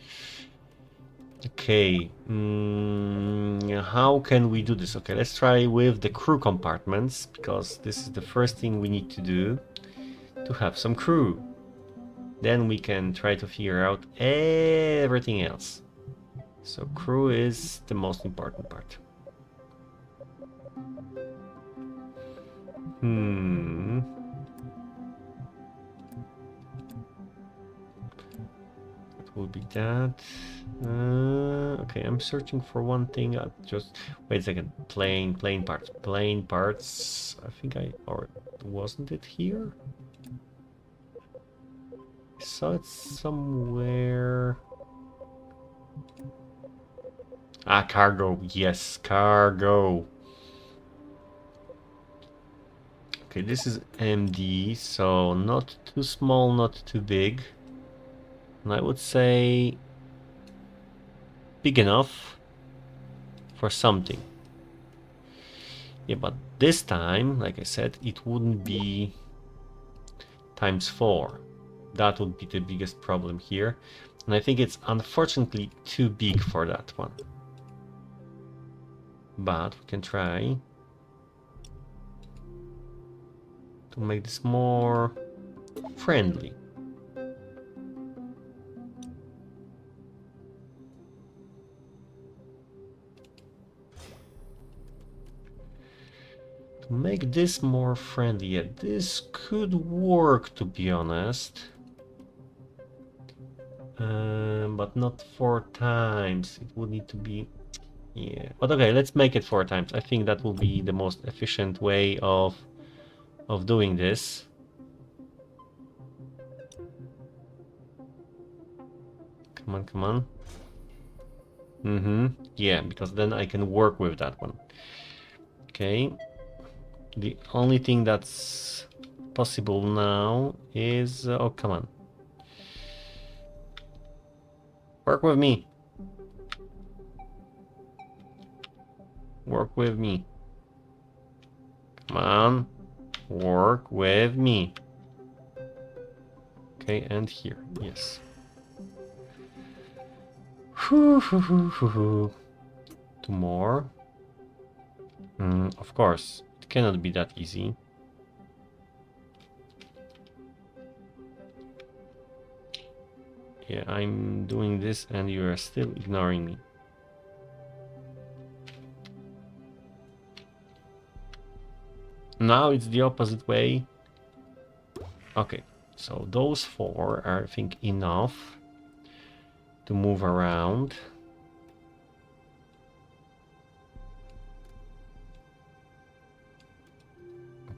Okay, how can we do this? Okay, let's try with the crew compartments, because this is the first thing we need to do to have some crew. Then we can try to figure out everything else. So crew is the most important part. That will be that. Okay, I'm searching for one thing. Just wait a second. Plane parts. I think or wasn't it here? I saw it somewhere. Ah, cargo. Yes, cargo. Okay, this is MD, so not too small, not too big. And I would say big enough for something. Yeah, but this time, like I said, it wouldn't be ×4. That would be the biggest problem here. And I think it's unfortunately too big for that one. But we can try to make this more friendly. To make this more friendly, yeah, this could work, to be honest. But not 4 times. It would need to be, yeah. But okay, let's make it 4 times. I think that will be the most efficient way of doing this. Come on, come on. Yeah, because then I can work with that one. Okay. The only thing that's possible now is... oh, come on. Work with me. Work with me. Come on. Work with me. Okay, and here. Yes. Two more. Of course, it cannot be that easy. Yeah, I'm doing this and you are still ignoring me. Now it's the opposite way. Okay, so those four are, I think, enough to move around.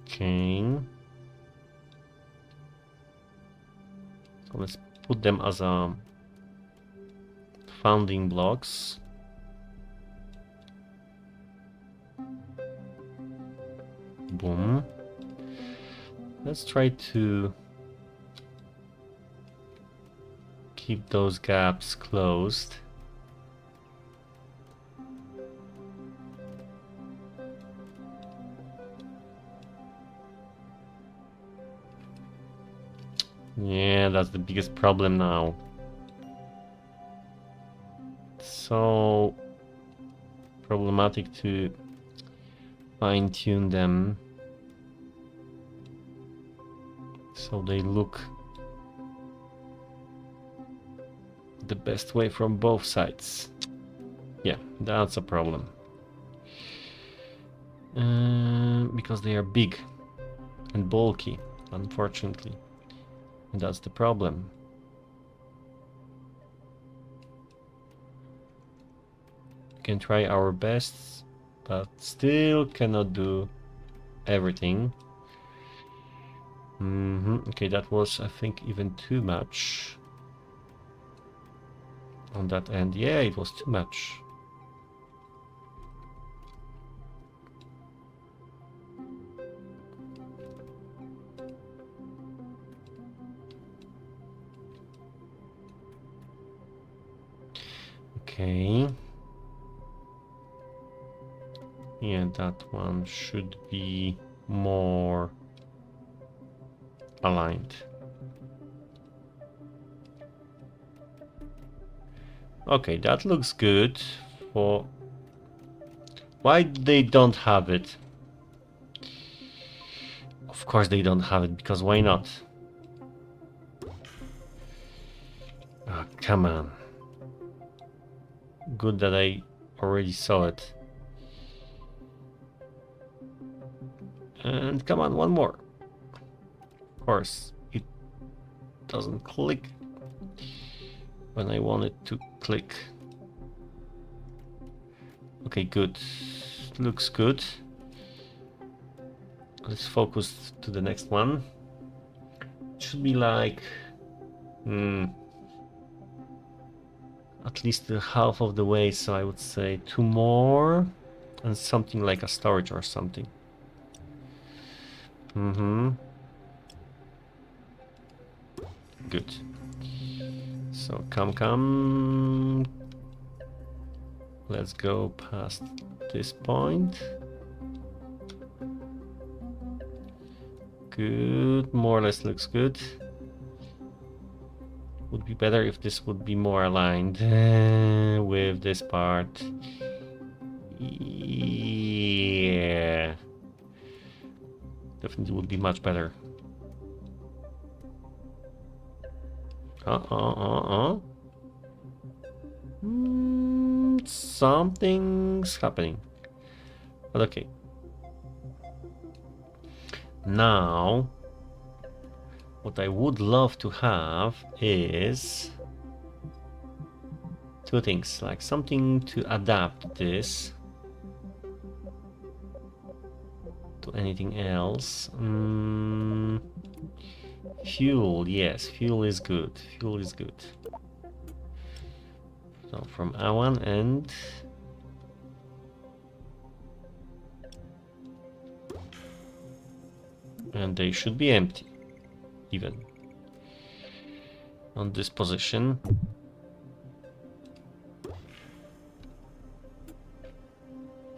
Okay. So let's put them as founding blocks. Boom. Let's try to keep those gaps closed. Yeah, that's the biggest problem now. So problematic to fine-tune them so they look the best way from both sides. Yeah, that's a problem. Because they are big and bulky, unfortunately. And that's the problem. We can try our best, but still cannot do everything. Okay, that was, I think, even too much. On that end, yeah, it was too much. Okay. Yeah, that one should be more aligned. Okay, that looks good. For why they don't have it? Of course they don't have it, because why not? Oh, come on. Good that I already saw it. And come on, one more. Of course, it doesn't click when I want it to click. Okay, good. Looks good. Let's focus to the next one. It should be like at least the half of the way, so I would say 2 more and something like a storage or something. Good. So come. Let's go past this point. Good, more or less looks good. Would be better if this would be more aligned with this part. Yeah. Definitely would be much better. Something's happening. But okay. Now, what I would love to have is 2 things, like something to adapt this to anything else. Fuel, yes, fuel is good. Fuel is good. So from one end, and they should be empty, even on this position.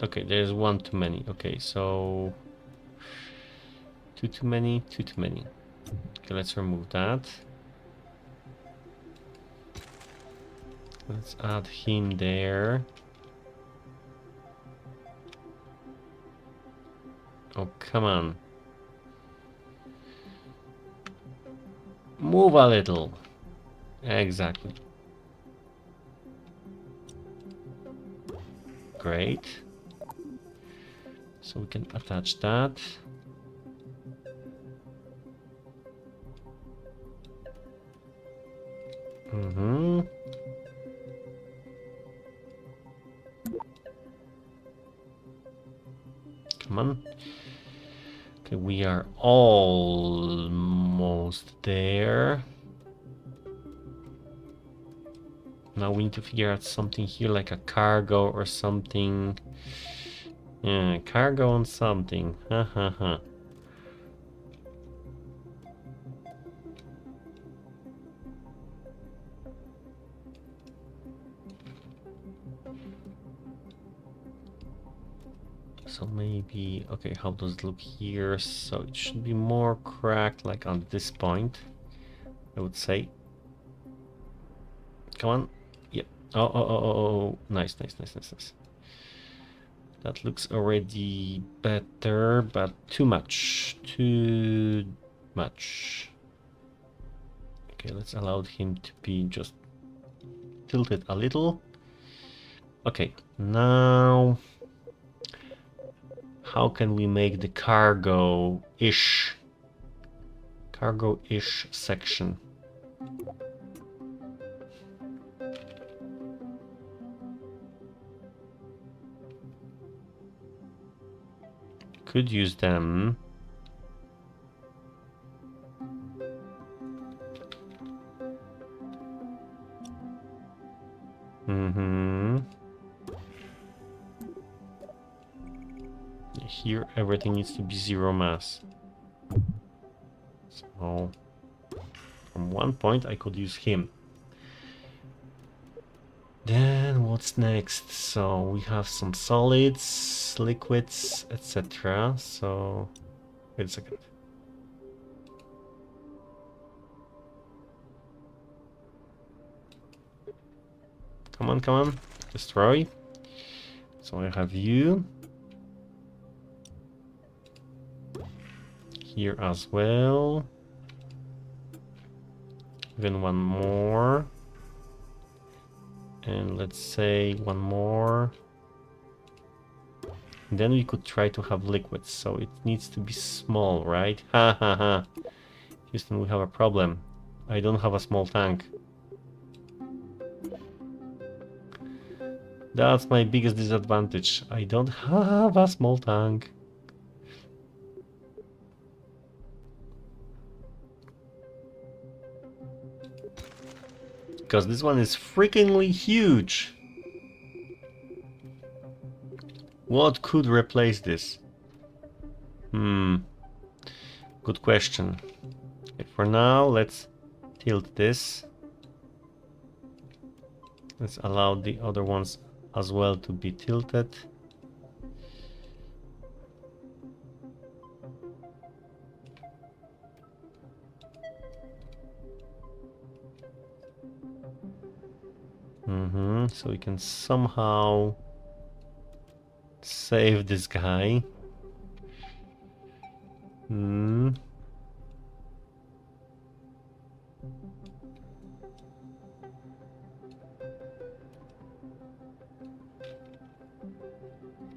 Okay, there's one too many. Okay, so Too many? Too many. Okay, let's remove that. Let's add him there. Oh, come on. Move a little. Exactly. Great. So we can attach that. Mm-hmm. Come on. Okay, we are almost there. Now we need to figure out something here, like a cargo or something. Yeah, cargo on something. Ha ha ha. So maybe, okay, how does it look here? So it should be more cracked, like on this point, I would say. Come on. Yep. Oh. Nice. That looks already better, but too much. Too much. Okay, let's allow him to be just tilted a little. Okay, now how can we make the cargo-ish section? Could use them. Here everything needs to be zero mass. So from one point I could use him. Then what's next? So we have some solids, liquids, etc. So wait a second. Come on. Destroy. So I have you. Here as well. Even one more. And let's say one more. And then we could try to have liquids. So it needs to be small, right? Ha ha ha. Houston, we have a problem. I don't have a small tank. That's my biggest disadvantage. I don't have a small tank. Because this one is freakingly huge. What could replace this? Good question. Okay, for now, let's tilt this. Let's allow the other ones as well to be tilted. So we can somehow save this guy.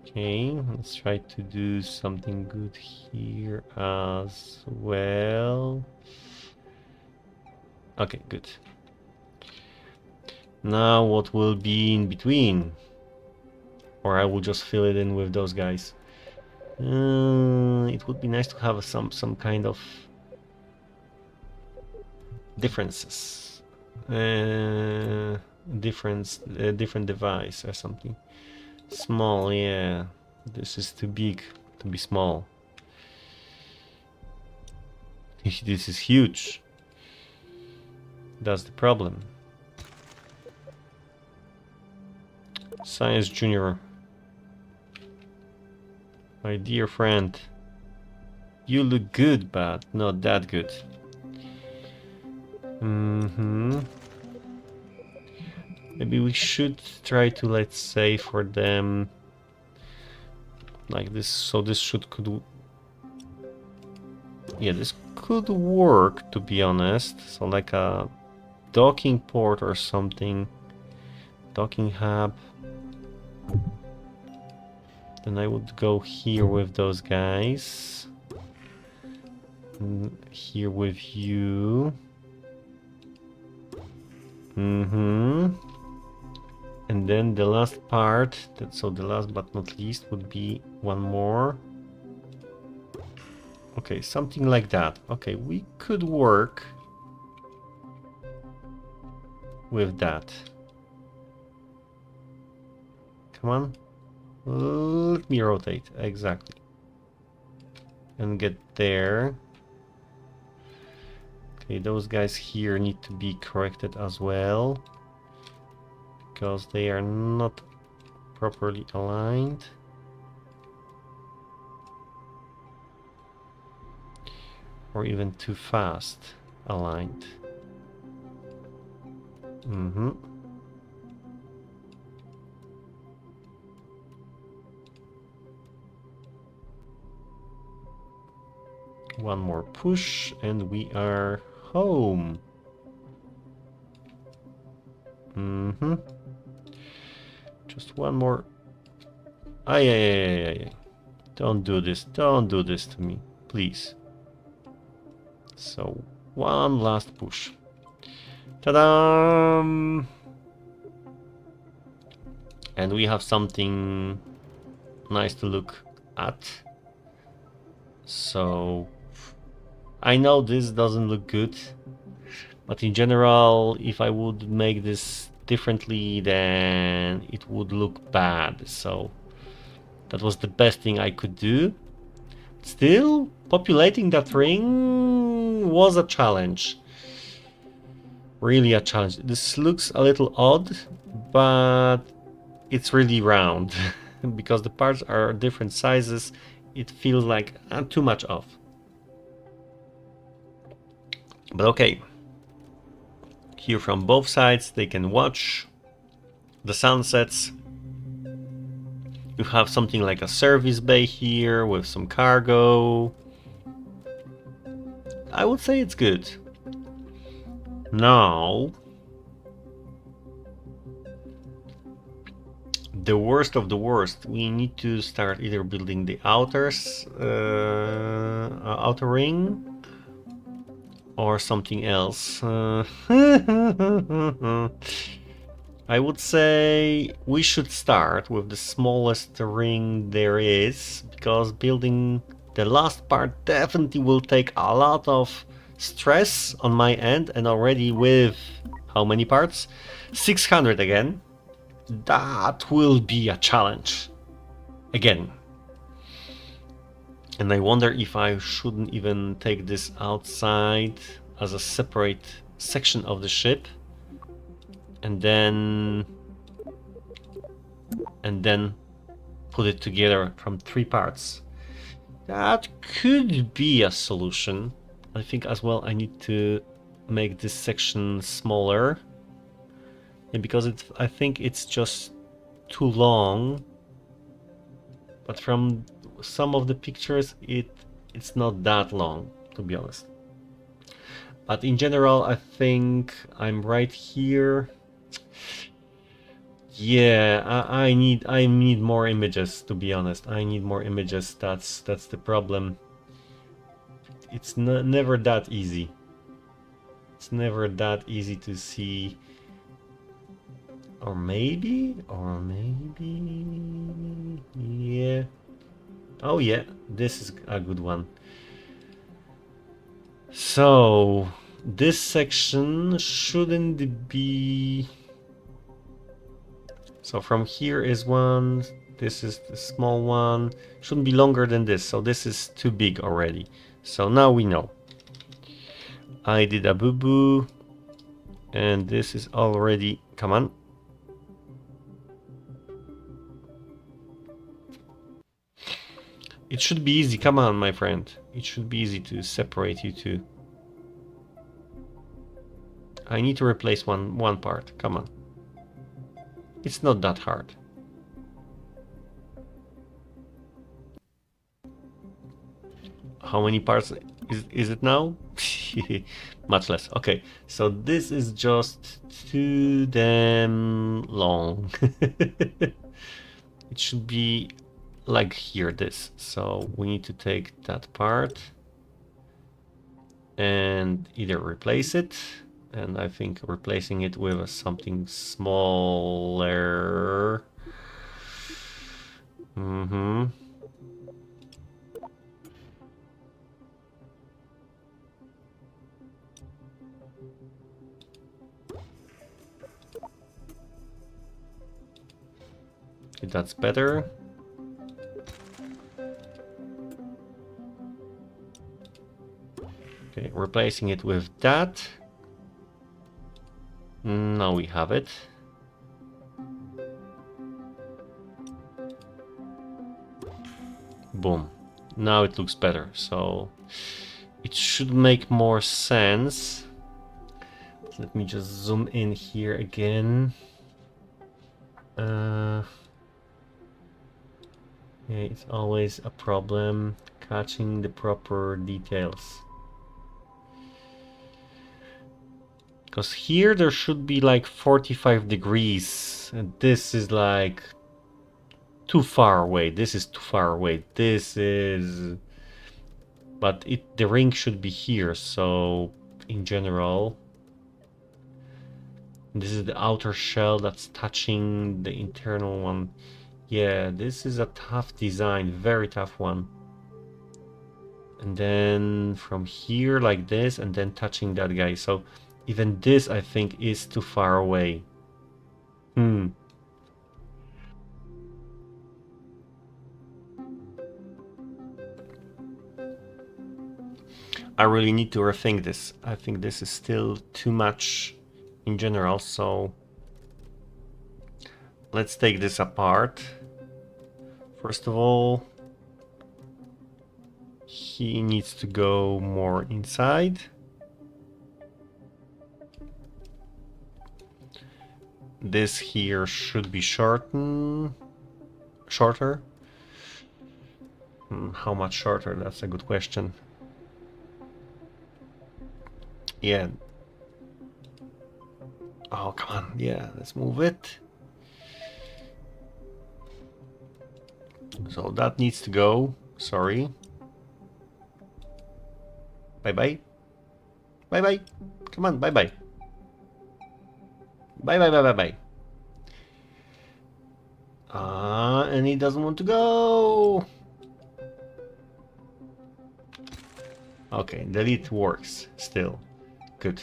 Okay, let's try to do something good here as well. Okay, good. Now what will be in between? Or I will just fill it in with those guys. It would be nice to have some kind of differences. Different device or something. Small, yeah. This is too big to be small. This is huge. That's the problem. Science Junior. My dear friend. You look good, but not that good. Maybe we should try to, let's say, for them like this. So this could yeah, this could work, to be honest. So like a docking port or something, docking hub. Then I would go here with those guys. And here with you. And then the last part, so the last but not least, would be one more. Okay, something like that. Okay, we could work with that. Come on. Let me rotate. Exactly. And get there. Okay, those guys here need to be corrected as well, because they are not properly aligned. Or even too fast aligned. One more push and we are home. Just one more. Ay. Don't do this. Don't do this to me, please. So, one last push. Ta-da! And we have something nice to look at. So, I know this doesn't look good, but in general, if I would make this differently, then it would look bad. So, that was the best thing I could do. Still, populating that ring was a challenge. Really a challenge. This looks a little odd, but it's really round. Because the parts are different sizes, it feels like too much off. But okay. Here from both sides they can watch the sunsets. You have something like a service bay here with some cargo. I would say it's good. Now, the worst of the worst, we need to start either building the outer ring or something else. I would say we should start with the smallest ring there is, because building the last part definitely will take a lot of stress on my end, and already with how many parts? 600 again. That will be a challenge again. And I wonder if I shouldn't even take this outside as a separate section of the ship, and then put it together from 3 parts. That could be a solution. I think as well I need to make this section smaller, and because I think it's just too long, but from some of the pictures it's not that long, to be honest. But in general I think I'm right here. Yeah, I need more images, to be honest. I need more images. That's the problem. It's never that easy. It's never that easy to see. Or maybe, yeah. Oh yeah, this is a good one. So this section shouldn't be. So from here is one, this is the small one, shouldn't be longer than this, so this is too big already. So now we know. I did a boo-boo, and this is already, come on. It should be easy. Come on, my friend. It should be easy to separate you two. I need to replace one part. Come on. It's not that hard. How many parts is it now? Much less. Okay, so this is just too damn long. It should be like here, this. So we need to take that part and either replace it, and I think replacing it with something smaller. That's better. Okay, replacing it with that. Now we have it. Boom. Now it looks better, so it should make more sense. Let me just zoom in here again. Yeah, it's always a problem catching the proper details. Because here there should be like 45 degrees, and this is like too far away. This is too far away. This is... But the ring should be here, so in general... This is the outer shell that's touching the internal one. Yeah, this is a tough design, very tough one. And then from here like this, and then touching that guy. So even this, I think, is too far away. I really need to rethink this. I think this is still too much in general, so let's take this apart. First of all, he needs to go more inside. This here should be shorter. How much shorter? That's a good question. Yeah. Oh, come on. Yeah, let's move it. So that needs to go. Sorry. Bye-bye. Bye-bye. Come on, bye-bye. Bye-bye. And he doesn't want to go. Okay, delete works still. Good.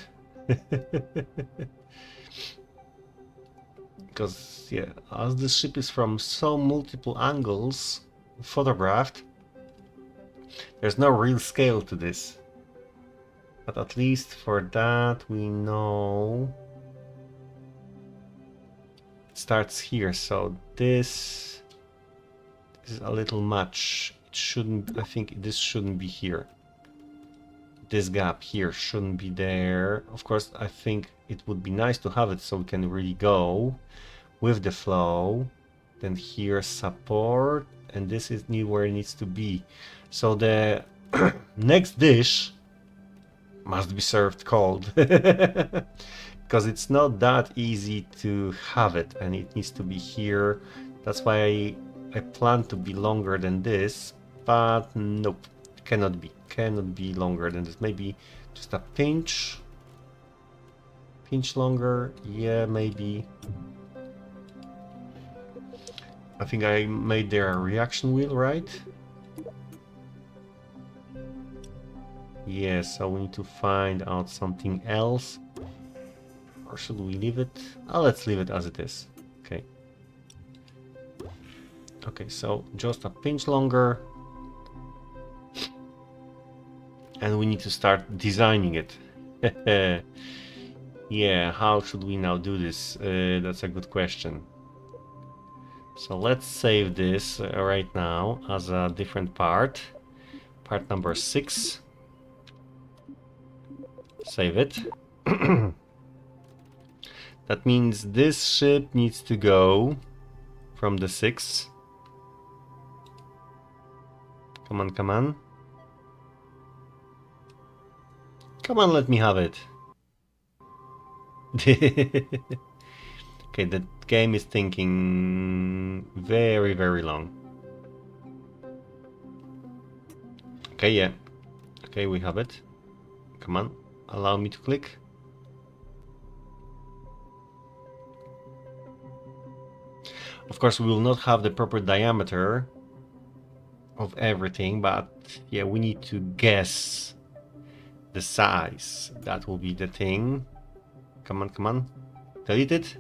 Because, yeah, as the ship is from so multiple angles photographed, there's no real scale to this. But at least for that we know it starts here, so this is a little much. It shouldn't, I think this shouldn't be here. This gap here shouldn't be there. Of course, I think it would be nice to have it so we can really go with the flow. Then here support, and this is where it needs to be. So the next dish must be served cold. Because it's not that easy to have it, and it needs to be here. That's why I plan to be longer than this, but nope, cannot be longer than this. Maybe just a pinch longer. Yeah, maybe. I think I made there a reaction wheel, right? Yeah, so we need to find out something else. Or should we leave it? Oh, let's leave it as it is. Okay. Okay, so just a pinch longer. And we need to start designing it. Yeah, how should we now do this? That's a good question. So let's save this right now as a different part. Part number 6. Save it. That means this ship needs to go from the 6. Come on, come on. Come on, let me have it. Okay, the game is thinking very, very long. Okay, yeah. Okay, we have it. Come on, allow me to click. Of course, we will not have the proper diameter of everything, but yeah, we need to guess the size. That will be the thing. Come on, come on. Delete it.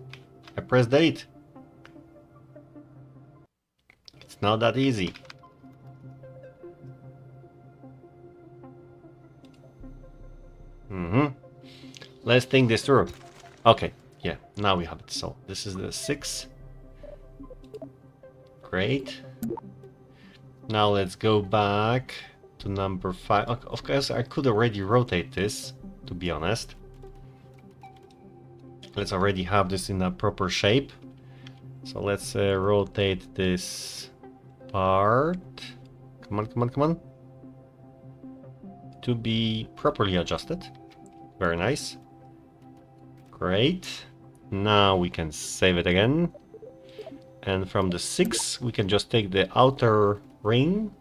I press delete. It's not that easy. Let's think this through. Okay, yeah, now we have it. So this is the 6. Great. Now let's go back to number 5. Of course, I could already rotate this, to be honest. Let's already have this in a proper shape. So let's rotate this part. Come on, come on, come on. To be properly adjusted. Very nice. Great. Now we can save it again. And from the 6, we can just take the outer ring.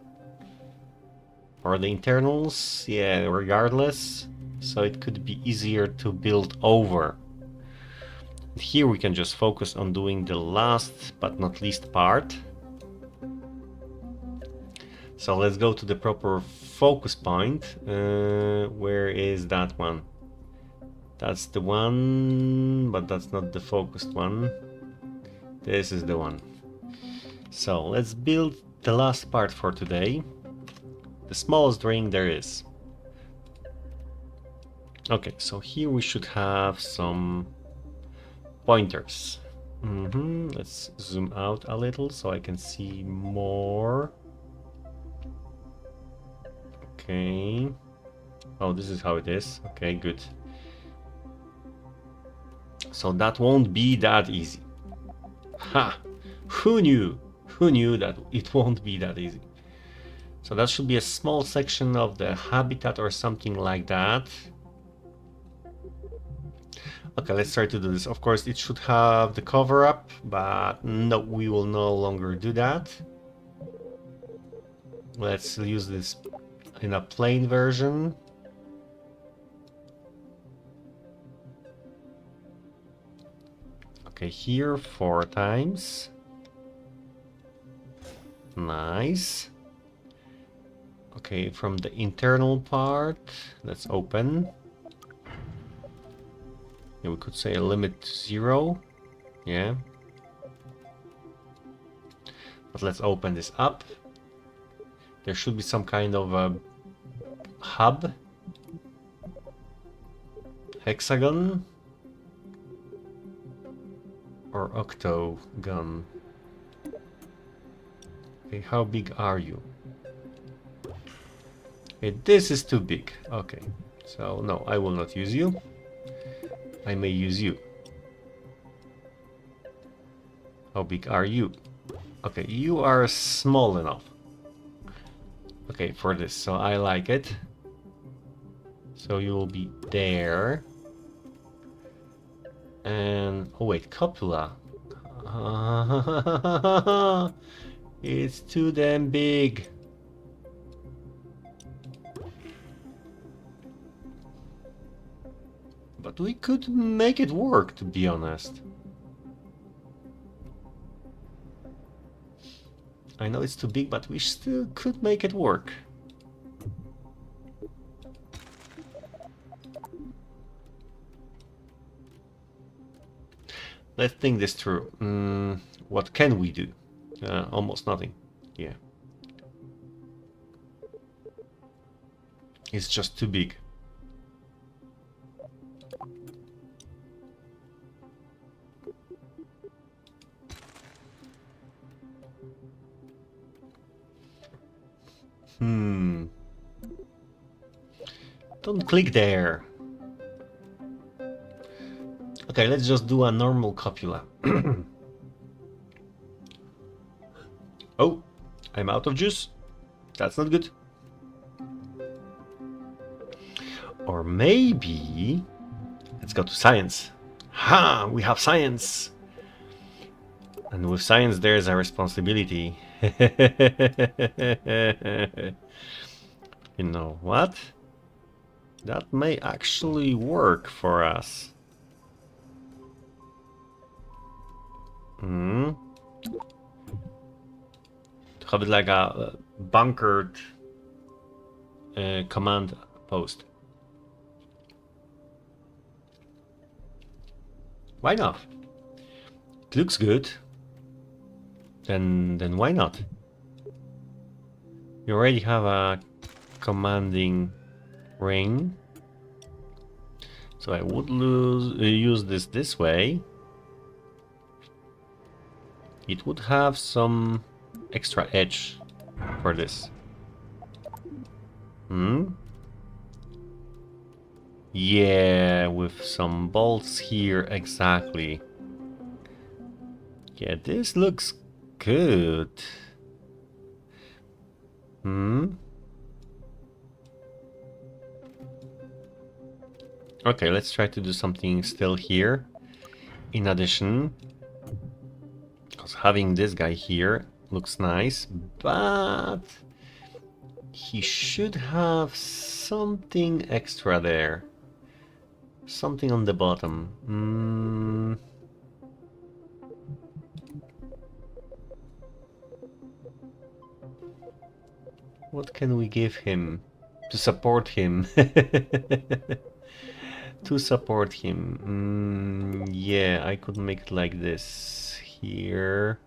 Or the internals. Yeah, regardless. So it could be easier to build over. Here we can just focus on doing the last but not least part. So let's go to the proper focus point. Where is that one? That's the one, but that's not the focused one. This is the one. So let's build the last part for today. The smallest ring there is. Okay, so here we should have some pointers. Let's zoom out a little so I can see more. Okay. Oh, this is how it is. Okay, good. So that won't be that easy. Ha! Who knew? Who knew that it won't be that easy? So that should be a small section of the habitat or something like that. Okay, let's try to do this. Of course, it should have the cover up, but no, we will no longer do that. Let's use this in a plain version. Okay, here 4 times. Nice. Okay, from the internal part, let's open. Yeah, we could say a limit to 0. Yeah. But let's open this up. There should be some kind of a hub. Hexagon. Or octagon. Okay, how big are you? Okay, this is too big. Okay, so no, I will not use you. I may use you. How big are you? Okay, you are small enough. Okay, for this, so I like it. So you will be there. And oh wait, copula. It's too damn big. But we could make it work, to be honest. I know it's too big, but we still could make it work. Let's think this through. What can we do? Almost nothing. Yeah. It's just too big. Don't click there. Okay, let's just do a normal copula. Oh, I'm out of juice. That's not good. Or maybe let's go to science. Ha! We have science. And with science there's a responsibility. You know what? That may actually work for us. To have it like a bunkered command post. Why not? It looks good. Then why not? You already have a commanding ring. So I would use this way. It would have some extra edge for this. Yeah, with some bolts here, exactly. Yeah, this looks good. Okay, let's try to do something still here. In addition, because having this guy here looks nice, but he should have something extra there. Something on the bottom. What can we give him to support him? To support him. Yeah, I could make it like this here.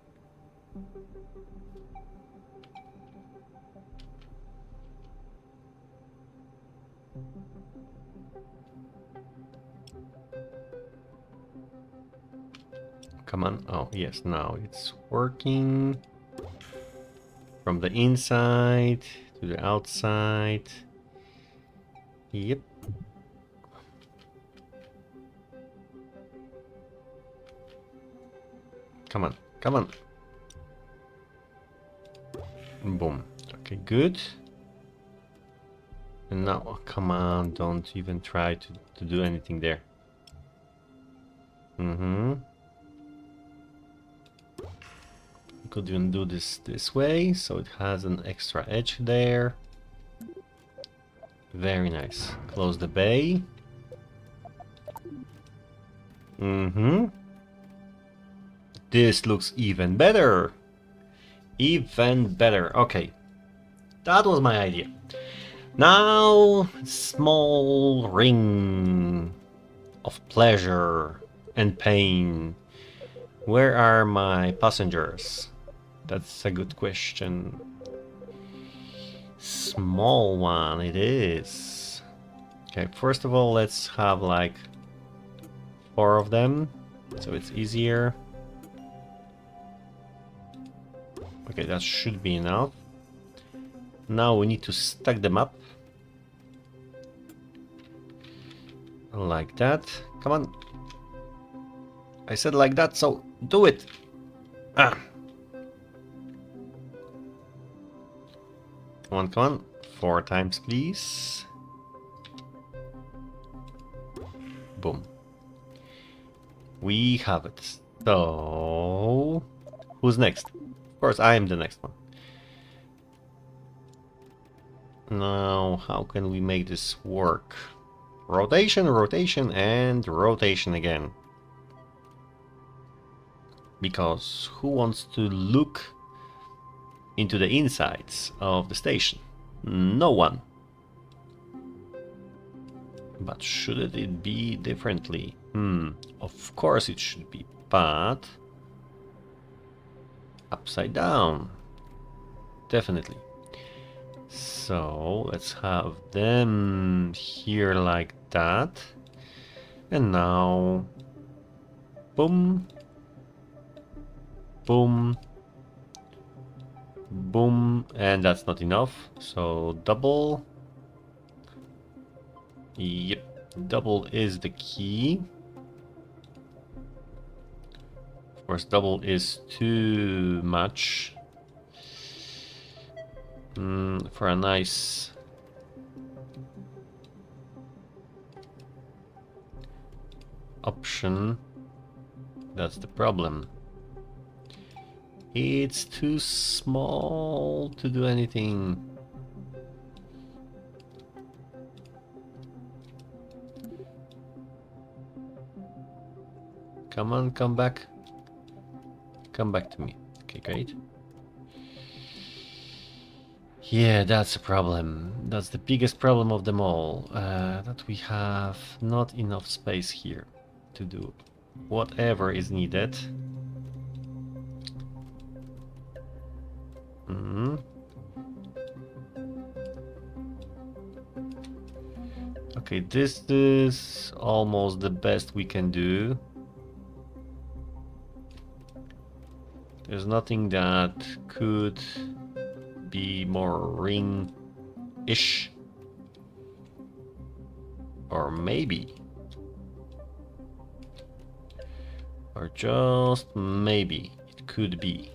Come on. Oh, yes, now it's working. From the inside to the outside. Yep. Come on, come on. Boom. Okay, good. And now, come on, don't even try to do anything there. Could even do this way, so it has an extra edge there. Very nice. Close the bay. This looks even better. Even better. Okay. That was my idea. Now, small ring of pleasure and pain. Where are my passengers? That's a good question. Small one it is. Okay, first of all, let's have like 4 of them, so it's easier. Okay, that should be enough. Now we need to stack them up. Like that. Come on. I said like that, so do it. Ah. Come on, come on. 4 times, please. Boom. We have it. So, who's next? Of course, I am the next one. Now, how can we make this work? Rotation, rotation, and rotation again. Because who wants to look into the insides of the station? No one. But should it be differently? Of course it should be, but upside down. Definitely. So let's have them here like that. And now, boom, boom, Boom, and that's not enough, so double. Yep, double is the key. Of course, double is too much. For a nice option, that's the problem. It's too small to do anything. Come on, come back. Come back to me. Okay, great. Yeah, that's a problem. That's the biggest problem of them all. That we have not enough space here to do whatever is needed. Okay, this is almost the best we can do. There's nothing that could be more ring-ish. Or maybe. Or just maybe it could be.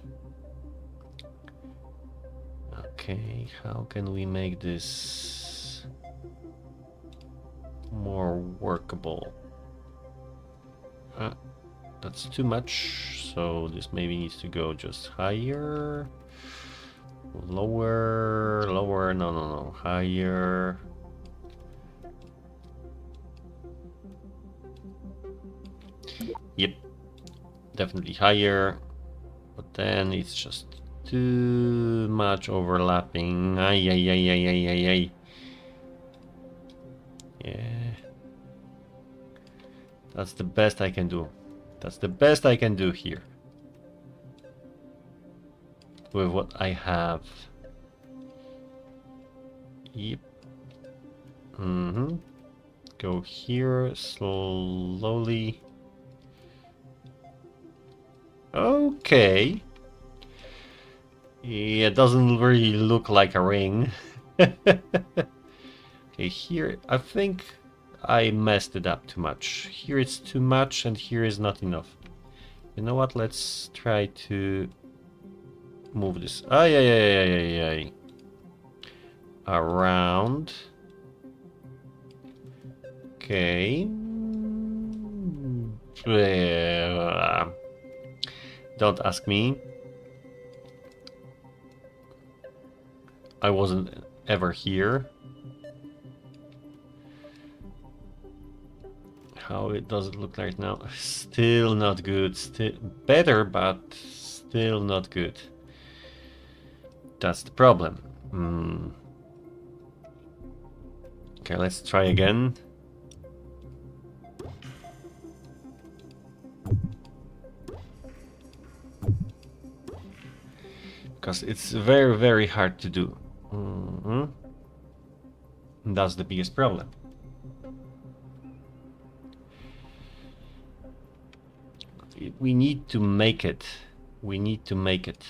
Okay, how can we make this more workable? That's too much, so this maybe needs to go just higher, lower, lower, no, higher. Yep, definitely higher, but then it's just too much overlapping. Ay. Yeah, that's the best I can do. That's the best I can do here with what I have. Yep. Go here slowly. Okay. Yeah, it doesn't really look like a ring. Okay, here I think I messed it up too much. Here it's too much and here is not enough. You know what? Let's try to move this. Around. Okay. Don't ask me. I wasn't ever here. How it does it look like now? Still not good. Still better, but still not good. That's the problem. Okay, let's try again. Because it's very, very hard to do. That's the biggest problem. We need to make it. We need to make it.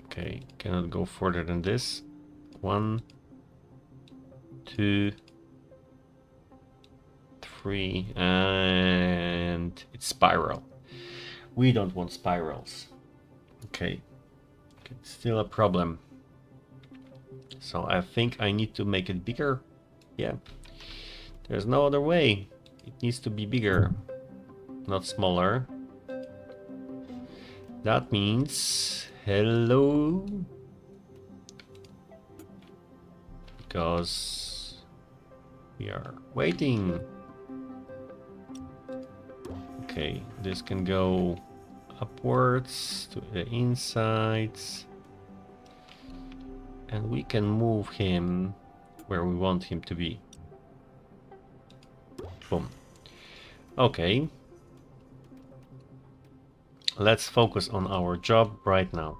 Okay, cannot go further than this. 1, 2, 3, and it's spiral. We don't want spirals. Okay, it's still a problem. So I think I need to make it bigger. Yeah, there's no other way. It needs to be bigger, not smaller. That means hello, because we are waiting. Okay, this can go upwards to the insides, and we can move him where we want him to be. Boom. Okay, let's focus on our job right now.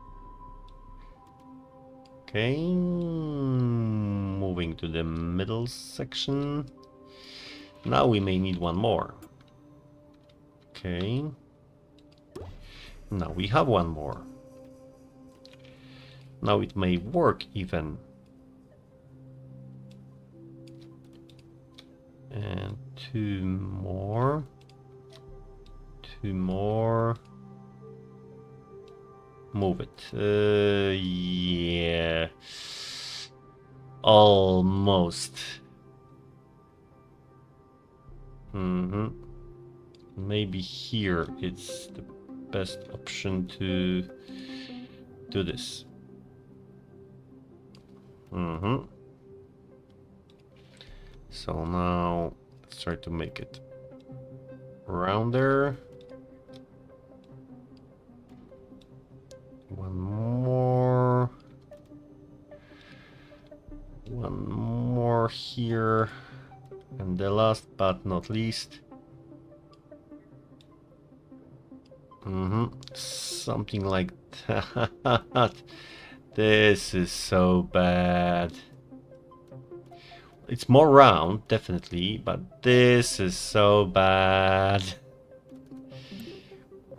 Okay, moving to the middle section. Now we may need one more. Okay, now we have one more. now it may work even. And two more. Move it. Yeah. Almost. Maybe here it's the best option to do this. So now let's try to make it rounder. One more here. And the last but not least. Something like that. This is so bad. It's more round, definitely, but this is so bad.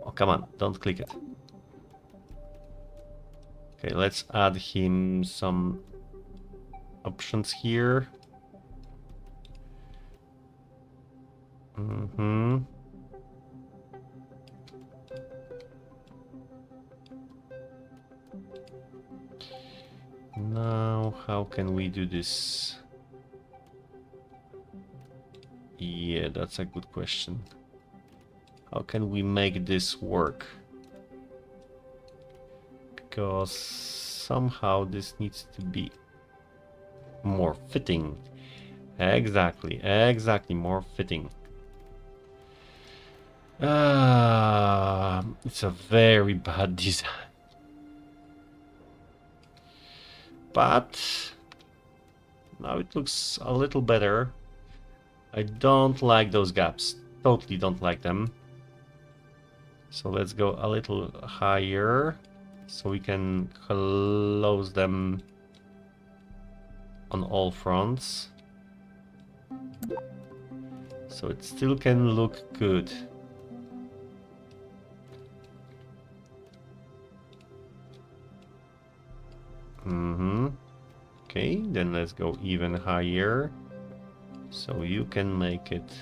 Oh, come on, don't click it. Okay, let's add him some options here. Now, how can we do this? Yeah, that's a good question. How can we make this work? Because somehow this needs to be more fitting. Exactly, more fitting. It's a very bad design. But now it looks a little better. I don't like those gaps. Totally don't like them. So let's go a little higher so we can close them on all fronts. So it still can look good. Okay, then let's go even higher. So you can make it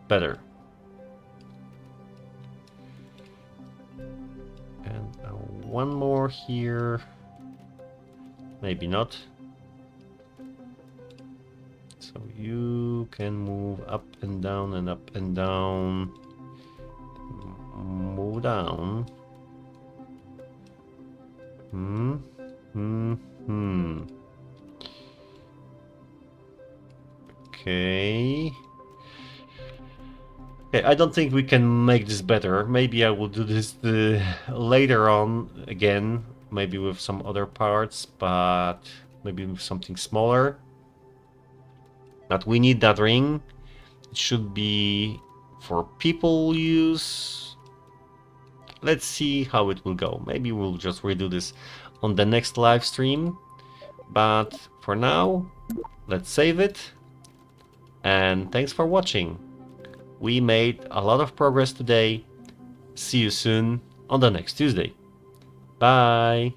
better. And one more here. Maybe not. So you can move up and down and up and down. Move down. Okay. Okay, I don't think we can make this better. Maybe I will do this later on again, maybe with some other parts, but maybe with something smaller. But we need that ring. It should be for people use. Let's see how it will go. Maybe we'll just redo this on the next live stream. But for now, let's save it. And thanks for watching. We made a lot of progress today. See you soon on the next Tuesday. Bye.